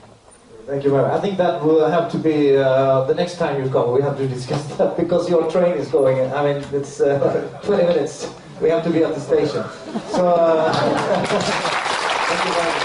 Thank you very much. I think that will have to be the next time you come. We have to discuss that because your train is going. I mean, it's 20 minutes. We have to be at the station. So, thank you very much.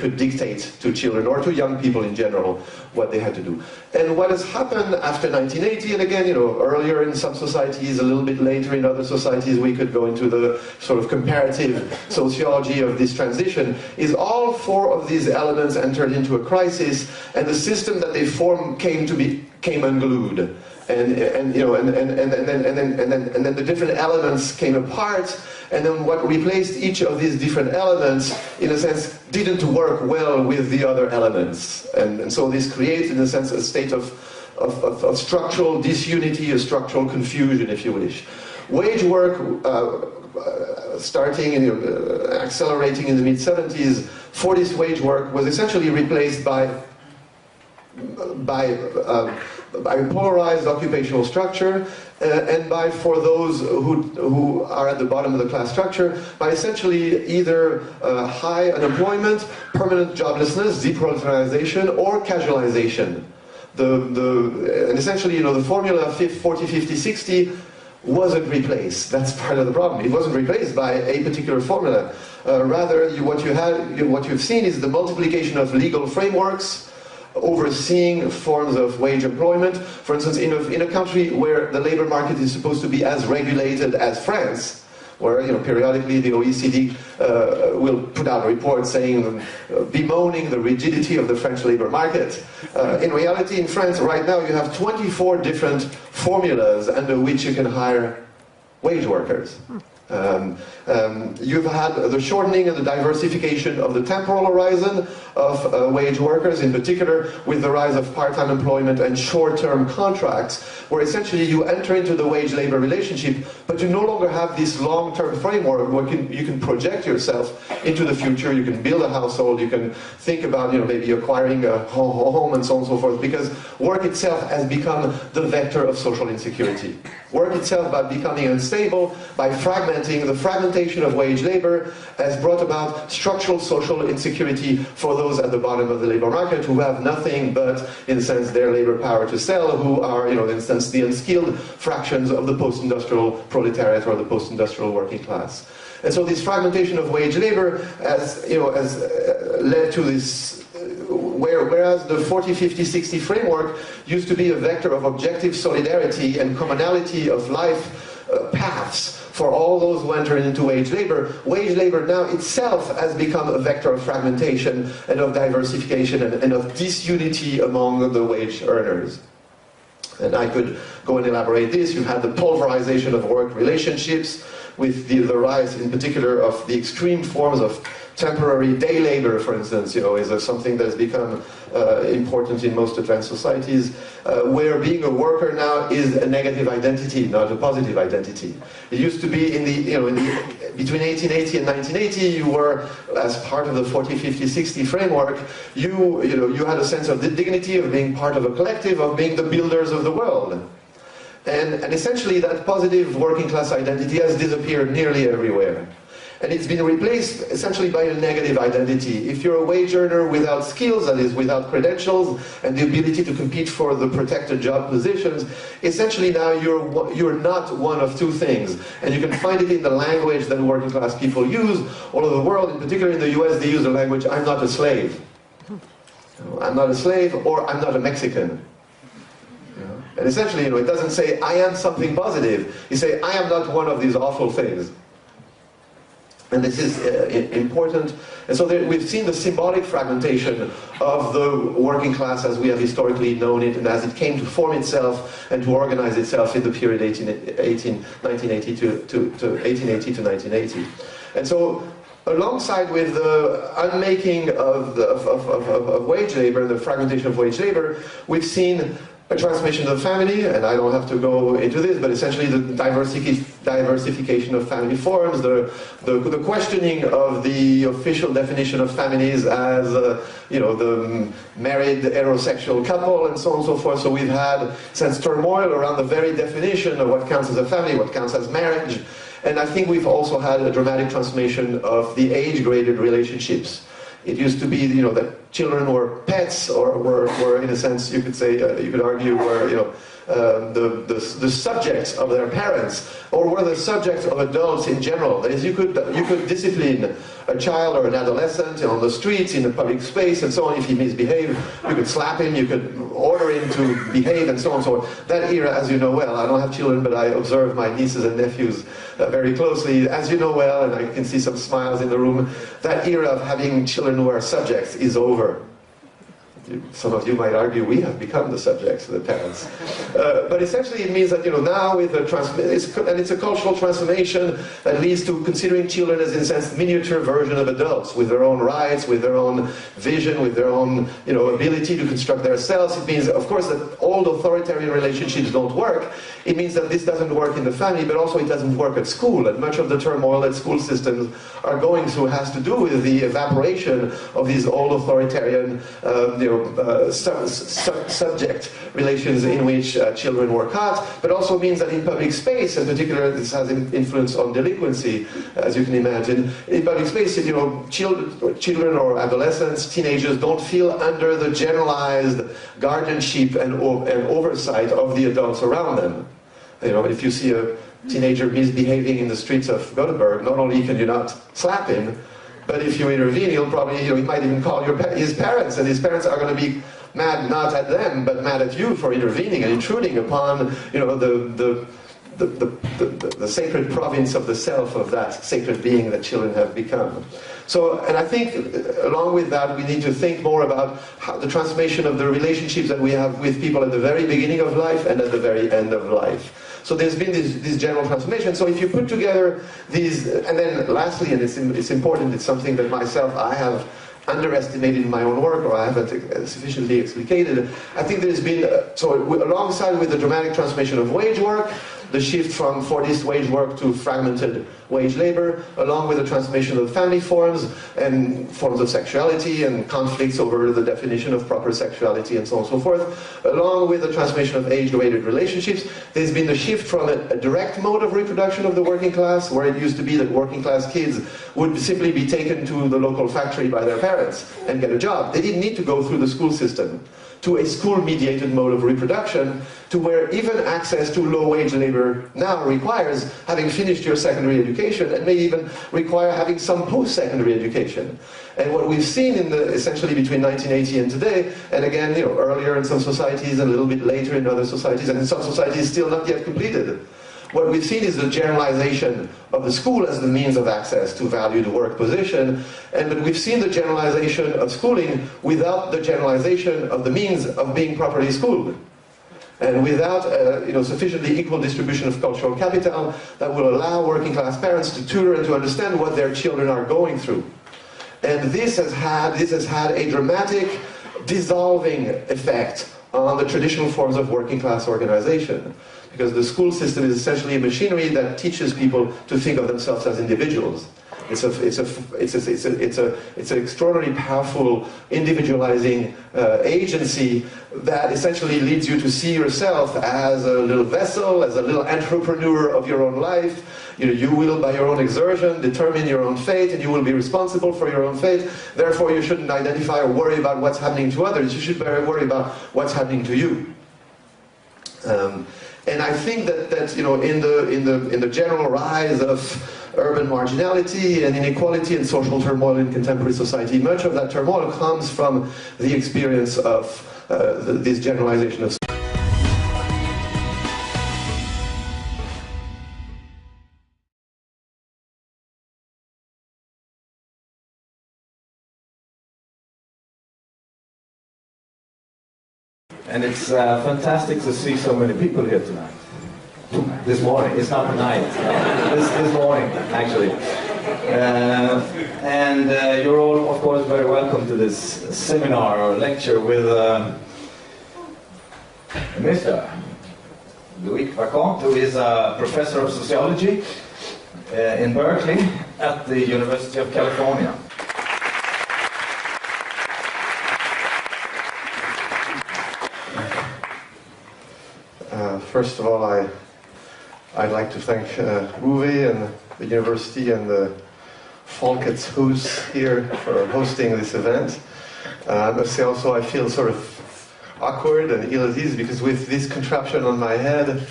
Could dictate to children or to young people in general what they had to do. And what has happened after 1980, and again, earlier in some societies, a little bit later in other societies, we could go into the sort of comparative sociology of this transition, is all four of these elements entered into a crisis, and the system that they formed came unglued. And then the different elements came apart, and then what replaced each of these different elements, in a sense, didn't work well with the other elements. And so this creates, in a sense, a state of structural disunity, a structural confusion, if you wish. Wage work, starting and accelerating in the mid-70s, for this wage work was essentially replaced by a polarized occupational structure, and by, for those who are at the bottom of the class structure, by essentially either high unemployment, permanent joblessness, deproletarialization, or casualization. And essentially, the formula 40, 50, 60 wasn't replaced. That's part of the problem. It wasn't replaced by a particular formula. Rather, what you've seen is the multiplication of legal frameworks overseeing forms of wage employment. For instance, in a country where the labor market is supposed to be as regulated as France, where periodically the OECD will put out a report saying, bemoaning the rigidity of the French labor market. In reality, in France right now, you have 24 different formulas under which you can hire wage workers. You've had the shortening and the diversification of the temporal horizon of wage workers, in particular with the rise of part-time employment and short-term contracts, where essentially you enter into the wage-labor relationship, but you no longer have this long-term framework where you can project yourself into the future, you can build a household, you can think about maybe acquiring a home and so on and so forth, because work itself has become the vector of social insecurity. Work itself, by becoming unstable, by fragmenting, the fragmentation of wage labor has brought about structural social insecurity for those at the bottom of the labor market who have nothing but, in a sense, their labor power to sell, who are, in a sense, the unskilled fractions of the post-industrial proletariat or the post-industrial working class. And so this fragmentation of wage labor has led to this, whereas the 40, 50, 60 framework used to be a vector of objective solidarity and commonality of life paths for all those who enter into wage labor now itself has become a vector of fragmentation and of diversification and of disunity among the wage earners. And I could go and elaborate this. You had the pulverization of work relationships with the rise, in particular, of the extreme forms of temporary day labor, for instance, is something that has become important in most advanced societies, where being a worker now is a negative identity, not a positive identity. It used to be between 1880 and 1980, you were, as part of the 40, 50, 60 framework, you had a sense of the dignity of being part of a collective, of being the builders of the world. And essentially that positive working class identity has disappeared nearly everywhere. And it's been replaced essentially by a negative identity. If you're a wage earner without skills, that is, without credentials and the ability to compete for the protected job positions, essentially now you're not one of two things. And you can find it in the language that working class people use all over the world. In particular in the US, they use the language, I'm not a slave. I'm not a slave, or I'm not a Mexican. And essentially, it doesn't say, I am something positive. You say, I am not one of these awful things. And this is important. And so we've seen the symbolic fragmentation of the working class as we have historically known it, and as it came to form itself and to organize itself in the period 1980 to 1980. And so, alongside with the unmaking of wage labor, the fragmentation of wage labor, we've seen a transformation of the family, and I don't have to go into this, but essentially the diversification of family forms, the questioning of the official definition of families as, the married heterosexual couple, and so on and so forth. So we've had since turmoil around the very definition of what counts as a family, what counts as marriage, and I think we've also had a dramatic transformation of the age-graded relationships. It used to be, that children were pets, or were in a sense, you could say, you could argue, were, the subjects of their parents, or were the subjects of adults in general. That is, you could discipline a child or an adolescent on the streets, in a public space, and so on. If he misbehaved, you could slap him, you could order him to behave, and so on and so on. That era, as you know well, I don't have children, but I observe my nieces and nephews very closely. As you know well, and I can see some smiles in the room, that era of having children who are subjects is over. Some of you might argue we have become the subjects, the parents. But essentially it means that, now with it's a cultural transformation that leads to considering children as, in a sense, miniature version of adults, with their own rights, with their own vision, with their own, ability to construct themselves. It means, of course, that all authoritarian relationships don't work. It means that this doesn't work in the family, but also it doesn't work at school. And much of the turmoil that school systems are going through has to do with the evaporation of these old authoritarian, subject relations in which children were caught, but also means that in public space, in particular, this has an influence on delinquency, as you can imagine. In public space, children or adolescents, teenagers don't feel under the generalized guardianship and oversight of the adults around them. If you see a teenager misbehaving in the streets of Gothenburg, not only can you not slap him, but if you intervene, he'll probably, he might even call his parents, and his parents are going to be mad not at them, but mad at you for intervening and intruding upon, the sacred province of the self of that sacred being that children have become. So, and I think, along with that, we need to think more about the transformation of the relationships that we have with people at the very beginning of life and at the very end of life. So there's been this general transformation. So if you put together these, and then lastly, and it's important, it's something that I have underestimated in my own work, or I haven't sufficiently explicated. I think there's been, alongside with the dramatic transformation of wage work, the shift from Fordist wage work to fragmented wage labor, along with the transformation of family forms and forms of sexuality and conflicts over the definition of proper sexuality and so on and so forth, along with the transformation of age-graded relationships, there's been the shift from a direct mode of reproduction of the working class, where it used to be that working class kids would simply be taken to the local factory by their parents and get a job. They didn't need to go through the school system, to a school-mediated mode of reproduction, to where even access to low-wage labor now requires having finished your secondary education, and may even require having some post-secondary education. And what we've seen essentially between 1980 and today, and again, earlier in some societies, and a little bit later in other societies, and in some societies still not yet completed, what we've seen is the generalization of the school as the means of access to valued work position, but we've seen the generalization of schooling without the generalization of the means of being properly schooled, and without sufficiently equal distribution of cultural capital that will allow working class parents to tutor and to understand what their children are going through. And this has had a dramatic dissolving effect on the traditional forms of working class organization. Because the school system is essentially a machinery that teaches people to think of themselves as individuals. It's an extraordinarily powerful, individualizing agency that essentially leads you to see yourself as a little vessel, as a little entrepreneur of your own life. You will, by your own exertion, determine your own fate, and you will be responsible for your own fate. Therefore, you shouldn't identify or worry about what's happening to others. You should worry about what's happening to you. And I think that in the general rise of urban marginality and inequality and social turmoil in contemporary society, much of that turmoil comes from the experience of this generalization of. And it's fantastic to see so many people here tonight. This morning, it's not tonight, this morning, actually. And you're all, of course, very welcome to this seminar or lecture with Mr. Loïc Wacquant, who is a professor of sociology in Berkeley at the University of California. First of all, I'd like to thank Uwe and the university and the Folkets Hus here for hosting this event. I must say also I feel sort of awkward and ill at ease because with this contraption on my head,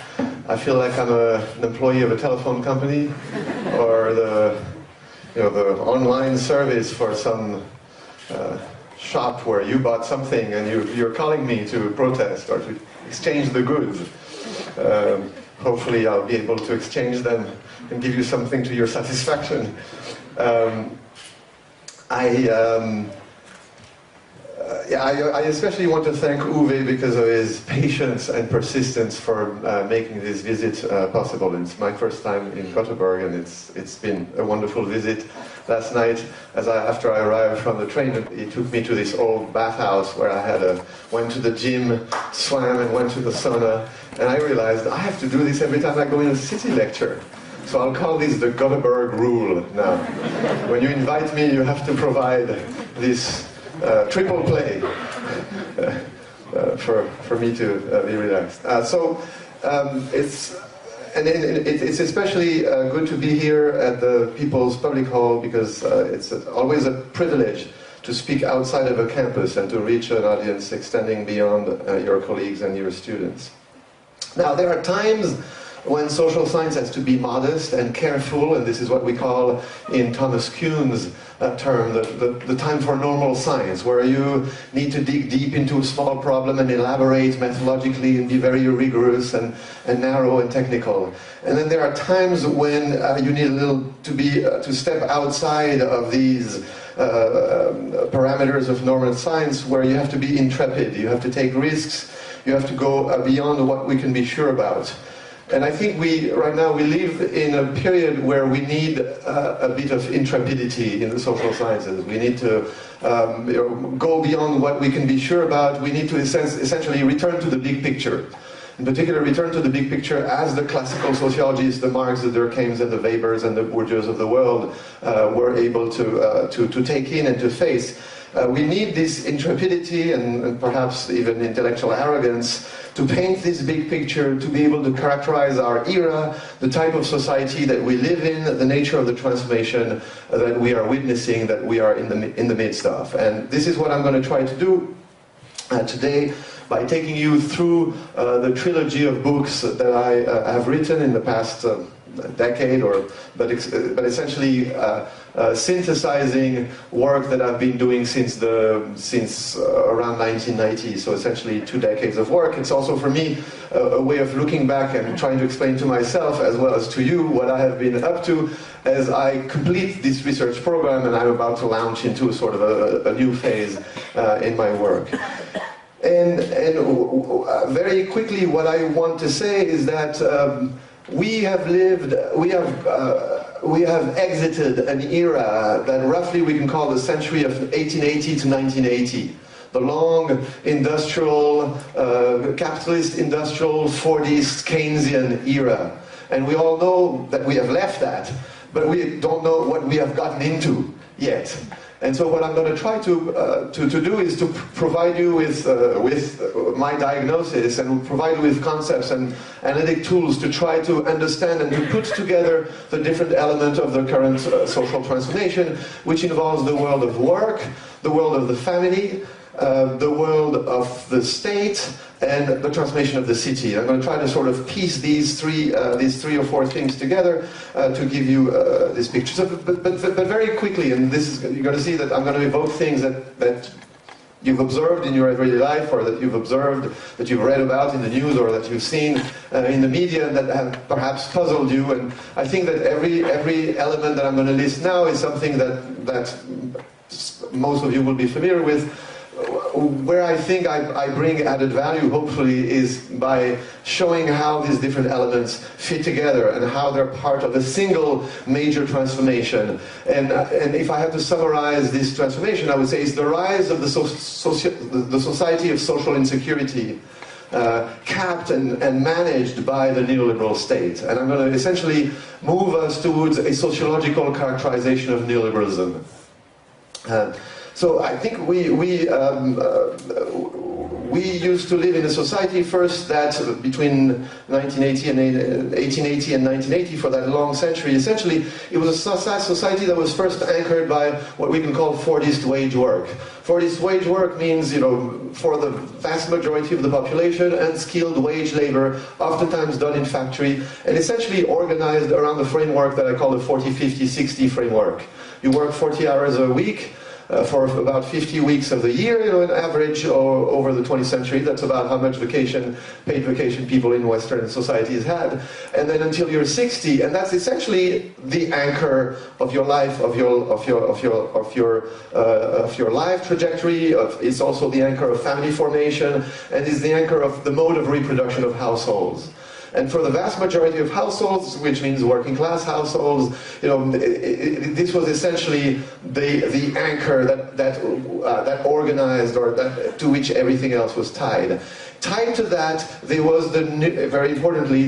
I feel like I'm an employee of a telephone company or the online service for some shop where you bought something and you're calling me to protest or to exchange the goods. Hopefully I'll be able to exchange them and give you something to your satisfaction. I especially want to thank Uwe because of his patience and persistence for making this visit possible. It's my first time in Gothenburg and it's been a wonderful visit. Last night, after I arrived from the train, he took me to this old bathhouse where I went to the gym, swam and went to the sauna, and I realized I have to do this every time I go in a city lecture. So I'll call this the Gothenburg rule now. When you invite me, you have to provide this triple play for me to be relaxed. It's especially good to be here at the People's Public Hall because it's always a privilege to speak outside of a campus and to reach an audience extending beyond your colleagues and your students. Now, there are times when social science has to be modest and careful, and this is what we call, in Thomas Kuhn's term, the time for normal science, where you need to dig deep into a small problem and elaborate methodologically and be very rigorous and narrow and technical. And then there are times when you need a little to step outside of these parameters of normal science, where you have to be intrepid, you have to take risks, you have to go beyond what we can be sure about. And I think right now we live in a period where we need a bit of intrepidity in the social sciences. We need to go beyond what we can be sure about. We need to essentially return to the big picture. In particular, return to the big picture as the classical sociologists, the Marx, the Durkheim's, and the Webers, and the Bourdieu's of the world were able to take in and to face. We need this intrepidity and perhaps even intellectual arrogance to paint this big picture, to be able to characterize our era, the type of society that we live in, the nature of the transformation that we are witnessing, that we are in the midst of. And this is what I'm going to try to do today by taking you through the trilogy of books that I have written in the past decade, but essentially synthesizing work that I've been doing since around 1990. So essentially 2 decades of work. It's also for me a way of looking back and trying to explain to myself as well as to you what I have been up to as I complete this research program and I'm about to launch into sort of a new phase in my work. And very quickly, what I want to say is that we have exited an era that roughly we can call the century of 1880 to 1980. The long industrial, capitalist industrial 40s Keynesian era. And we all know that we have left that, but we don't know what we have gotten into yet. And so what I'm going to try to do is to provide you with my diagnosis and provide you with concepts and analytic tools to try to understand and to put together the different elements of the current social transformation, which involves the world of work, the world of the family, the world of the state, and the transformation of the city. I'm going to try to sort of piece these three or four things together to give you this picture. So, but very quickly, and you're going to see that I'm going to evoke things that you've observed in your everyday life, or that you've observed, that you've read about in the news, or that you've seen in the media that have perhaps puzzled you. And I think that every element that I'm going to list now is something that most of you will be familiar with. Where I think I bring added value, hopefully, is by showing how these different elements fit together and how they're part of a single major transformation. And if I had to summarize this transformation, I would say it's the rise of the society of social insecurity, capped and managed by the neoliberal state. And I'm going to essentially move us towards a sociological characterization of neoliberalism. So I think we used to live in a society first that between 1880 and 1980, for that long century, essentially it was a society that was first anchored by what we can call Fordist wage work. Fordist wage work means, for the vast majority of the population, unskilled wage labor, oftentimes done in factory, and essentially organized around the framework that I call the 40-50-60 framework. You work 40 hours a week, for about 50 weeks of the year, on average, or over the 20th century. That's about how much paid vacation people in Western societies had. And then until you're 60, and that's essentially the anchor of your life, of your life trajectory. It's also the anchor of family formation, and is the anchor of the mode of reproduction of households. And for the vast majority of households, which means working class households, this was essentially the anchor that organized, or to which everything else was tied. Tied to that, there was very importantly,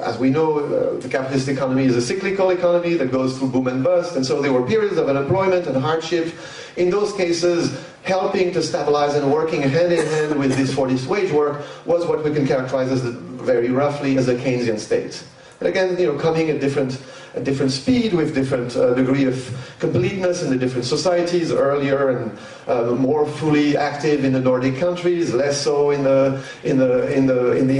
as we know, the capitalist economy is a cyclical economy that goes through boom and bust, and so there were periods of unemployment and hardship. In those cases, helping to stabilize and working hand in hand with this Fordist wage work was what we can characterize as very roughly as a Keynesian state. And again, coming at different speed, with different degree of completeness in the different societies, earlier and more fully active in the Nordic countries, less so in the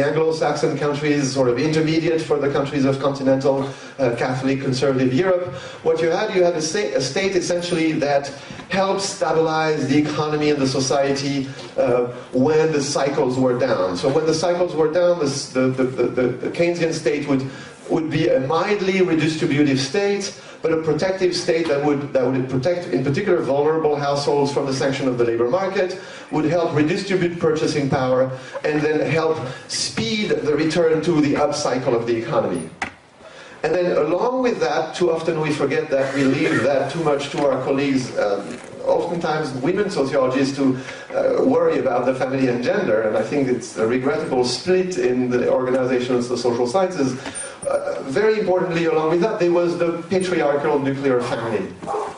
Anglo-Saxon countries, sort of intermediate for the countries of continental Catholic conservative Europe. What you had a state essentially that helped stabilize the economy and the society when the cycles were down. So when the cycles were down, the Keynesian state would be a mildly redistributive state, but a protective state that would protect, in particular, vulnerable households from the sanction of the labor market, would help redistribute purchasing power, and then help speed the return to the upcycle of the economy. And then along with that, too often we forget that, we leave that too much to our colleagues, oftentimes women sociologists, who worry about the family and gender, and I think it's a regrettable split in the organizations of the social sciences. Very importantly, along with that, there was the patriarchal nuclear family.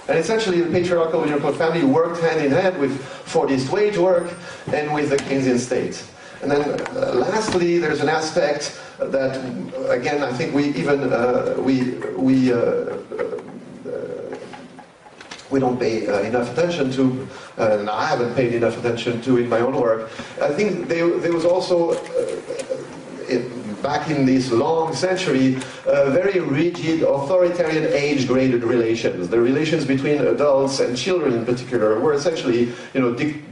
And essentially the patriarchal nuclear family worked hand in hand with Fordist wage work and with the Keynesian state. And then lastly, there's an aspect that, again, I think we don't pay enough attention to, and I haven't paid enough attention to in my own work. I think there was also, back in this long century, very rigid authoritarian age-graded relations. The relations between adults and children in particular were essentially,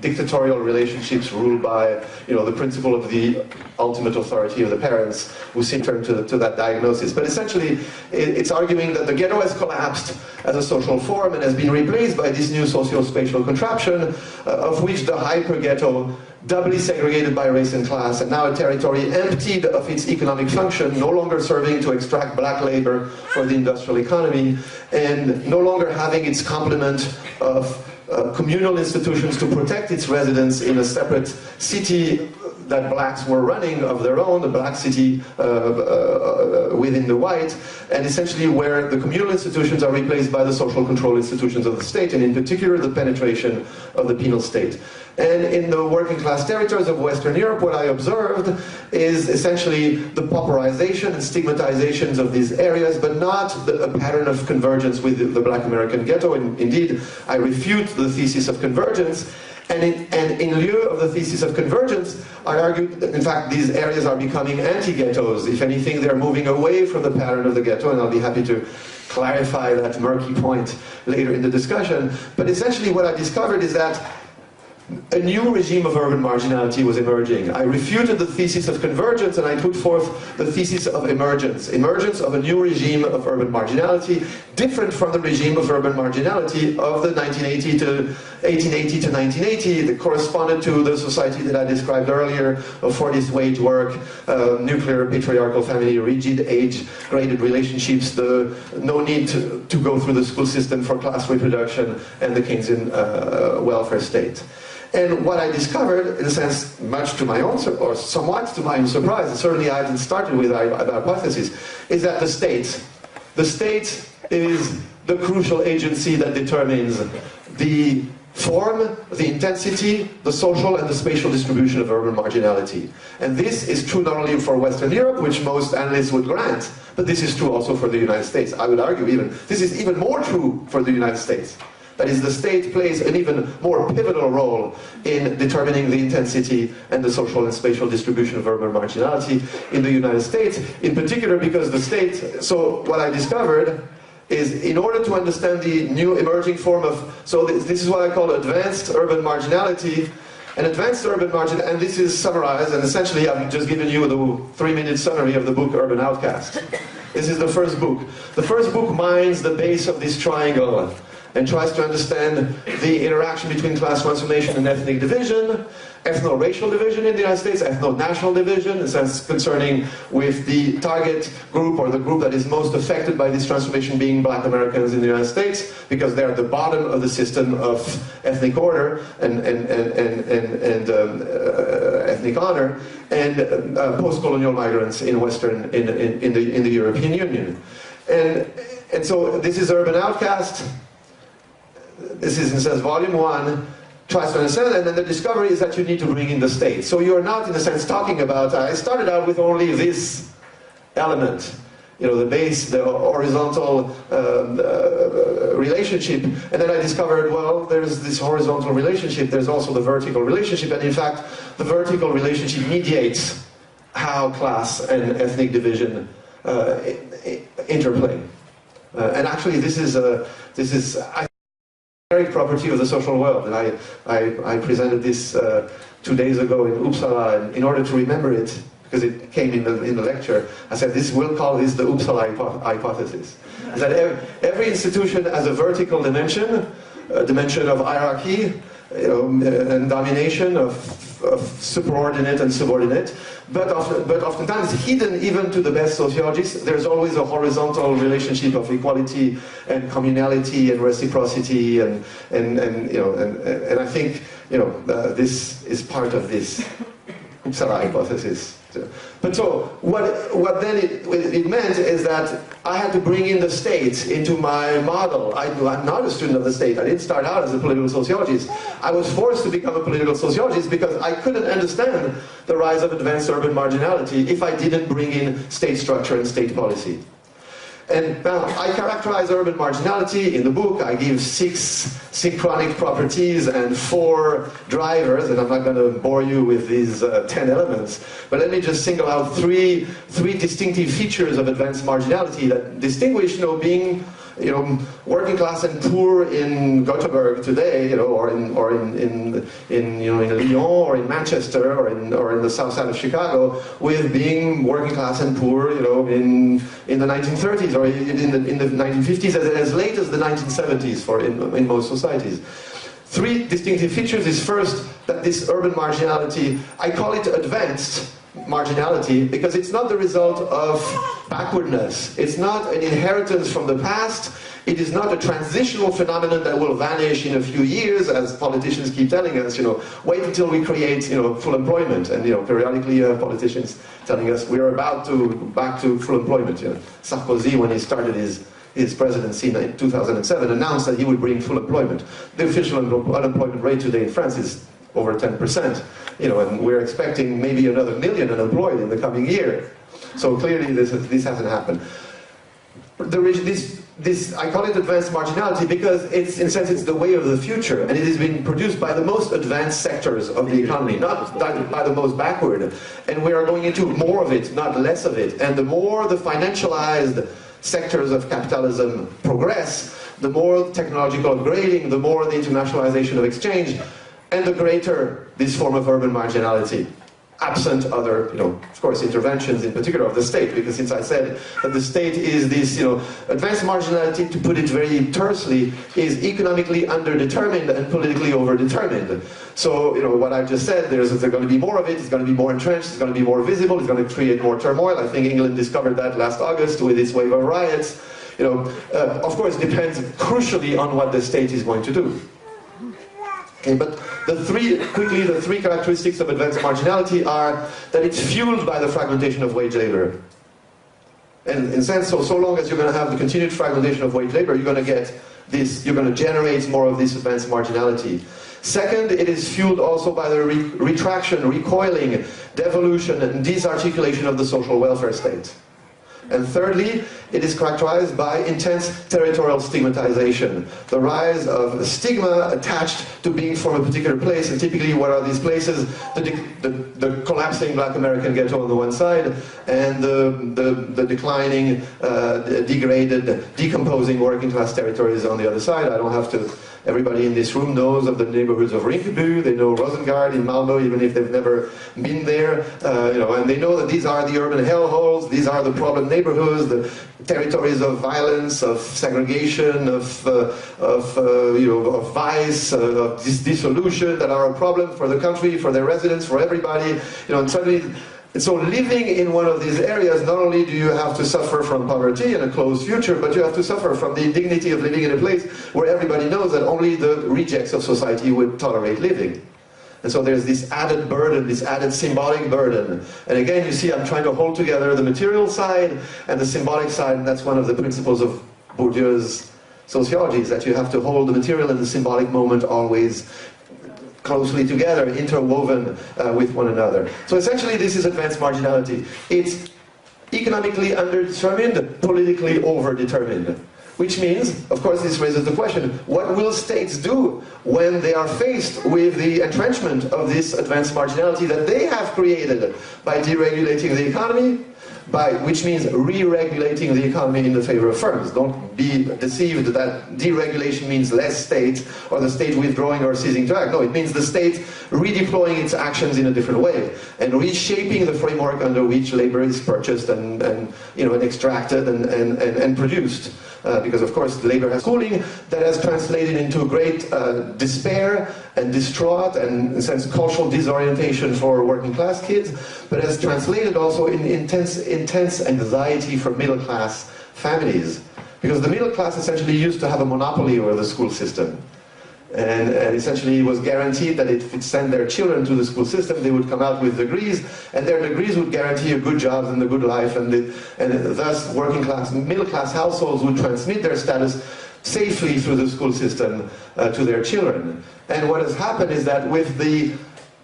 dictatorial relationships ruled by, the principle of the ultimate authority of the parents, who seem to turn to that diagnosis. But essentially, it's arguing that the ghetto has collapsed as a social form and has been replaced by this new socio-spatial contraption, of which the hyper-ghetto, doubly segregated by race and class, and now a territory emptied of its economic function, no longer serving to extract black labor for the industrial economy, and no longer having its complement of communal institutions to protect its residents in a separate city that blacks were running of their own, the black city within the white, and essentially where the communal institutions are replaced by the social control institutions of the state, and in particular the penetration of the penal state. And in the working class territories of Western Europe, what I observed is essentially the pauperization and stigmatizations of these areas, but not a pattern of convergence with the Black American ghetto. And indeed, I refute the thesis of convergence. And in lieu of the thesis of convergence, I argued that, in fact, these areas are becoming anti-ghettos. If anything, they're moving away from the pattern of the ghetto, and I'll be happy to clarify that murky point later in the discussion. But essentially what I discovered is that a new regime of urban marginality was emerging. I refuted the thesis of convergence, and I put forth the thesis of emergence. Emergence of a new regime of urban marginality, different from the regime of urban marginality of the 1880 to 1980, that corresponded to the society that I described earlier, of Fordist wage work, nuclear patriarchal family, rigid age-graded relationships, no need to go through the school system for class reproduction, and the Keynesian welfare state. And what I discovered, in a sense, much to my own, or somewhat to my own surprise, and certainly I hadn't started with that hypothesis, is that the state is the crucial agency that determines the form, the intensity, the social and the spatial distribution of urban marginality. And this is true not only for Western Europe, which most analysts would grant, but this is true also for the United States. I would argue this is even more true for the United States. That is, the state plays an even more pivotal role in determining the intensity and the social and spatial distribution of urban marginality in the United States, in particular because the state, so what I discovered is in order to understand the new emerging form of, so this is what I call advanced urban marginality, and this is summarized, and essentially I've just given you the 3-minute summary of the book Urban Outcast. This is the first book. The first book mines the base of this triangle and tries to understand the interaction between class transformation and ethnic division, ethno-racial division in the United States, ethno-national division, in a sense concerning with the target group or the group that is most affected by this transformation being Black Americans in the United States, because they're at the bottom of the system of ethnic order and ethnic honor, and post-colonial migrants in the European Union. And so this is Urban Outcast. This is, in a sense, volume 1, tries to understand, and then the discovery is that you need to bring in the state. So you're not, in a sense, talking about, I started out with only this element, the base, the horizontal relationship, and then I discovered, well, there's this horizontal relationship, there's also the vertical relationship, and in fact, the vertical relationship mediates how class and ethnic division interplay. And actually, this is a property of the social world, and I presented this 2 days ago in Uppsala, and in order to remember it, because it came in the lecture, I said we'll call this the Uppsala hypothesis. Is that every institution has a vertical dimension, a dimension of hierarchy, and domination of subordinate and subordinate, but oftentimes hidden even to the best sociologists, there's always a horizontal relationship of equality and communality and reciprocity, and I think this is part of this Uppsala hypothesis. But so what then it meant is that I had to bring in the state into my model. I'm not a student of the state. I didn't start out as a political sociologist. I was forced to become a political sociologist because I couldn't understand the rise of advanced urban marginality if I didn't bring in state structure and state policy. And now, I characterize urban marginality in the book. I give 6 synchronic properties and 4 drivers, and I'm not going to bore you with these 10 elements, but let me just single out three distinctive features of advanced marginality that distinguish, being working class and poor in Gothenburg today, or in Lyon or in Manchester or in the south side of Chicago, with being working class and poor, in the 1930s or in the 1950s, as late as the 1970s in most societies. 3 distinctive features is first that this urban marginality, I call it advanced marginality because it's not the result of backwardness. It's not an inheritance from the past. It is not a transitional phenomenon that will vanish in a few years, as politicians keep telling us, wait until we create, full employment. And, periodically politicians telling us we're about to back to full employment. Sarkozy, when he started his presidency in 2007, announced that he would bring full employment. The official unemployment rate today in France is over 10%, and we're expecting maybe another 1 million unemployed in the coming year. So clearly this hasn't happened. This I call it advanced marginality because it's, in a sense, it's the way of the future, and it has been produced by the most advanced sectors of the economy, not by the most backward. And we are going into more of it, not less of it. And the more the financialized sectors of capitalism progress, the more technological upgrading, the more the internationalization of exchange, and the greater this form of urban marginality, absent other, of course, interventions in particular of the state, because since I said that the state is this, advanced marginality, to put it very tersely, is economically underdetermined and politically overdetermined. So, what I've just said, there's going to be more of it, it's going to be more entrenched, it's going to be more visible, it's going to create more turmoil. I think England discovered that last August with its wave of riots. Of course, it depends crucially on what the state is going to do. Okay, but the three characteristics of advanced marginality are that it's fueled by the fragmentation of wage labor. And in a sense, so long as you're going to have the continued fragmentation of wage labor, you're going to get this, you're going to generate more of this advanced marginality. Second, it is fueled also by the retraction, recoiling, devolution, and disarticulation of the social welfare state. And thirdly, it is characterized by intense territorial stigmatization, the rise of stigma attached to being from a particular place. And typically, what are these places? The collapsing Black American ghetto on the one side, and the declining, degraded, decomposing working class territories on the other side. I don't have to. Everybody in this room knows of the neighborhoods of Rinkeby. They know Rosengard in Malmö, even if they've never been there. And they know that these are the urban hellholes. These are the problem neighborhoods, the territories of violence, of segregation, of vice, of dissolution that are a problem for the country, for their residents, for everybody. And suddenly. And so living in one of these areas, not only do you have to suffer from poverty and a closed future, but you have to suffer from the indignity of living in a place where everybody knows that only the rejects of society would tolerate living. And so there's this added burden, this added symbolic burden. And again, you see I'm trying to hold together the material side and the symbolic side, and that's one of the principles of Bourdieu's sociology, is that you have to hold the material and the symbolic moment always closely together, interwoven with one another. So essentially this is advanced marginality. It's economically underdetermined, politically overdetermined. Which means, of course, this raises the question, what will states do when they are faced with the entrenchment of this advanced marginality that they have created by deregulating the economy, which means re-regulating the economy in the favor of firms. Don't be deceived that deregulation means less state, or the state withdrawing or ceasing to act. No, it means the state redeploying its actions in a different way, and reshaping the framework under which labor is purchased and extracted and produced. Because of course labor has schooling that has translated into great despair and distraught and in a sense cultural disorientation for working class kids, but has translated also in intense anxiety for middle class families. Because the middle class essentially used to have a monopoly over the school system. And essentially was guaranteed that if it sent their children to the school system, they would come out with degrees, and their degrees would guarantee a good job and a good life, and thus working class, middle class households would transmit their status safely through the school system to their children. And what has happened is that with the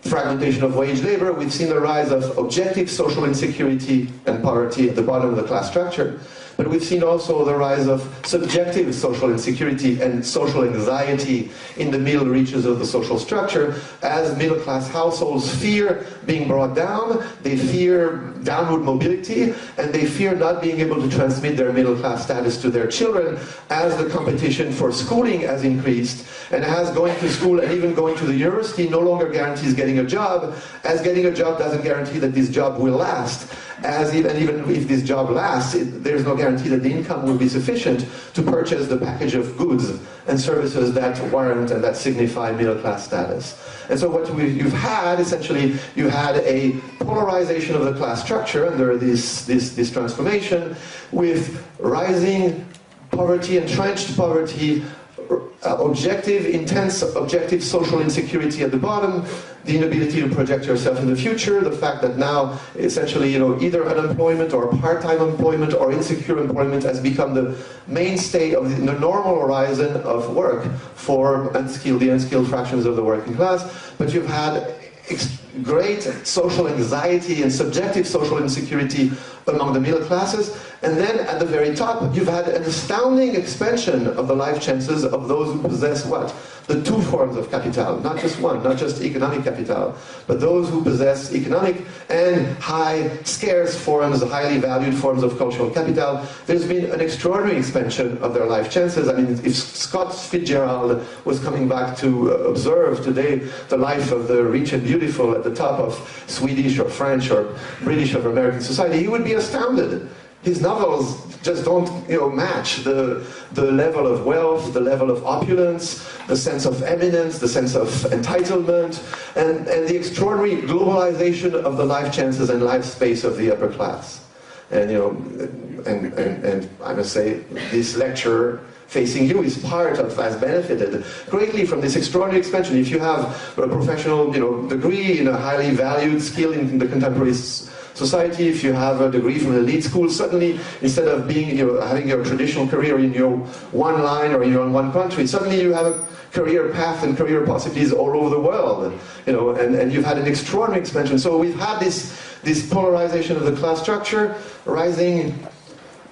fragmentation of wage labor, we've seen the rise of objective social insecurity and poverty at the bottom of the class structure. But we've seen also the rise of subjective social insecurity and social anxiety in the middle reaches of the social structure, as middle class households fear being brought down, they fear downward mobility, and they fear not being able to transmit their middle class status to their children as the competition for schooling has increased, and as going to school and even going to the university no longer guarantees getting a job, as getting a job doesn't guarantee that this job will last. Even if this job lasts, there's no guarantee that the income will be sufficient to purchase the package of goods and services that warrant and that signify middle class status. And so what you've had, essentially, you had a polarization of the class structure under this transformation, with rising poverty, entrenched poverty, intense objective social insecurity at the bottom, the inability to project yourself in the future, the fact that now essentially either unemployment or part-time employment or insecure employment has become the mainstay of the normal horizon of work for the unskilled fractions of the working class. But you've had great social anxiety and subjective social insecurity among the middle classes, and then at the very top you've had an astounding expansion of the life chances of those who possess what? The two forms of capital, not just one, not just economic capital, but those who possess economic and high, scarce forms, highly valued forms of cultural capital. There's been an extraordinary expansion of their life chances. I mean, if Scott Fitzgerald was coming back to observe today the life of the rich and beautiful at the top of Swedish or French or British or American society, he would be astounded. His novels just don't match the level of wealth, the level of opulence, the sense of eminence, the sense of entitlement, and the extraordinary globalization of the life chances and life space of the upper class. And and I must say, this lecture facing you has benefited greatly from this extraordinary expansion. If you have a professional, degree in a highly valued skill in the contemporary society, if you have a degree from an elite school, suddenly instead of being, having your traditional career in your one line or in your one country, suddenly you have a career path and career possibilities all over the world, and you've had an extraordinary expansion. So we've had this polarization of the class structure, rising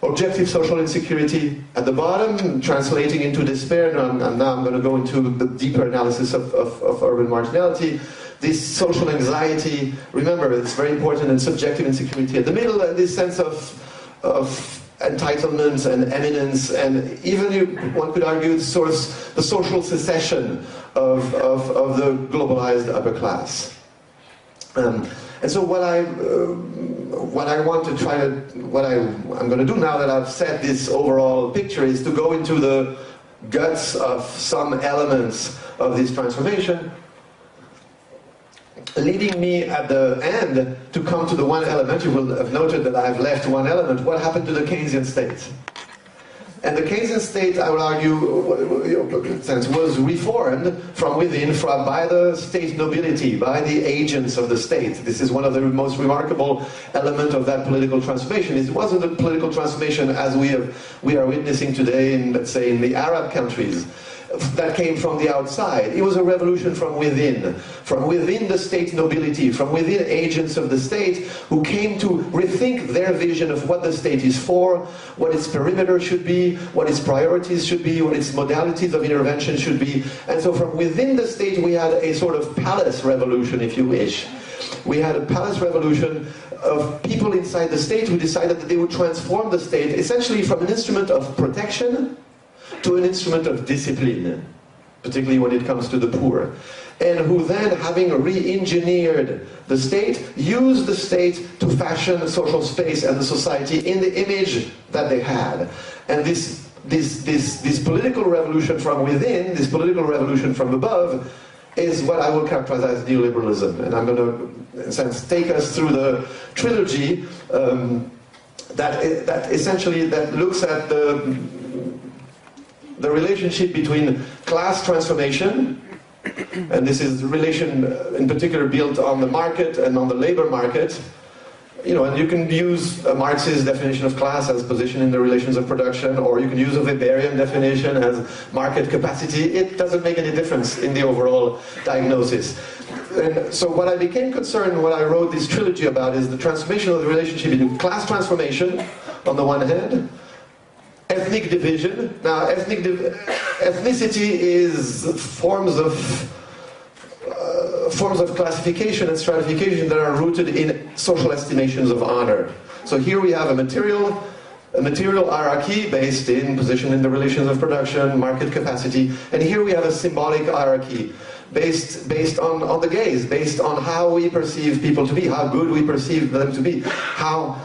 objective social insecurity at the bottom, translating into despair, and now I'm going to go into the deeper analysis of urban marginality. This social anxiety, remember, it's very important, and subjective insecurity at the middle, and this sense of entitlement and eminence, and even one could argue the social secession of the globalized upper class. And so what I'm going to do now that I've set this overall picture is to go into the guts of some elements of this transformation, leading me at the end to come to the one element. You will have noted that I've left one element. What happened to the Keynesian state? And the Keynesian state, I will argue, was reformed from within by the state nobility, by the agents of the state. This is one of the most remarkable elements of that political transformation. It wasn't a political transformation as we are witnessing today in, let's say, in the Arab countries, that came from the outside. It was a revolution from within the state nobility, from within agents of the state who came to rethink their vision of what the state is for, what its perimeter should be, what its priorities should be, what its modalities of intervention should be. And so from within the state we had a sort of palace revolution, if you wish. We had a palace revolution of people inside the state who decided that they would transform the state essentially from an instrument of protection to an instrument of discipline, particularly when it comes to the poor, and who then, having re-engineered the state, used the state to fashion the social space and the society in the image that they had. And this political revolution from within, this political revolution from above, is what I will characterize as neoliberalism. And I'm going to, in a sense, take us through the trilogy that essentially looks at the relationship between class transformation, and this is relation in particular built on the market and on the labor market, and you can use a Marxist definition of class as position in the relations of production, or you can use a Weberian definition as market capacity. It doesn't make any difference in the overall diagnosis. And so what I became concerned, what I wrote this trilogy about, is the transformation of the relationship between class transformation on the one hand, ethnic division. Now, ethnicity is forms of classification and stratification that are rooted in social estimations of honor. So here we have a material hierarchy based in position in the relations of production, market capacity, and here we have a symbolic hierarchy based on the gaze, based on how we perceive people to be, how good we perceive them to be, how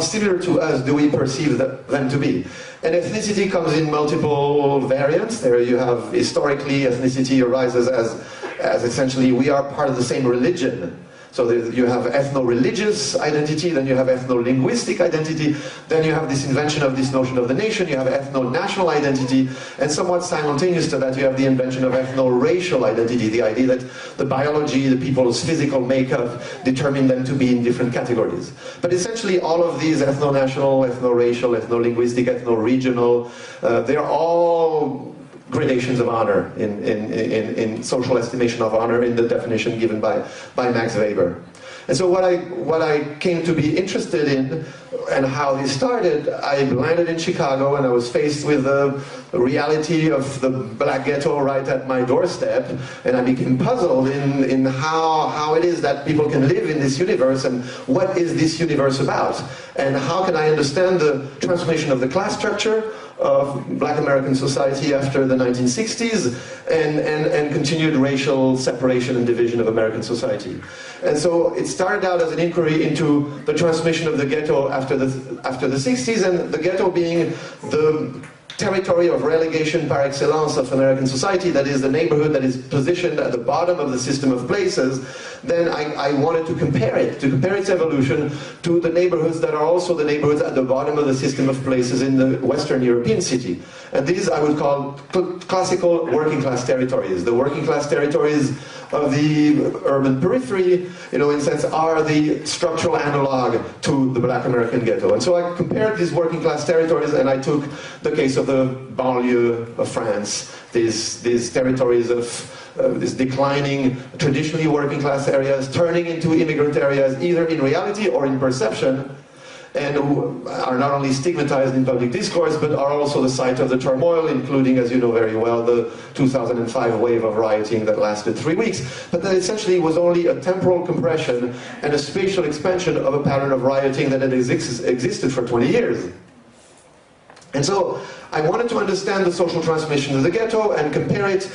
similar to us do we perceive them to be. And ethnicity comes in multiple variants. There you have, historically, ethnicity arises as essentially we are part of the same religion. So you have ethno-religious identity, then you have ethno-linguistic identity, then you have this invention of this notion of the nation, you have ethno-national identity, and somewhat simultaneous to that you have the invention of ethno-racial identity, the idea that the biology, the people's physical makeup determine them to be in different categories. But essentially all of these ethno-national, ethno-racial, ethno-linguistic, ethno-regional, they're all gradations of honor in social estimation of honor in the definition given by Max Weber. And so what I came to be interested in and how this started, I landed in Chicago and I was faced with the reality of the black ghetto right at my doorstep, and I became puzzled in how it is that people can live in this universe and what is this universe about, and how can I understand the transformation of the class structure of Black American society after the 1960s and continued racial separation and division of American society. And so it started out as an inquiry into the transformation of the ghetto after the 60s, and the ghetto being territory of relegation par excellence of American society, that is the neighborhood that is positioned at the bottom of the system of places, then I wanted to compare its evolution to the neighborhoods that are also the neighborhoods at the bottom of the system of places in the Western European city. And these I would call classical working class territories. The working class territories of the urban periphery, in a sense, are the structural analog to the Black American ghetto. And so I compared these working class territories, and I took the case of the banlieue of France, these territories of these declining, traditionally working class areas, turning into immigrant areas, either in reality or in perception, and who are not only stigmatized in public discourse, but are also the site of the turmoil, including, as you know very well, the 2005 wave of rioting that lasted 3 weeks. But that essentially was only a temporal compression and a spatial expansion of a pattern of rioting that had existed for 20 years. And so I wanted to understand the social transmission of the ghetto and compare it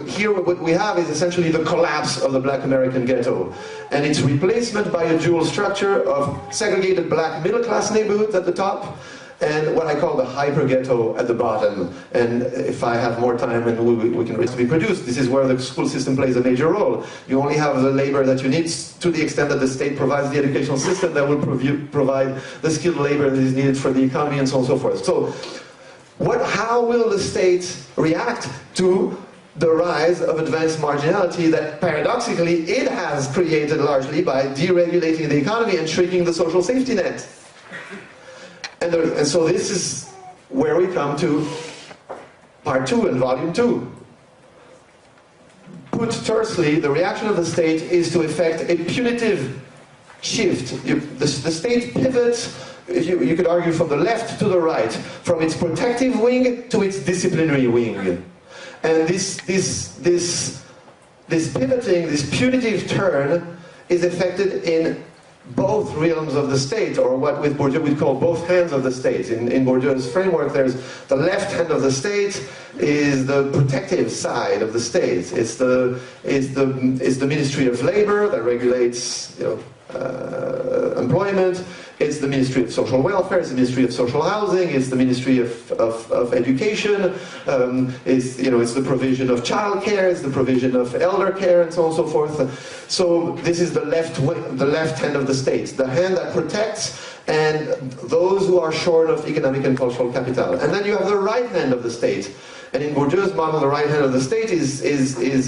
here what we have is essentially the collapse of the Black American ghetto and its replacement by a dual structure of segregated black middle class neighborhoods at the top and what I call the hyper ghetto at the bottom. And if I have more time and we can reproduce, this is where the school system plays a major role. You only have the labor that you need to the extent that the state provides the educational system that will provide the skilled labor that is needed for the economy and so on and so forth. So how will the state react to the rise of advanced marginality that paradoxically it has created largely by deregulating the economy and shrinking the social safety net? And so this is where we come to part 2 and volume 2. Put tersely, the reaction of the state is to effect a punitive shift. The state pivots, you could argue, from the left to the right, from its protective wing to its disciplinary wing. And this pivoting, this punitive turn, is effected in both realms of the state, or what with Bourdieu we'd call both hands of the state. In Bourdieu's framework, there's the left hand of the state is the protective side of the state. It's the Ministry of Labor that regulates employment. It's the Ministry of Social Welfare, it's the Ministry of Social Housing, it's the Ministry of Education, it's the provision of childcare, it's the provision of elder care, and so on and so forth. So this is the left hand of the state, the hand that protects and those who are short of economic and cultural capital. And then you have the right hand of the state. And in Bourdieu's model, the right hand of the state is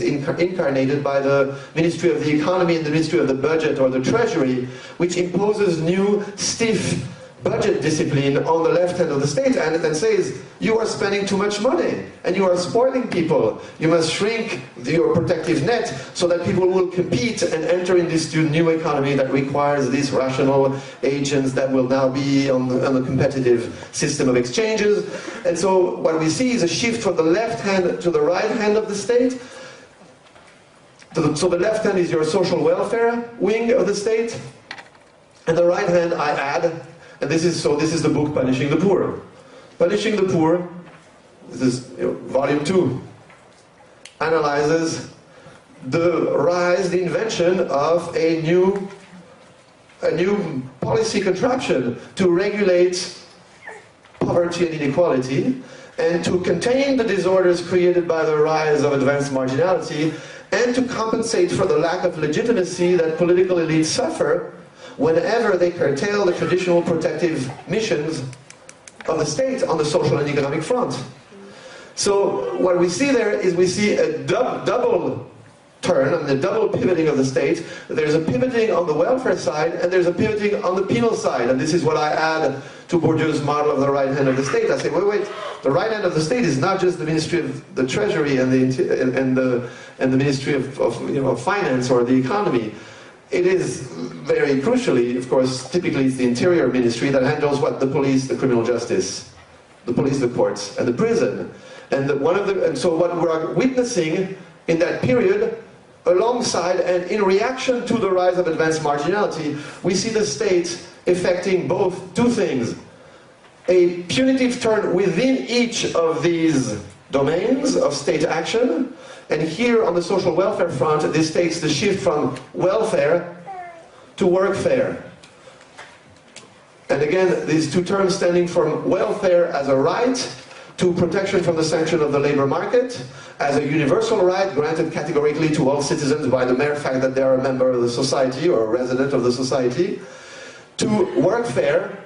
incarnated by the Ministry of the Economy and the Ministry of the Budget or the Treasury, which imposes new, stiff budget discipline on the left hand of the state and then says, you are spending too much money and you are spoiling people. You must shrink your protective net so that people will compete and enter in this new economy that requires these rational agents that will now be on the competitive system of exchanges. And so what we see is a shift from the left hand to the right hand of the state. So the left hand is your social welfare wing of the state, and the right hand I add. And this is the book Punishing the Poor. Punishing the Poor, this is volume 2, analyzes the invention of a new policy contraption to regulate poverty and inequality and to contain the disorders created by the rise of advanced marginality and to compensate for the lack of legitimacy that political elites suffer whenever they curtail the traditional protective missions of the state on the social and economic front. So what we see there is we see a double turn, and the double pivoting of the state. There's a pivoting on the welfare side, and there's a pivoting on the penal side. And this is what I add to Bourdieu's model of the right hand of the state. I say, wait, the right hand of the state is not just the Ministry of the Treasury and the Ministry of Finance or the economy. It is very crucially, of course, typically it's the Interior Ministry that handles what? The police, the criminal justice, the police, the courts, and the prison. And so what we are witnessing in that period, alongside and in reaction to the rise of advanced marginality, we see the state effecting both two things. A punitive turn within each of these domains of state action. And here on the social welfare front, this takes the shift from welfare to workfare. And again, these two terms standing from welfare as a right to protection from the sanction of the labor market, as a universal right granted categorically to all citizens by the mere fact that they are a member of the society or a resident of the society, to workfare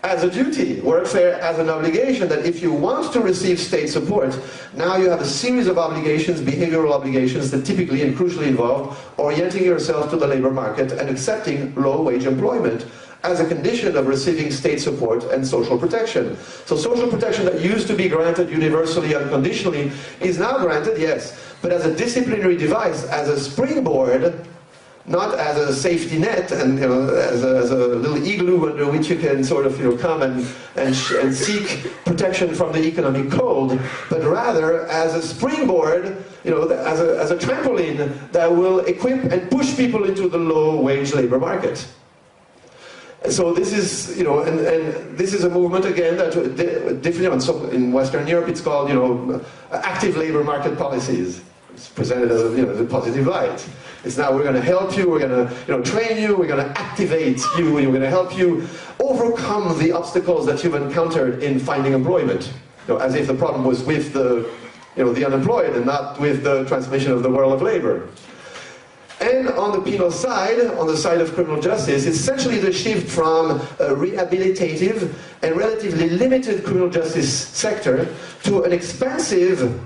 as a duty, workfare as an obligation, that if you want to receive state support, now you have a series of obligations, behavioral obligations that typically and crucially involve orienting yourself to the labor market and accepting low-wage employment as a condition of receiving state support and social protection. So social protection that used to be granted universally, unconditionally, is now granted, yes, but as a disciplinary device, as a springboard, not as a safety net and as a little igloo under which you can sort of come and seek protection from the economic cold, but rather as a springboard, as a trampoline that will equip and push people into the low-wage labor market. So this is, and this is a movement again that different. So in Western Europe, it's called, active labor market policies. It's presented as a positive light. It's now we're going to help you, we're going to train you, we're going to activate you, we're going to help you overcome the obstacles that you've encountered in finding employment. As if the problem was with the unemployed and not with the transmission of the world of labor. And on the penal side, on the side of criminal justice, it's essentially the shift from a rehabilitative and relatively limited criminal justice sector to an expansive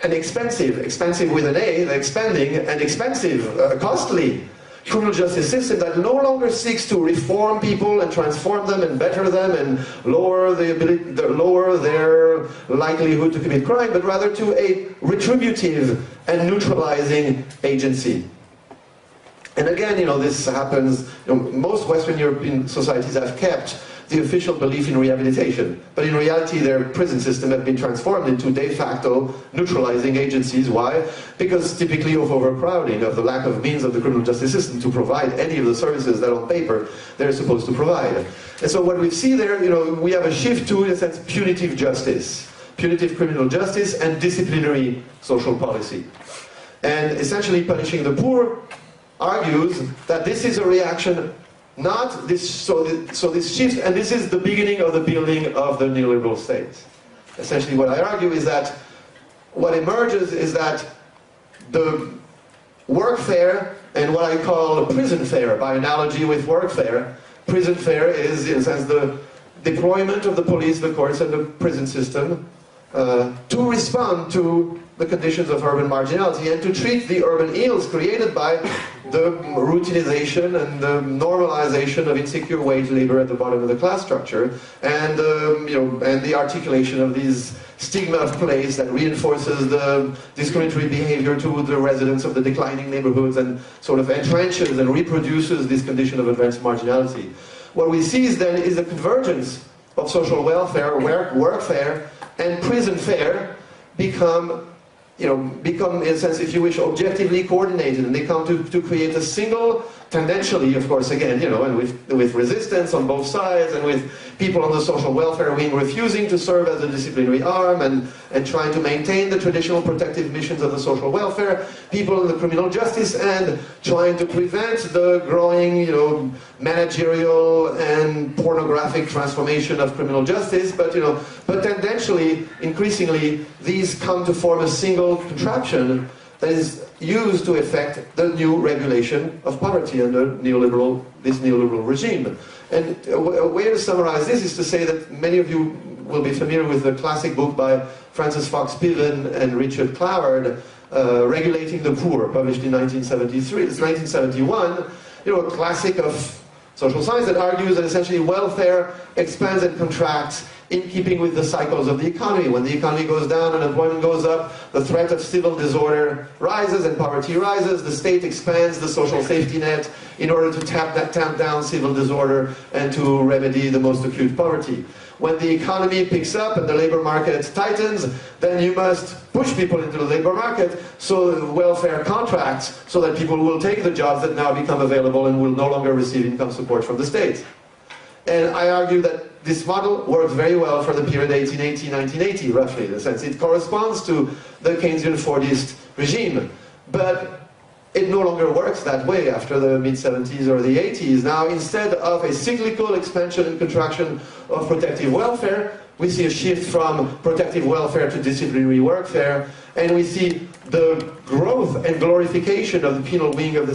with an A, the expanding, and expensive, costly criminal justice system that no longer seeks to reform people and transform them and better them and lower their likelihood to commit crime, but rather to a retributive and neutralizing agency. And again, this happens, most Western European societies have kept the official belief in rehabilitation. But in reality, their prison system has been transformed into de facto neutralizing agencies. Why? Because typically of overcrowding, of the lack of means of the criminal justice system to provide any of the services that on paper they're supposed to provide. And so what we see there, we have a shift to, in a sense, punitive justice. Punitive criminal justice and disciplinary social policy. And essentially punishing the poor argues that this is a reaction not this, so this shift, and this is the beginning of the building of the neoliberal state. Essentially what I argue is that what emerges is that the workfare and what I call prison fare, by analogy with workfare, prison fare is in a sense the deployment of the police, the courts and the prison system to respond to the conditions of urban marginality and to treat the urban ills created by the routinization and the normalization of insecure wage labor at the bottom of the class structure, and and the articulation of these stigma of place that reinforces the discriminatory behavior to the residents of the declining neighborhoods and sort of entrenches and reproduces this condition of advanced marginality. What we see is then is a convergence of social welfare, workfare, and prison fare become in a sense, if you wish, objectively coordinated, and they come to create a single, tendentially, of course, again, and with resistance on both sides, and with people on the social welfare wing refusing to serve as a disciplinary arm, and trying to maintain the traditional protective missions of the social welfare, people in the criminal justice end trying to prevent the growing, managerial and pornographic transformation of criminal justice, but tendentially, increasingly, these come to form a single contraption that is used to effect the new regulation of poverty under this neoliberal regime. And a way to summarize this is to say that many of you will be familiar with the classic book by Francis Fox Piven and Richard Cloward, Regulating the Poor, published in 1973. It's 1971, a classic of social science that argues that essentially welfare expands and contracts in keeping with the cycles of the economy. When the economy goes down, unemployment goes up, the threat of civil disorder rises and poverty rises, the state expands the social safety net in order to tamp down civil disorder and to remedy the most acute poverty. When the economy picks up and the labor market tightens, then you must push people into the labor market so welfare contracts so that people will take the jobs that now become available and will no longer receive income support from the state. And I argue that this model works very well for the period 1880-1980, roughly, in a sense. It corresponds to the Keynesian Fordist regime. But it no longer works that way after the mid-70s or the 80s. Now, instead of a cyclical expansion and contraction of protective welfare, we see a shift from protective welfare to disciplinary warfare, and we see the growth and glorification of the penal wing of the